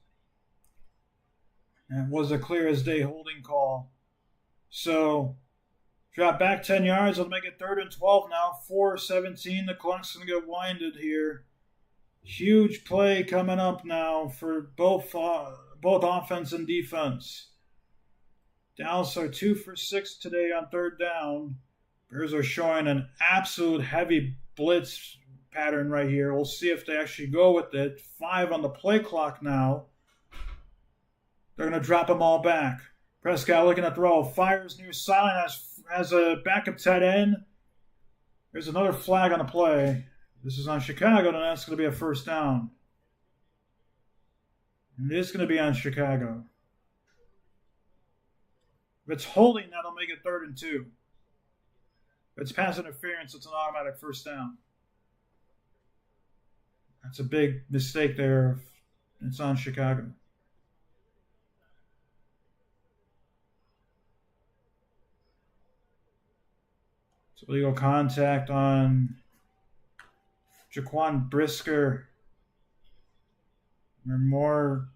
And it was a clear as day holding call. So drop back 10 yards. It'll make it 3rd and 12 now. 4:17. The clock's going to get winded here. Huge play coming up now for both offense and defense. Dallas are 2 for 6 today on 3rd down. Bears are showing an absolute heavy blitz pattern right here. We'll see if they actually go with it. 5 on the play clock now. They're going to drop them all back. Prescott looking to throw. Fires near sideline as a backup tight end. There's another flag on the play. This is on Chicago, and that's going to be a first down. And it is going to be on Chicago. If it's holding, that'll make it 3rd and 2. If it's pass interference, it's an automatic first down. That's a big mistake there. It's on Chicago. It's illegal contact on Jaquan Brisker. Or more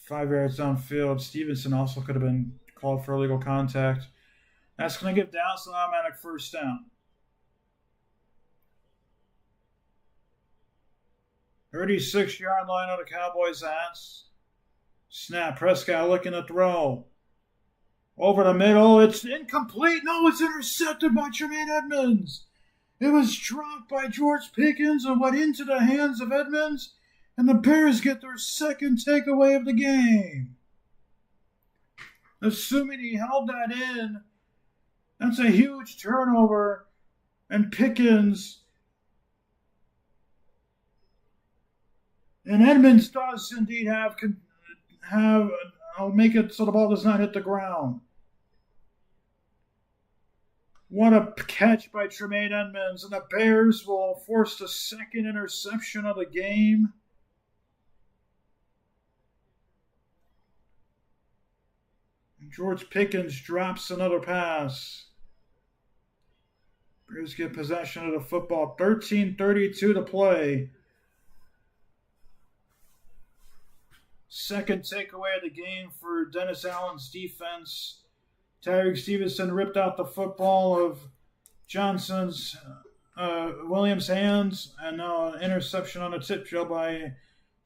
5 yards downfield. Stevenson also could have been called for illegal contact. That's going to give Dallas an automatic first down. 36-yard line of the Cowboys' ass. Snap. Prescott looking to throw. Over the middle. It's incomplete. No, it's intercepted by Tremaine Edmonds. It was dropped by George Pickens and went into the hands of Edmonds. And the Bears get their second takeaway of the game. Assuming he held that in, that's a huge turnover. And Pickens and Edmonds does indeed I'll make it so the ball does not hit the ground. What a catch by Tremaine Edmonds. And the Bears will force the second interception of the game. George Pickens drops another pass. Bears get possession of the football. 13:32 to play. Second takeaway of the game for Dennis Allen's defense. Tyreek Stevenson ripped out the football of Johnson's Williams' hands, and now an interception on a tip drill by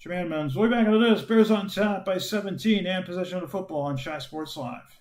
Jermaine Edmonds. We'll be back into this. Bears on top by 17 and possession of the football on Shy Sports Live.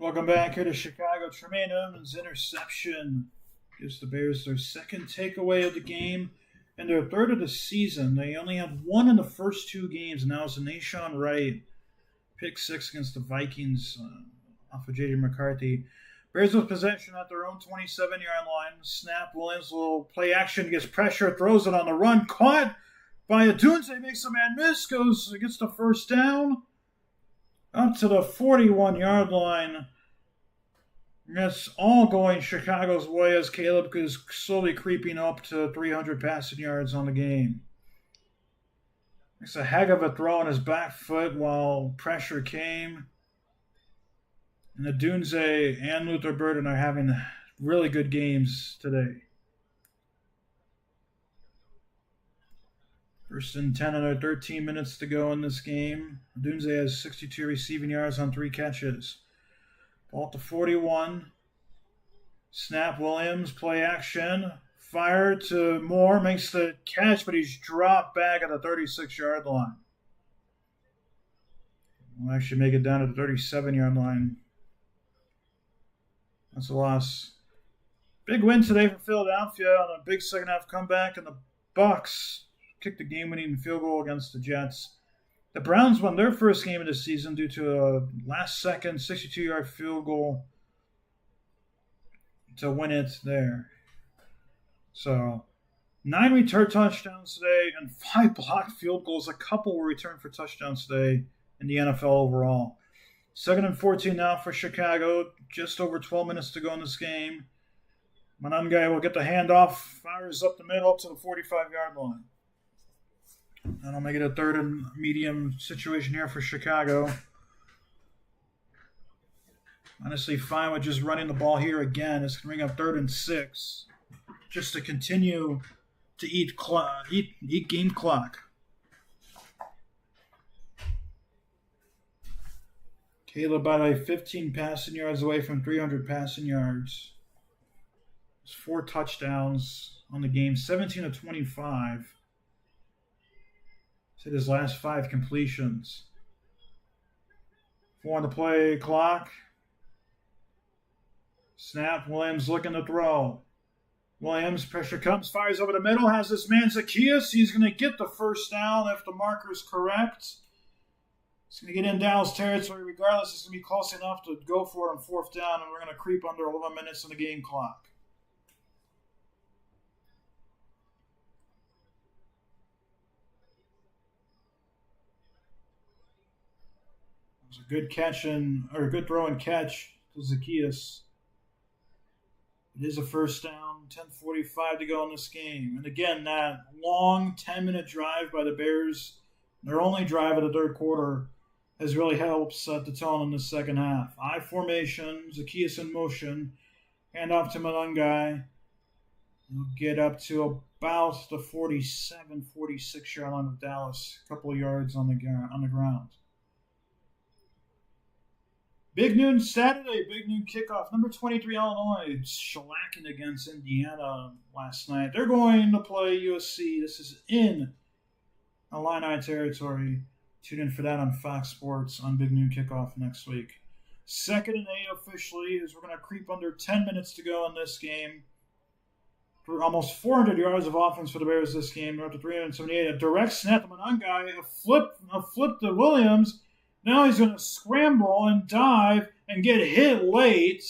Welcome back here to Chicago. Tremaine Edmonds' interception gives the Bears their second takeaway of the game and their third of the season. They only had one in the first two games, and that was a Nashawn Wright pick six against the Vikings off of J.J. McCarthy. Bears with possession at their own 27-yard line. Snap, Williams, little play action, gets pressure, throws it on the run, caught by Adunze, makes a man miss, gets the first down. Up to the 41-yard line. That's all going Chicago's way as Caleb is slowly creeping up to 300 passing yards on the game. It's a heck of a throw on his back foot while pressure came. And Adunze and Luther Burden are having really good games today. First and 10 under 13 minutes to go in this game. Adunze has 62 receiving yards on 3 catches. Ball at the 41. Snap, Williams, play action. Fire to Moore, makes the catch, but he's dropped back at the 36-yard line. We'll actually make it down to the 37-yard line. That's a loss. Big win today for Philadelphia on a big second-half comeback, and the Bucs kicked the game-winning field goal against the Jets. The Browns won their first game of the season due to a last-second 62-yard field goal to win it there. So, 9 return touchdowns today and 5 blocked field goals. A couple were returned for touchdowns today in the NFL overall. 2nd and 14 now for Chicago. Just over 12 minutes to go in this game. Manungai will get the handoff, fires up the middle up to the 45-yard line. That'll make it a 3rd and medium situation here for Chicago. Honestly, fine with just running the ball here again. It's going to bring up 3rd and 6 just to continue to eat game clock. Caleb, by the way, 15 passing yards away from 300 passing yards. There's 4 touchdowns on the game, 17 of 25. Hit his last 5 completions. 4 on the play clock. Snap, Williams looking to throw. Williams, pressure comes, fires over the middle, has this man Zacchaeus. He's going to get the first down if the marker's correct. He's going to get in Dallas territory regardless. It's going to be close enough to go for it on 4th down, and we're going to creep under 11 minutes on the game clock. It was a good good throw and catch to Zacchaeus. It is a first down, 10:45 to go in this game. And again, that long 10-minute drive by the Bears, their only drive of the third quarter, has really helped set the tone in the second half. I formation, Zacchaeus in motion, hand off to Manungai. He'll get up to about the 47, 46-yard line of Dallas, a couple of yards on the ground. Big noon Saturday, big noon kickoff. Number 23 Illinois shellacking against Indiana last night. They're going to play USC. This is in Illini territory. Tune in for that on Fox Sports on big noon kickoff next week. 2nd and 8 officially, as we're going to creep under 10 minutes to go in this game. For almost 400 yards of offense for the Bears this game. They're up to 378. A direct snap to Manungai. A flip to Williams. Now he's going to scramble and dive and get hit late.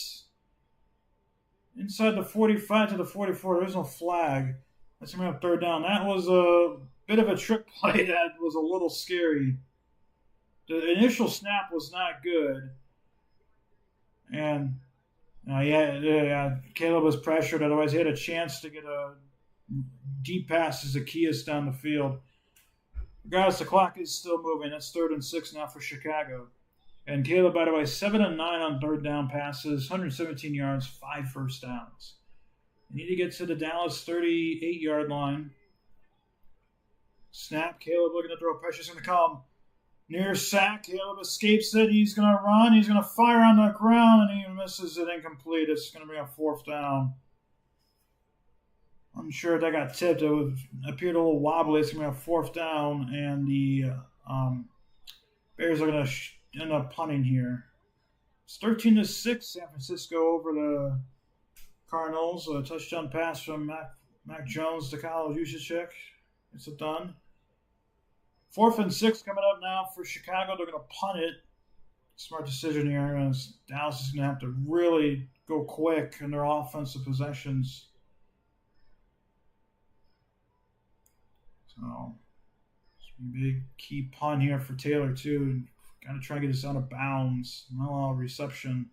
Inside the 45 to the 44. There's no flag. That's going to be a 3rd down. That was a bit of a trick play that was a little scary. The initial snap was not good. And Caleb was pressured. Otherwise, he had a chance to get a deep pass to Zacchaeus down the field. Regardless, the clock is still moving. That's 3rd and 6 now for Chicago. And Caleb, by the way, 7 and 9 on 3rd down passes, 117 yards, 5 first downs. They need to get to the Dallas 38-yard line. Snap, Caleb looking to throw. Pressure's going to come. Near sack, Caleb escapes it. He's going to run. He's going to fire on the ground, and he misses it incomplete. It's going to be a 4th down. I'm sure that got tipped. It appeared a little wobbly. It's going to be a 4th down, and the Bears are going to end up punting here. It's 13-6, San Francisco over the Cardinals. A touchdown pass from Mac Jones to Kyle Juszczyk. It's a done. 4th and 6 coming up now for Chicago. They're going to punt it. Smart decision here. Dallas is going to have to really go quick in their offensive possessions. So, it's a big key punt here for Taylor, too. Got to try to get this out of bounds. Not a lot of reception.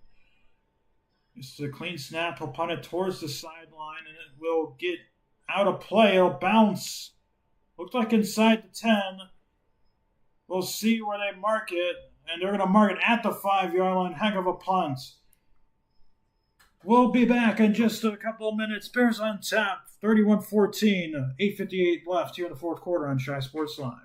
It's a clean snap. He'll punt it towards the sideline, and it will get out of play. It'll bounce. Looked like inside the 10. We'll see where they mark it, and they're going to mark it at the 5-yard line. Heck of a punt. We'll be back in just a couple of minutes. Bears on top, 31-14, 8:58 left here in the fourth quarter on Shy Sports Live.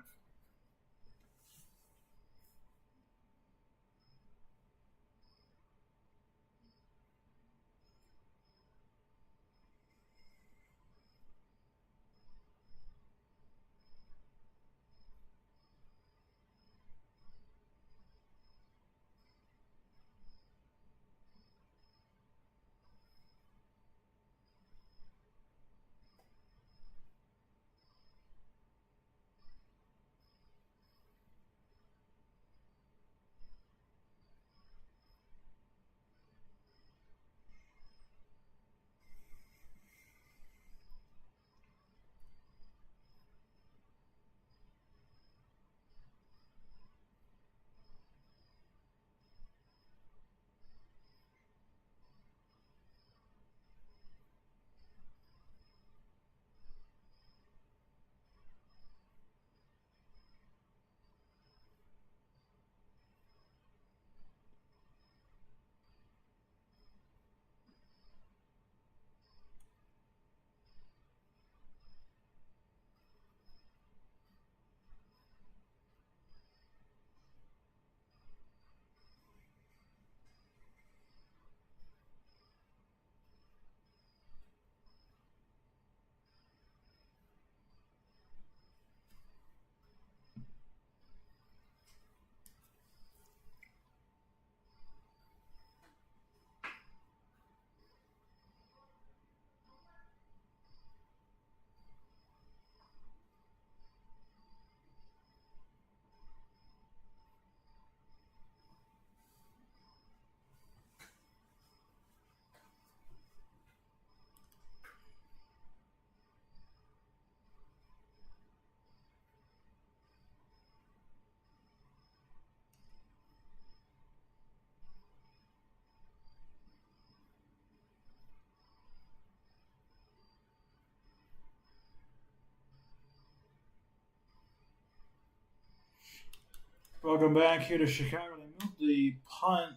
Welcome back here to Chicago. They moved the punt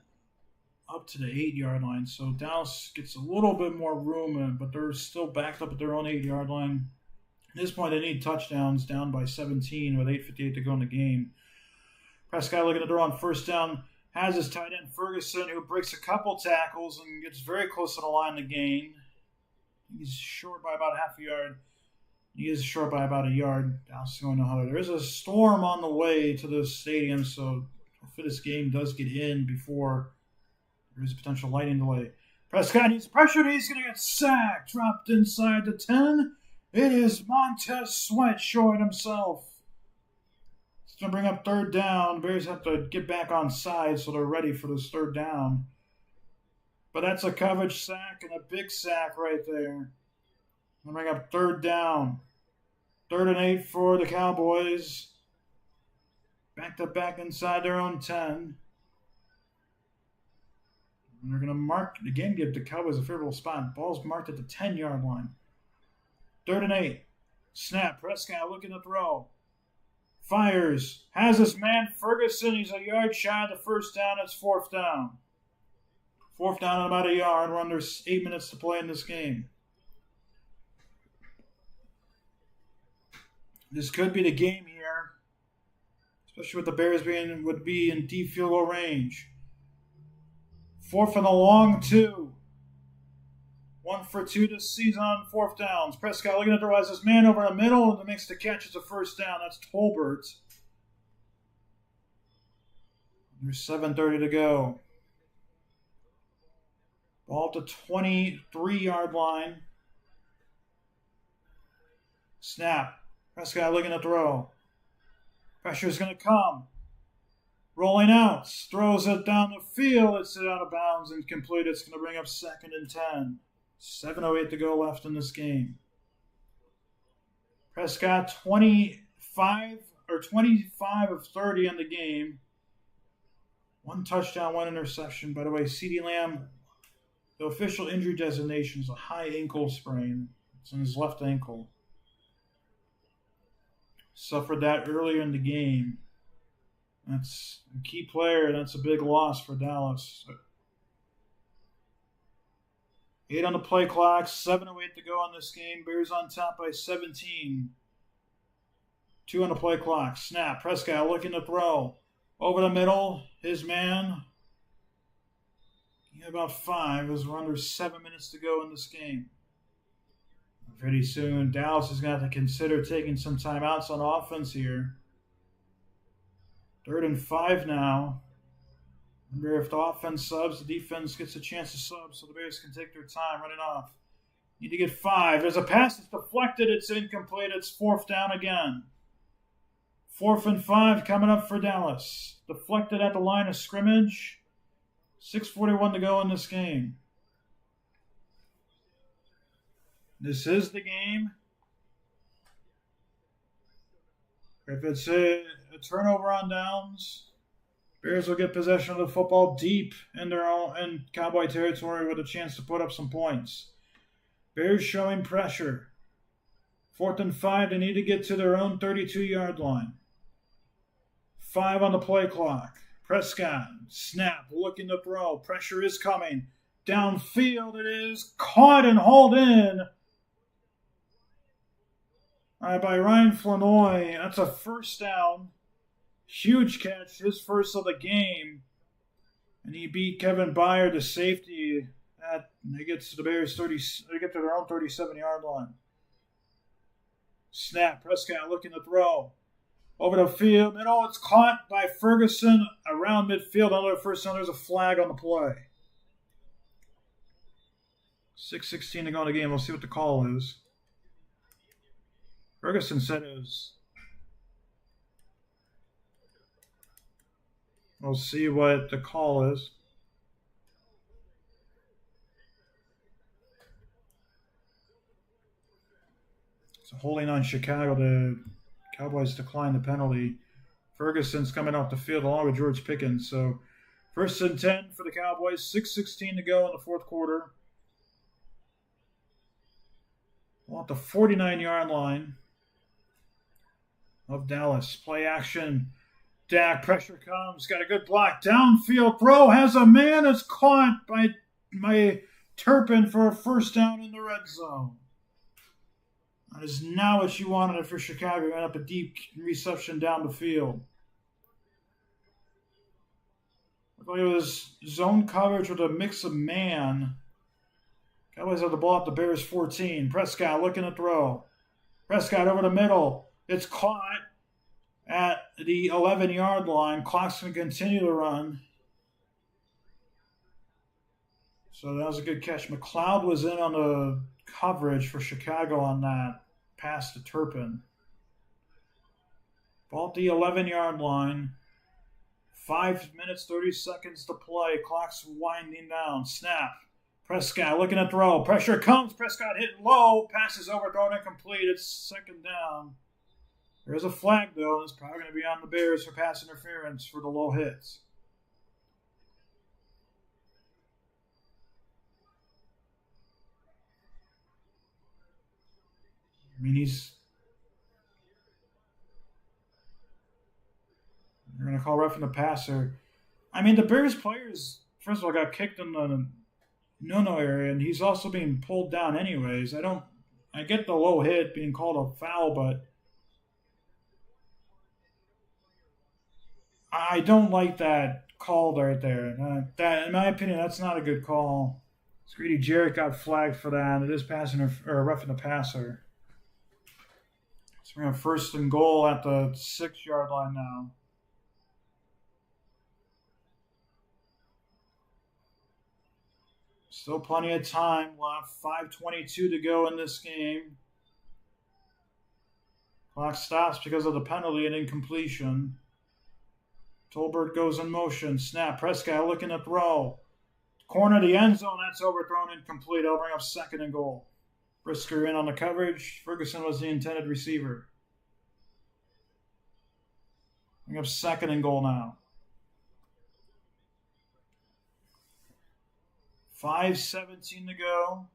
up to the 8-yard line, so Dallas gets a little bit more room, but they're still backed up at their own 8-yard line. At this point, they need touchdowns, down by 17 with 8:58 to go in the game. Prescott looking to throw on first down, has his tight end Ferguson, who breaks a couple tackles and gets very close to the line to gain. He's short by about half a yard. He is short by about a yard. Dallas is going to know how. There is a storm on the way to the stadium, so hopefully this game does get in before there is a potential lightning delay. Prescott needs pressure. He's going to get sacked. Dropped inside the 10. It is Montez Sweat showing himself. It's going to bring up third down. The Bears have to get back on side so they're ready for this third down. But that's a coverage sack and a big sack right there. Going to bring up third down. 3rd and 8 for the Cowboys. Back to back inside their own 10. And they're going to mark, again, give the Cowboys a favorable spot. Ball's marked at the 10-yard line. 3rd and 8. Snap. Prescott looking to throw. Fires. Has his man Ferguson. He's a yard shy of the first down. It's 4th down. 4th down and about a yard. We're under 8 minutes to play in this game. This could be the game here, especially with the Bears would be in deep field goal range. 4th and a long 2. 1 for 2 this season on 4th downs. Prescott looking to throw his man over the middle and makes the catch. It's a first down. That's Tolbert. There's 7:30 to go. Ball at the 23-yard line. Snap. Prescott looking to throw. Pressure is going to come. Rolling out. Throws it down the field. It's out of bounds and complete. It's going to bring up 2nd and 10. 7:08 to go left in this game. Prescott 25 of 30 in the game. 1 touchdown, 1 interception. By the way, CeeDee Lamb, the official injury designation is a high ankle sprain. It's on his left ankle. Suffered that earlier in the game. That's a key player. That's a big loss for Dallas. 8 on the play clock. 7:08 to go on this game. Bears on top by 17. 2 on the play clock. Snap. Prescott looking to throw. Over the middle. His man. About 5 as we're under 7 minutes to go in this game. Pretty soon, Dallas is going to have to consider taking some timeouts on offense here. 3rd and 5 now. Remember, if the offense subs, the defense gets a chance to sub so the Bears can take their time running off. Need to get 5. There's a pass that's deflected. It's incomplete. It's 4th down again. 4th and 5 coming up for Dallas. Deflected at the line of scrimmage. 6:41 to go in this game. This is the game. If it's a turnover on downs, Bears will get possession of the football deep in their own in Cowboy territory with a chance to put up some points. Bears showing pressure. 4th and 5, they need to get to their own 32-yard line. 5 on the play clock. Prescott, snap, looking to throw. Pressure is coming. Downfield it is. Caught and hauled in. By Ryan Flanoy. That's a 1st down. Huge catch, his first of the game. And he beat Kevin Byard, the safety. They get to the Bears 30. They get to their own 37-yard line. Snap, Prescott looking to throw. Over the field. And it's caught by Ferguson around midfield. Under the 1st down, there's a flag on the play. 6:16 to go in the game. We'll see what the call is. Ferguson said it was. We'll see what the call is. So holding on Chicago, the Cowboys decline the penalty. Ferguson's coming off the field along with George Pickens. So 1st and 10 for the Cowboys. 6:16 to go in the 4th quarter. At the 49-yard line of Dallas. Play action. Dak, pressure comes. Got a good block. Downfield throw. Has a man. It's caught by Turpin for a 1st down in the red zone. That is not what you wanted if you're Chicago. Got up a deep reception down the field. Looked like it was zone coverage with a mix of man. Cowboys have the ball at the Bears 14. Prescott looking to throw. Prescott over the middle. It's caught at the 11-yard line. Clock's going to continue to run. So that was a good catch. McLeod was in on the coverage for Chicago on that pass to Turpin. Ball at the 11-yard line. 5 minutes, 30 seconds to play. Clock's winding down. Snap. Prescott looking to throw. Pressure comes. Prescott hit low. Passes overthrown incomplete. It's 2nd down. There's a flag, though. It's probably going to be on the Bears for pass interference for the low hits. I mean, they're going to call roughing the passer. I mean, the Bears players, first of all, got kicked in the no area, and he's also being pulled down anyways. I get the low hit being called a foul, but I don't like that call right there. That, in my opinion, that's not a good call. Greedy Jarrett got flagged for that. It is roughing the passer. So we're going to 1st and goal at the 6-yard line now. Still plenty of time left. 5:22 to go in this game. Clock stops because of the penalty and incompletion. Tolbert goes in motion. Snap. Prescott looking to throw. Corner of the end zone. That's overthrown, incomplete. That'll bring up 2nd and goal. Brisker in on the coverage. Ferguson was the intended receiver. Bring up 2nd and goal now. 5:17 to go.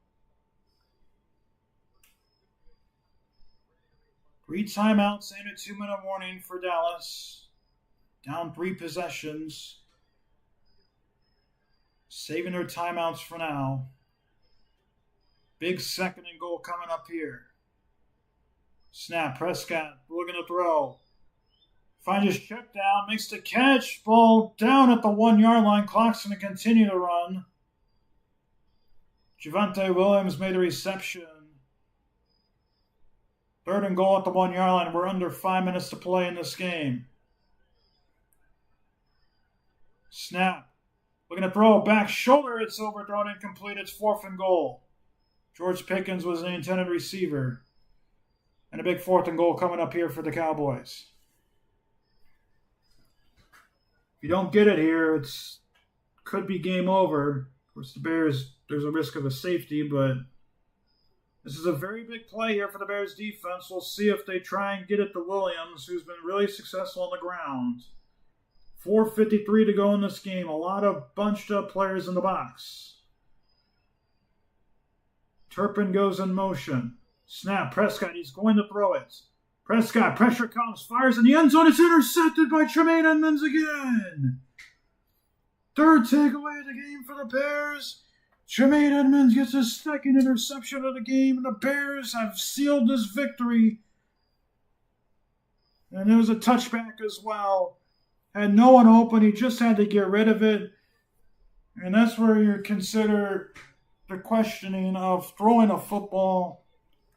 3 timeouts and a 2-minute warning for Dallas. Down 3 possessions. Saving their timeouts for now. Big 2nd and goal coming up here. Snap. Prescott looking to throw. Finds his check down. Makes the catch. Ball down at the 1-yard line. Clock's going to continue to run. Javonte Williams made a reception. 3rd and goal at the 1-yard line. We're under 5 minutes to play in this game. Snap. Looking to throw. Back shoulder. It's overthrown, incomplete. It's 4th and goal. George Pickens was the intended receiver. And a big 4th and goal coming up here for the Cowboys. If you don't get it here, it's could be game over. Of course, the Bears, there's a risk of a safety, but this is a very big play here for the Bears defense. We'll see if they try and get it to Williams, who's been really successful on the ground. 4:53 to go in this game. A lot of bunched up players in the box. Turpin goes in motion. Snap. Prescott, he's going to throw it. Prescott, pressure comes, fires in the end zone. It's intercepted by Tremaine Edmonds again. 3rd takeaway of the game for the Bears. Tremaine Edmonds gets his 2nd interception of the game, and the Bears have sealed this victory. And there was a touchback as well. Had no one open. He just had to get rid of it. And that's where you consider the questioning of throwing a football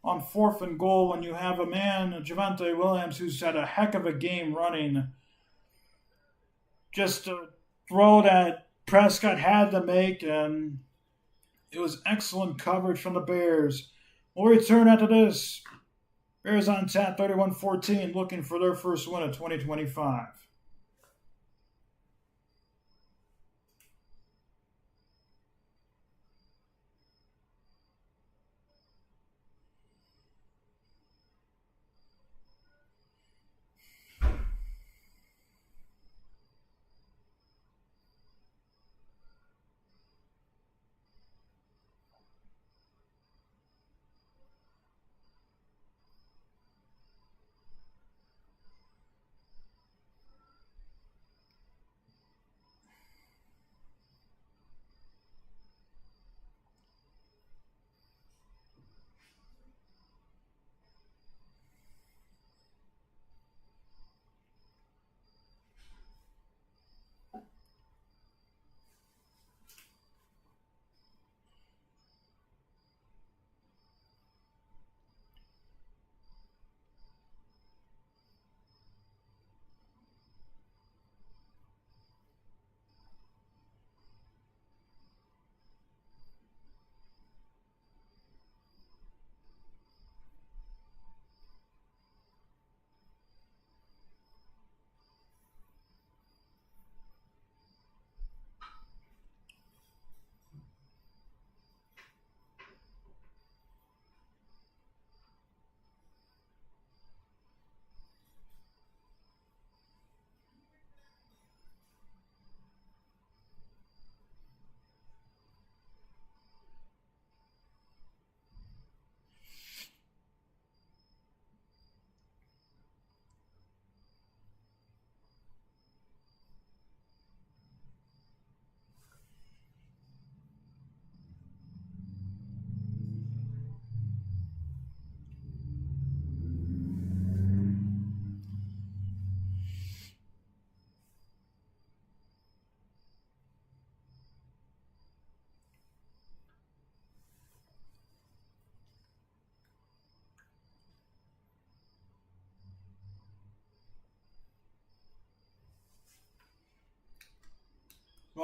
on 4th and goal when you have a man, Javonte Williams, who's had a heck of a game running. Just a throw that Prescott had to make, and it was excellent coverage from the Bears. We'll return after this. Bears on tap, 31-14, looking for their first win of 2025.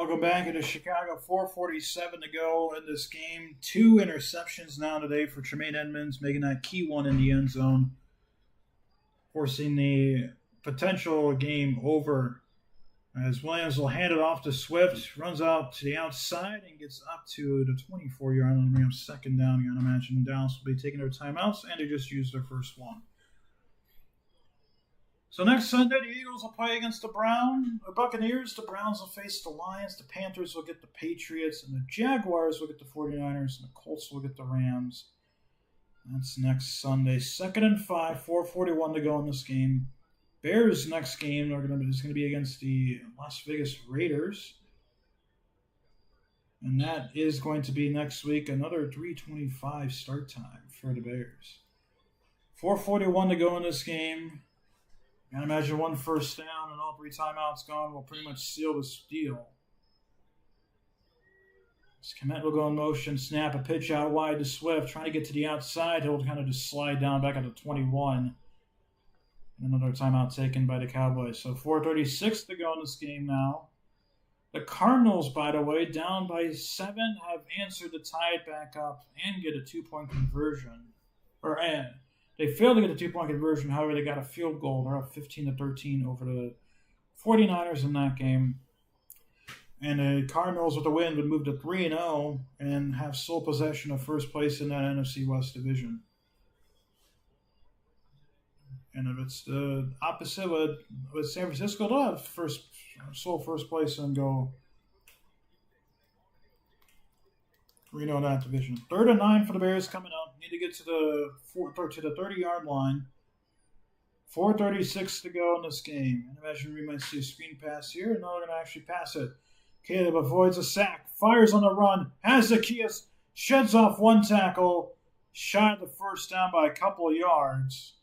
Welcome back into Chicago. 4:47 to go in this game. 2 interceptions now today for Tremaine Edmonds, making that key one in the end zone, forcing the potential game over. As Williams will hand it off to Swift, runs out to the outside and gets up to the 24-yard line. We have second down. You gotta imagine Dallas will be taking their timeouts, and they just used their first one. So next Sunday, the Eagles will play against the Buccaneers. The Browns will face the Lions. The Panthers will get the Patriots. And the Jaguars will get the 49ers. And the Colts will get the Rams. That's next Sunday. 2nd and 5, 4:41 to go in this game. Bears' next game is going to be against the Las Vegas Raiders. And that is going to be next week. Another 3:25 start time for the Bears. 4:41 to go in this game. I imagine one first down and all 3 timeouts gone will pretty much seal this deal. Komet will go in motion, snap a pitch out wide to Swift, trying to get to the outside. He'll kind of just slide down back at the 21. And another timeout taken by the Cowboys. So 4:36 to go in this game now. The Cardinals, by the way, down by 7, have answered to tie it back up and get a 2-point conversion. They failed to get the 2-point conversion. However, they got a field goal. They're up 15-13 over the 49ers in that game. And the Cardinals, with the win, would move to 3-0 and have sole possession of first place in that NFC West division. And if it's the opposite with San Francisco, they'll have sole first place and go 3-0 in that division. 3rd and 9 for the Bears coming up. Need to get to the 30-yard line. 4:36 to go in this game. And imagine we might see a screen pass here. No, they're going to actually pass it. Caleb avoids a sack. Fires on the run. Has Zacchaeus. Sheds off one tackle. Shot the first down by a couple of yards.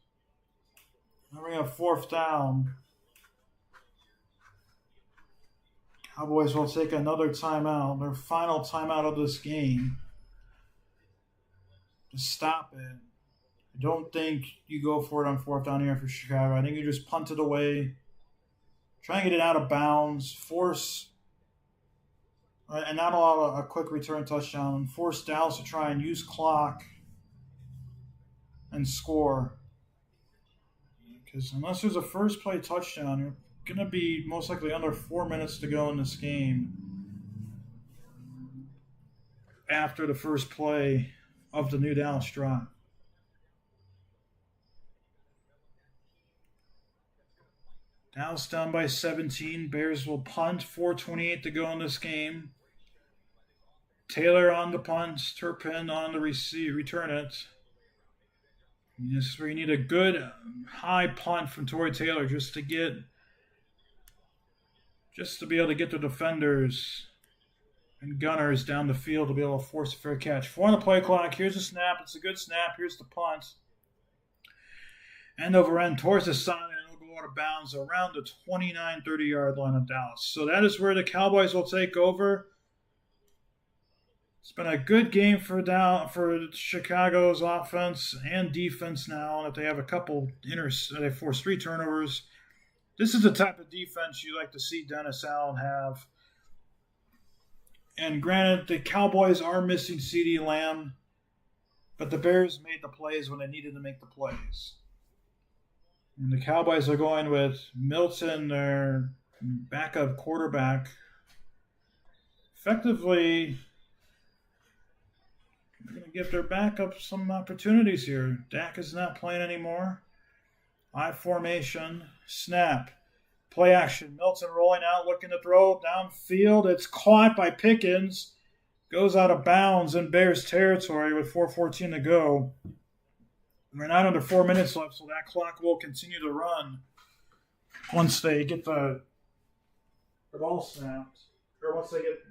Now we have 4th down. Cowboys will take another timeout, their final timeout of this game, to stop it. I don't think you go for it on 4th down here for Chicago. I think you just punt it away, try and get it out of bounds, and not allow a quick return touchdown, force Dallas to try and use clock and score. Because unless there's a first play touchdown, you're going to be most likely under 4 minutes to go in this game after the first play of the new Dallas drive. Dallas down by 17. Bears will punt. 4:28 to go in this game. Taylor on the punt. Turpin on the return it. This is where you need a good high punt from Torrey Taylor just to be able to get the defenders and gunners down the field to be able to force a fair catch. 4 on the play clock. Here's a snap. It's a good snap. Here's the punt. End over end towards the side, and it'll go out of bounds around the 29-30-yard line of Dallas. So that is where the Cowboys will take over. It's been a good game for Chicago's offense and defense now. That they have a couple they forced 3 turnovers. This is the type of defense you like to see Dennis Allen have. And granted, the Cowboys are missing CeeDee Lamb, but the Bears made the plays when they needed to make the plays. And the Cowboys are going with Milton, their backup quarterback, effectively. They're going to give their backup some opportunities here. Dak is not playing anymore. I formation, snap, play action. Milton rolling out, looking to throw downfield. It's caught by Pickens. Goes out of bounds in Bears territory with 4:14 to go. We're not under 4 minutes left, so that clock will continue to run once they get the ball snapped. Or once they get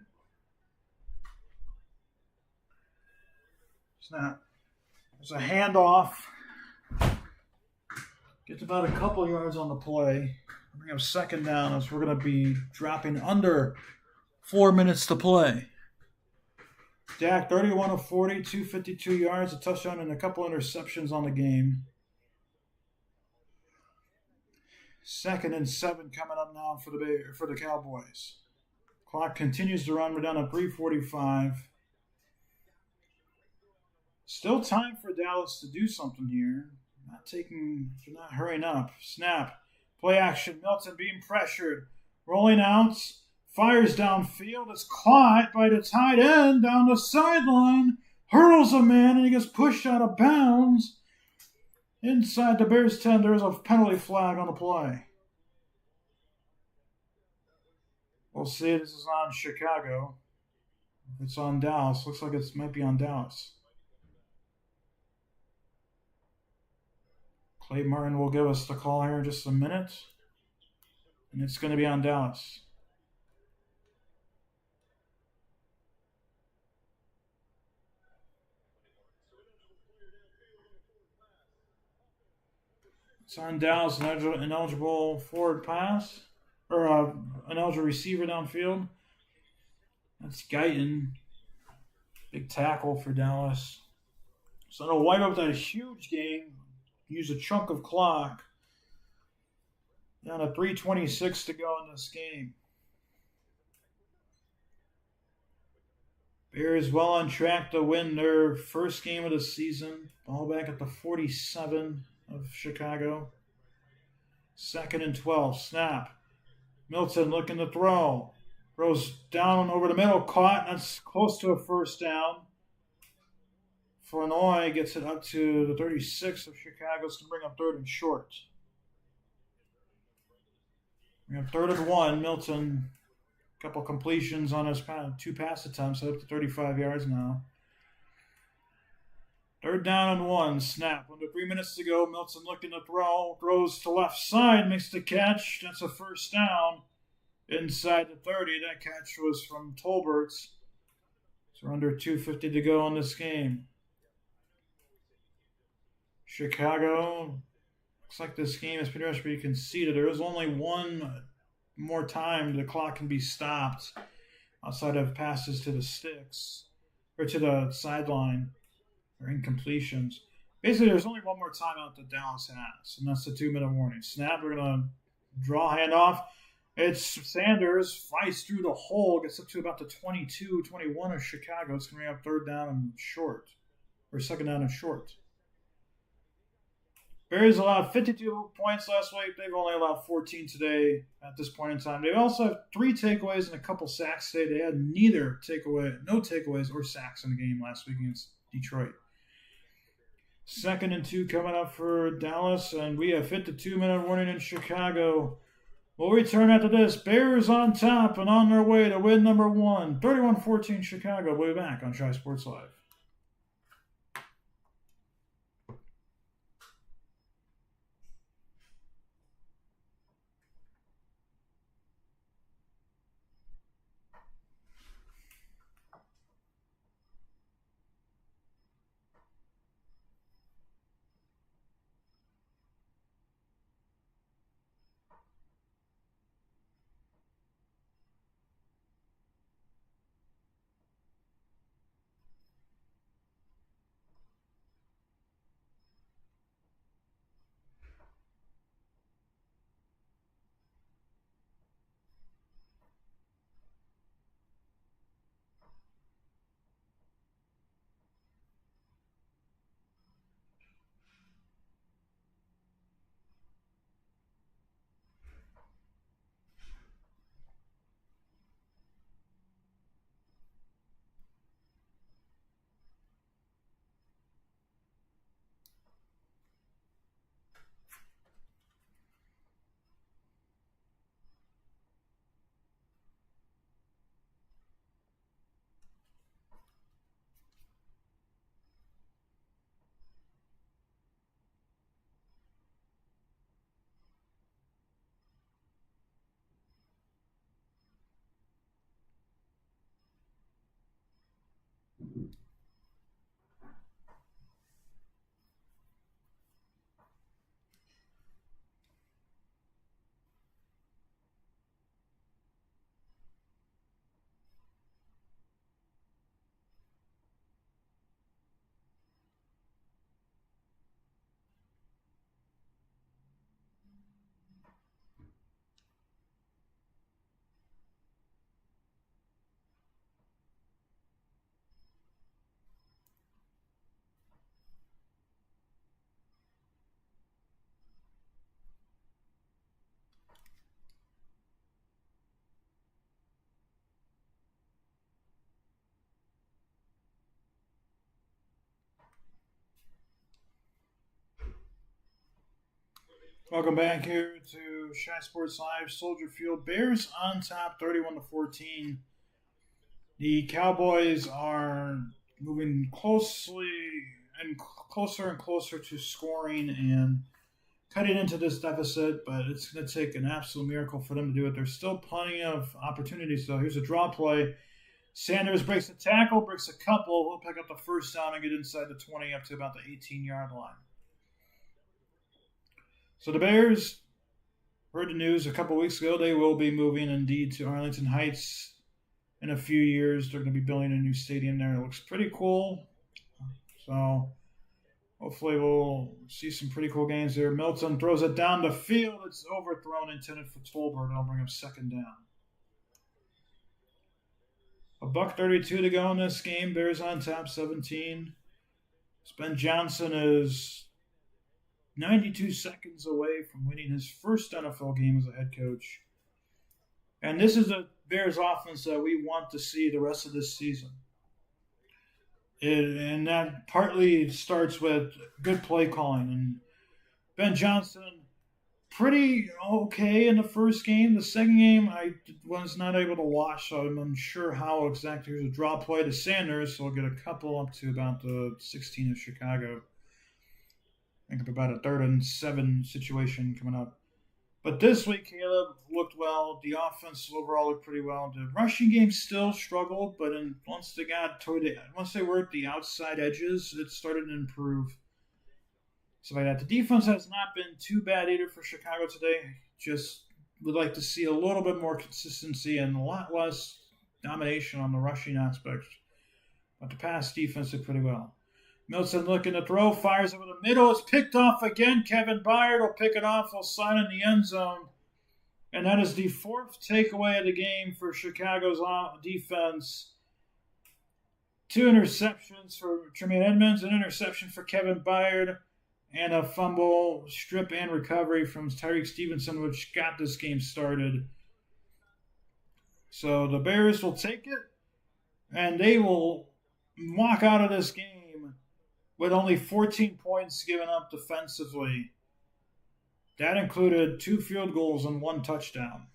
snap. There's a handoff. Gets about a couple yards on the play. Bring up second down as we're going to be dropping under 4 minutes to play. Dak, 31 of 40, 252 yards, a touchdown, and a couple interceptions on the game. 2nd and 7 coming up now for the Cowboys. Clock continues to run. We're down to 3:45. Still time for Dallas to do something here. They're not hurrying up. Snap. Play action. Milton being pressured. Rolling out. Fires downfield. It's caught by the tight end down the sideline. Hurdles a man and he gets pushed out of bounds. Inside the Bears 10, there's a penalty flag on the play. We'll see. This is on Chicago. It's on Dallas. Looks like it might be on Dallas. Clay Martin will give us the call here in just a minute. And it's going to be on Dallas. It's on Dallas, an ineligible forward pass. Or an ineligible receiver downfield. That's Guyton. Big tackle for Dallas. So they'll wipe up that huge game. Use a chunk of clock. Down to 3:26 to go in this game. Bears well on track to win their first game of the season. Ball back at the 47 of Chicago. 2nd and 12. Snap. Milton looking to throw. Throws down over the middle. Caught. That's close to a first down. Fournoy gets it up to the 36 of Chicago. It's going to bring up 3rd and short. We have 3rd and 1. Milton, a couple completions on his 2 pass attempts, up to 35 yards now. 3rd down and 1. Snap. Under 3 minutes to go. Milton looking to throw. Throws to left side. Makes the catch. That's a first down. Inside the 30. That catch was from Tolbert. So under 2:50 to go in this game. Chicago, looks like this game is pretty much pretty conceded. There is only one more time the clock can be stopped outside of passes to the sticks or to the sideline or incompletions. Basically, there's only one more timeout that Dallas has, and that's the 2-minute warning. Snap, we're going to draw handoff. It's Sanders, flies through the hole, gets up to about the 22, 21 of Chicago. It's going to be up 3rd down and short, or 2nd down and short. Bears allowed 52 points last week. They've only allowed 14 today at this point in time. They also have 3 takeaways and a couple sacks today. They had no takeaways or sacks in the game last week against Detroit. 2nd and 2 coming up for Dallas, and we have hit the 2-minute warning in Chicago. We'll return after this. Bears on top and on their way to win number 1. 31-14 Chicago. We'll be back on Shy Sports Live. Welcome back here to Shy Sports Live. Soldier Field. Bears on top, 31-14. The Cowboys are moving closer and closer to scoring and cutting into this deficit, but it's going to take an absolute miracle for them to do it. There's still plenty of opportunities, though. Here's a draw play. Sanders breaks a tackle, breaks a couple. He'll pick up the first down and get inside the 20 up to about the 18-yard line. So the Bears heard the news a couple weeks ago. They will be moving indeed to Arlington Heights in a few years. They're going to be building a new stadium there. It looks pretty cool. So hopefully we'll see some pretty cool games there. Milton throws it down the field. It's overthrown, intended for Tolbert. That'll bring him second down. $1:32 to go in this game. Bears on top, 17. Ben Johnson is 92 seconds away from winning his first NFL game as a head coach. And this is a Bears offense that we want to see the rest of this season. And that partly starts with good play calling. And Ben Johnson, pretty okay in the first game. The second game, I was not able to watch, so I'm unsure how exactly. There's a draw play to Sanders, so we'll get a couple up to about the 16 of Chicago. I think about a 3rd and 7 situation coming up. But this week, Caleb looked well. The offense overall looked pretty well. The rushing game still struggled, but once they worked the outside edges, it started to improve. So like that. The defense has not been too bad either for Chicago today. Just would like to see a little bit more consistency and a lot less domination on the rushing aspect. But the pass defense did pretty well. Milton looking to throw, fires over the middle. It's picked off again. Kevin Byard will pick it off. He'll sign in the end zone. And that is the 4th takeaway of the game for Chicago's defense. 2 interceptions for Tremaine Edmonds, an interception for Kevin Byard, and a fumble, strip, and recovery from Tyreek Stevenson, which got this game started. So the Bears will take it, and they will walk out of this game with only 14 points given up defensively. That included 2 field goals and 1 touchdown.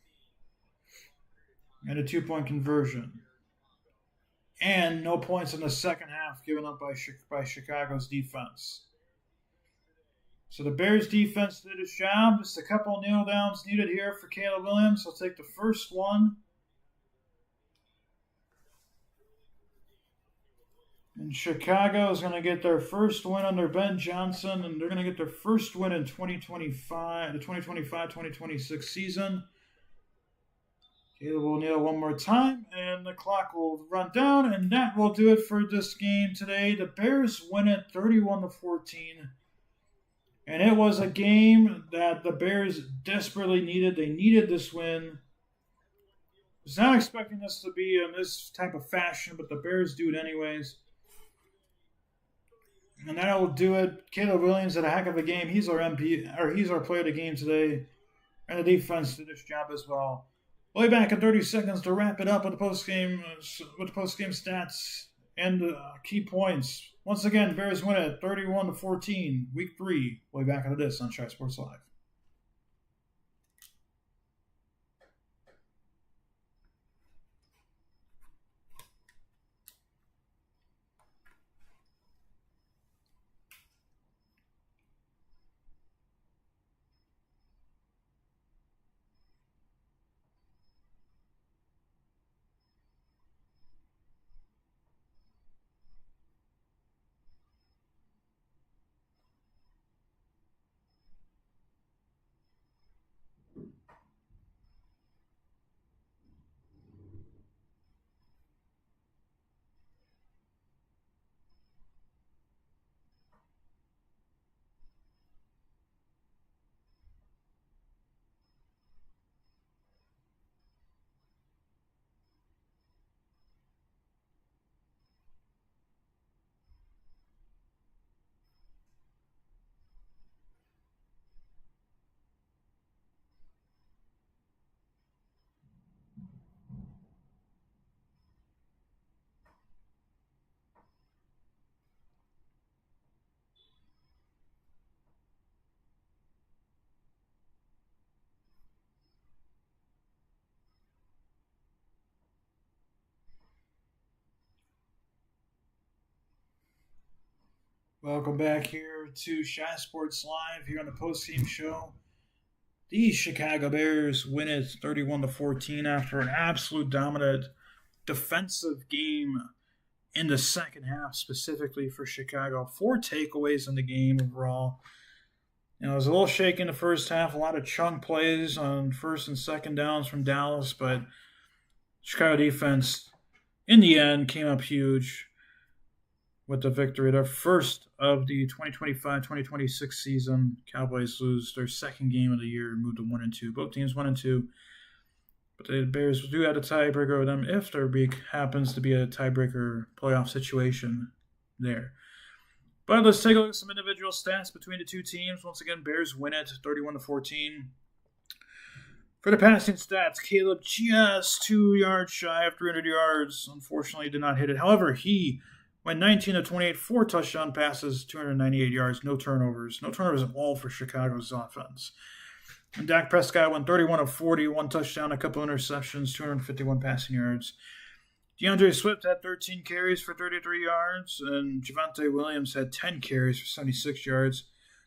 And a 2-point conversion. And no points in the second half given up by Chicago's defense. So the Bears defense did its job. Just a couple kneel downs needed here for Caleb Williams. He'll take the first one. And Chicago is going to get their first win under Ben Johnson, and they're going to get their first win in 2025, the 2025-2026 season. Caleb will kneel one more time, and the clock will run down, and that will do it for this game today. The Bears win it 31-14, and it was a game that the Bears desperately needed. They needed this win. I was not expecting this to be in this type of fashion, but the Bears do it anyways. And that'll do it. Caleb Williams had a heck of a game. He's our he's our player of the game today. And the defense did its job as well. We'll be back in 30 seconds to wrap it up with the post-game stats and key points. Once again, Bears win it 31-14, week 3. We'll be back after this on Shy Sports Live. Welcome back here to Shy Sports Live here on the post-game show. The Chicago Bears win it 31-14 after an absolute dominant defensive game in the second half, specifically for Chicago. 4 takeaways in the game overall. It was a little shaky in the first half, a lot of chunk plays on first and second downs from Dallas, but Chicago defense, in the end, came up huge with the victory. Their first of the 2025-2026 season. Cowboys lose their second game of the year, moved to 1-2. Both teams 1-2. But the Bears do have a tiebreaker with them if there happens to be a tiebreaker playoff situation there. But let's take a look at some individual stats between the two teams. Once again, Bears win it 31-14. For the passing stats, Caleb just 2 yards shy of 300 yards. Unfortunately, did not hit it. However, he went 19 of 28, 4 touchdown passes, 298 yards, no turnovers. No turnovers at all for Chicago's offense. And Dak Prescott went 31 of 40, 1 touchdown, a couple interceptions, 251 passing yards. DeAndre Swift had 13 carries for 33 yards, and Javonte Williams had 10 carries for 76 yards.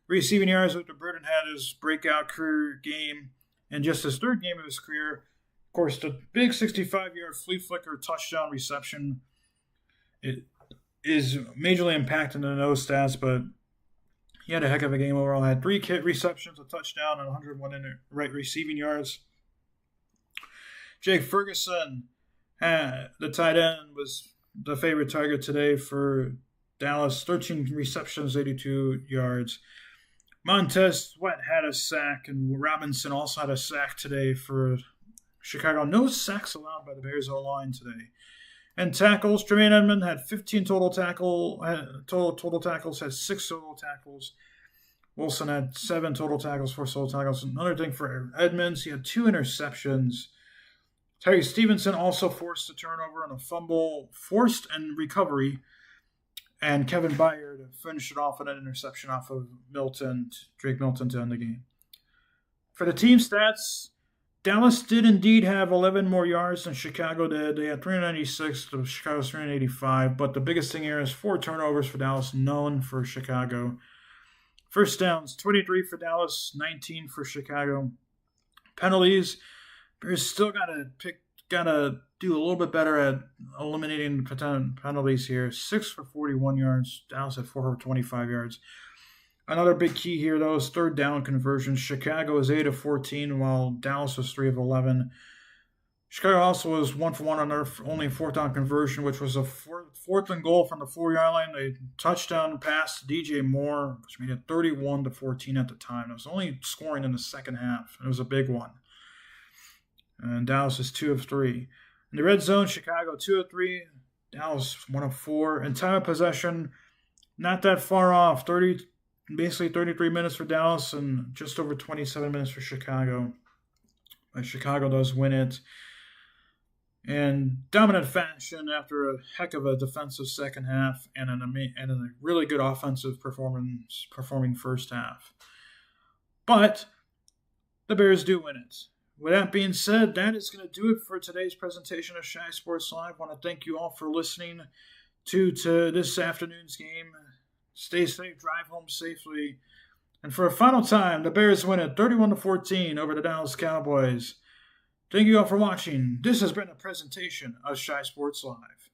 Receiving yards, Victor Burton had his breakout career game and just his third game of his career. Of course, the big 65-yard flea flicker touchdown reception. It is majorly impacting the nose stats, but he had a heck of a game overall. Had 3 receptions, a touchdown, and 101 right receiving yards. Jake Ferguson, the tight end, was the favorite target today for Dallas. 13 receptions, 82 yards. Montez Sweat had a sack, and Robinson also had a sack today for Chicago. No sacks allowed by the Bears O-line today. And tackles, Tremaine Edmonds had 15 total tackles, had 6 total tackles. Wilson had 7 total tackles, 4 total tackles. Another thing for Edmonds, he had 2 interceptions. Terry Stevenson also forced a turnover and a fumble, forced and recovery. And Kevin Byard finished it off with an interception off of Drake Milton to end the game. For the team stats, Dallas did indeed have 11 more yards than Chicago did. They had 396 to Chicago's 385. But the biggest thing here is 4 turnovers for Dallas, none for Chicago. First downs, 23 for Dallas, 19 for Chicago. Penalties, Bears still gotta do a little bit better at eliminating penalties here. 6 for 41 yards. Dallas had 4 for 25 yards. Another big key here, though, is third down conversions. Chicago is 8 of 14, while Dallas was 3 of 11. Chicago also was 1 for 1 on their only fourth down conversion, which was a fourth and goal from the 4-yard line. They touchdown pass to DJ Moore, which made it 31-14 at the time. It was only scoring in the second half. It was a big one. And Dallas is 2 of 3. In the red zone, Chicago 2 of 3. Dallas 1 of 4. And time of possession, not that far off. Basically 33 minutes for Dallas and just over 27 minutes for Chicago. But Chicago does win it in dominant fashion after a heck of a defensive second half and a really good offensive performing first half. But the Bears do win it. With that being said, that is going to do it for today's presentation of Shy Sports Live. I want to thank you all for listening to this afternoon's game. Stay safe, drive home safely. And for a final time, the Bears win it 31-14 over the Dallas Cowboys. Thank you all for watching. This has been a presentation of Shy Sports Live.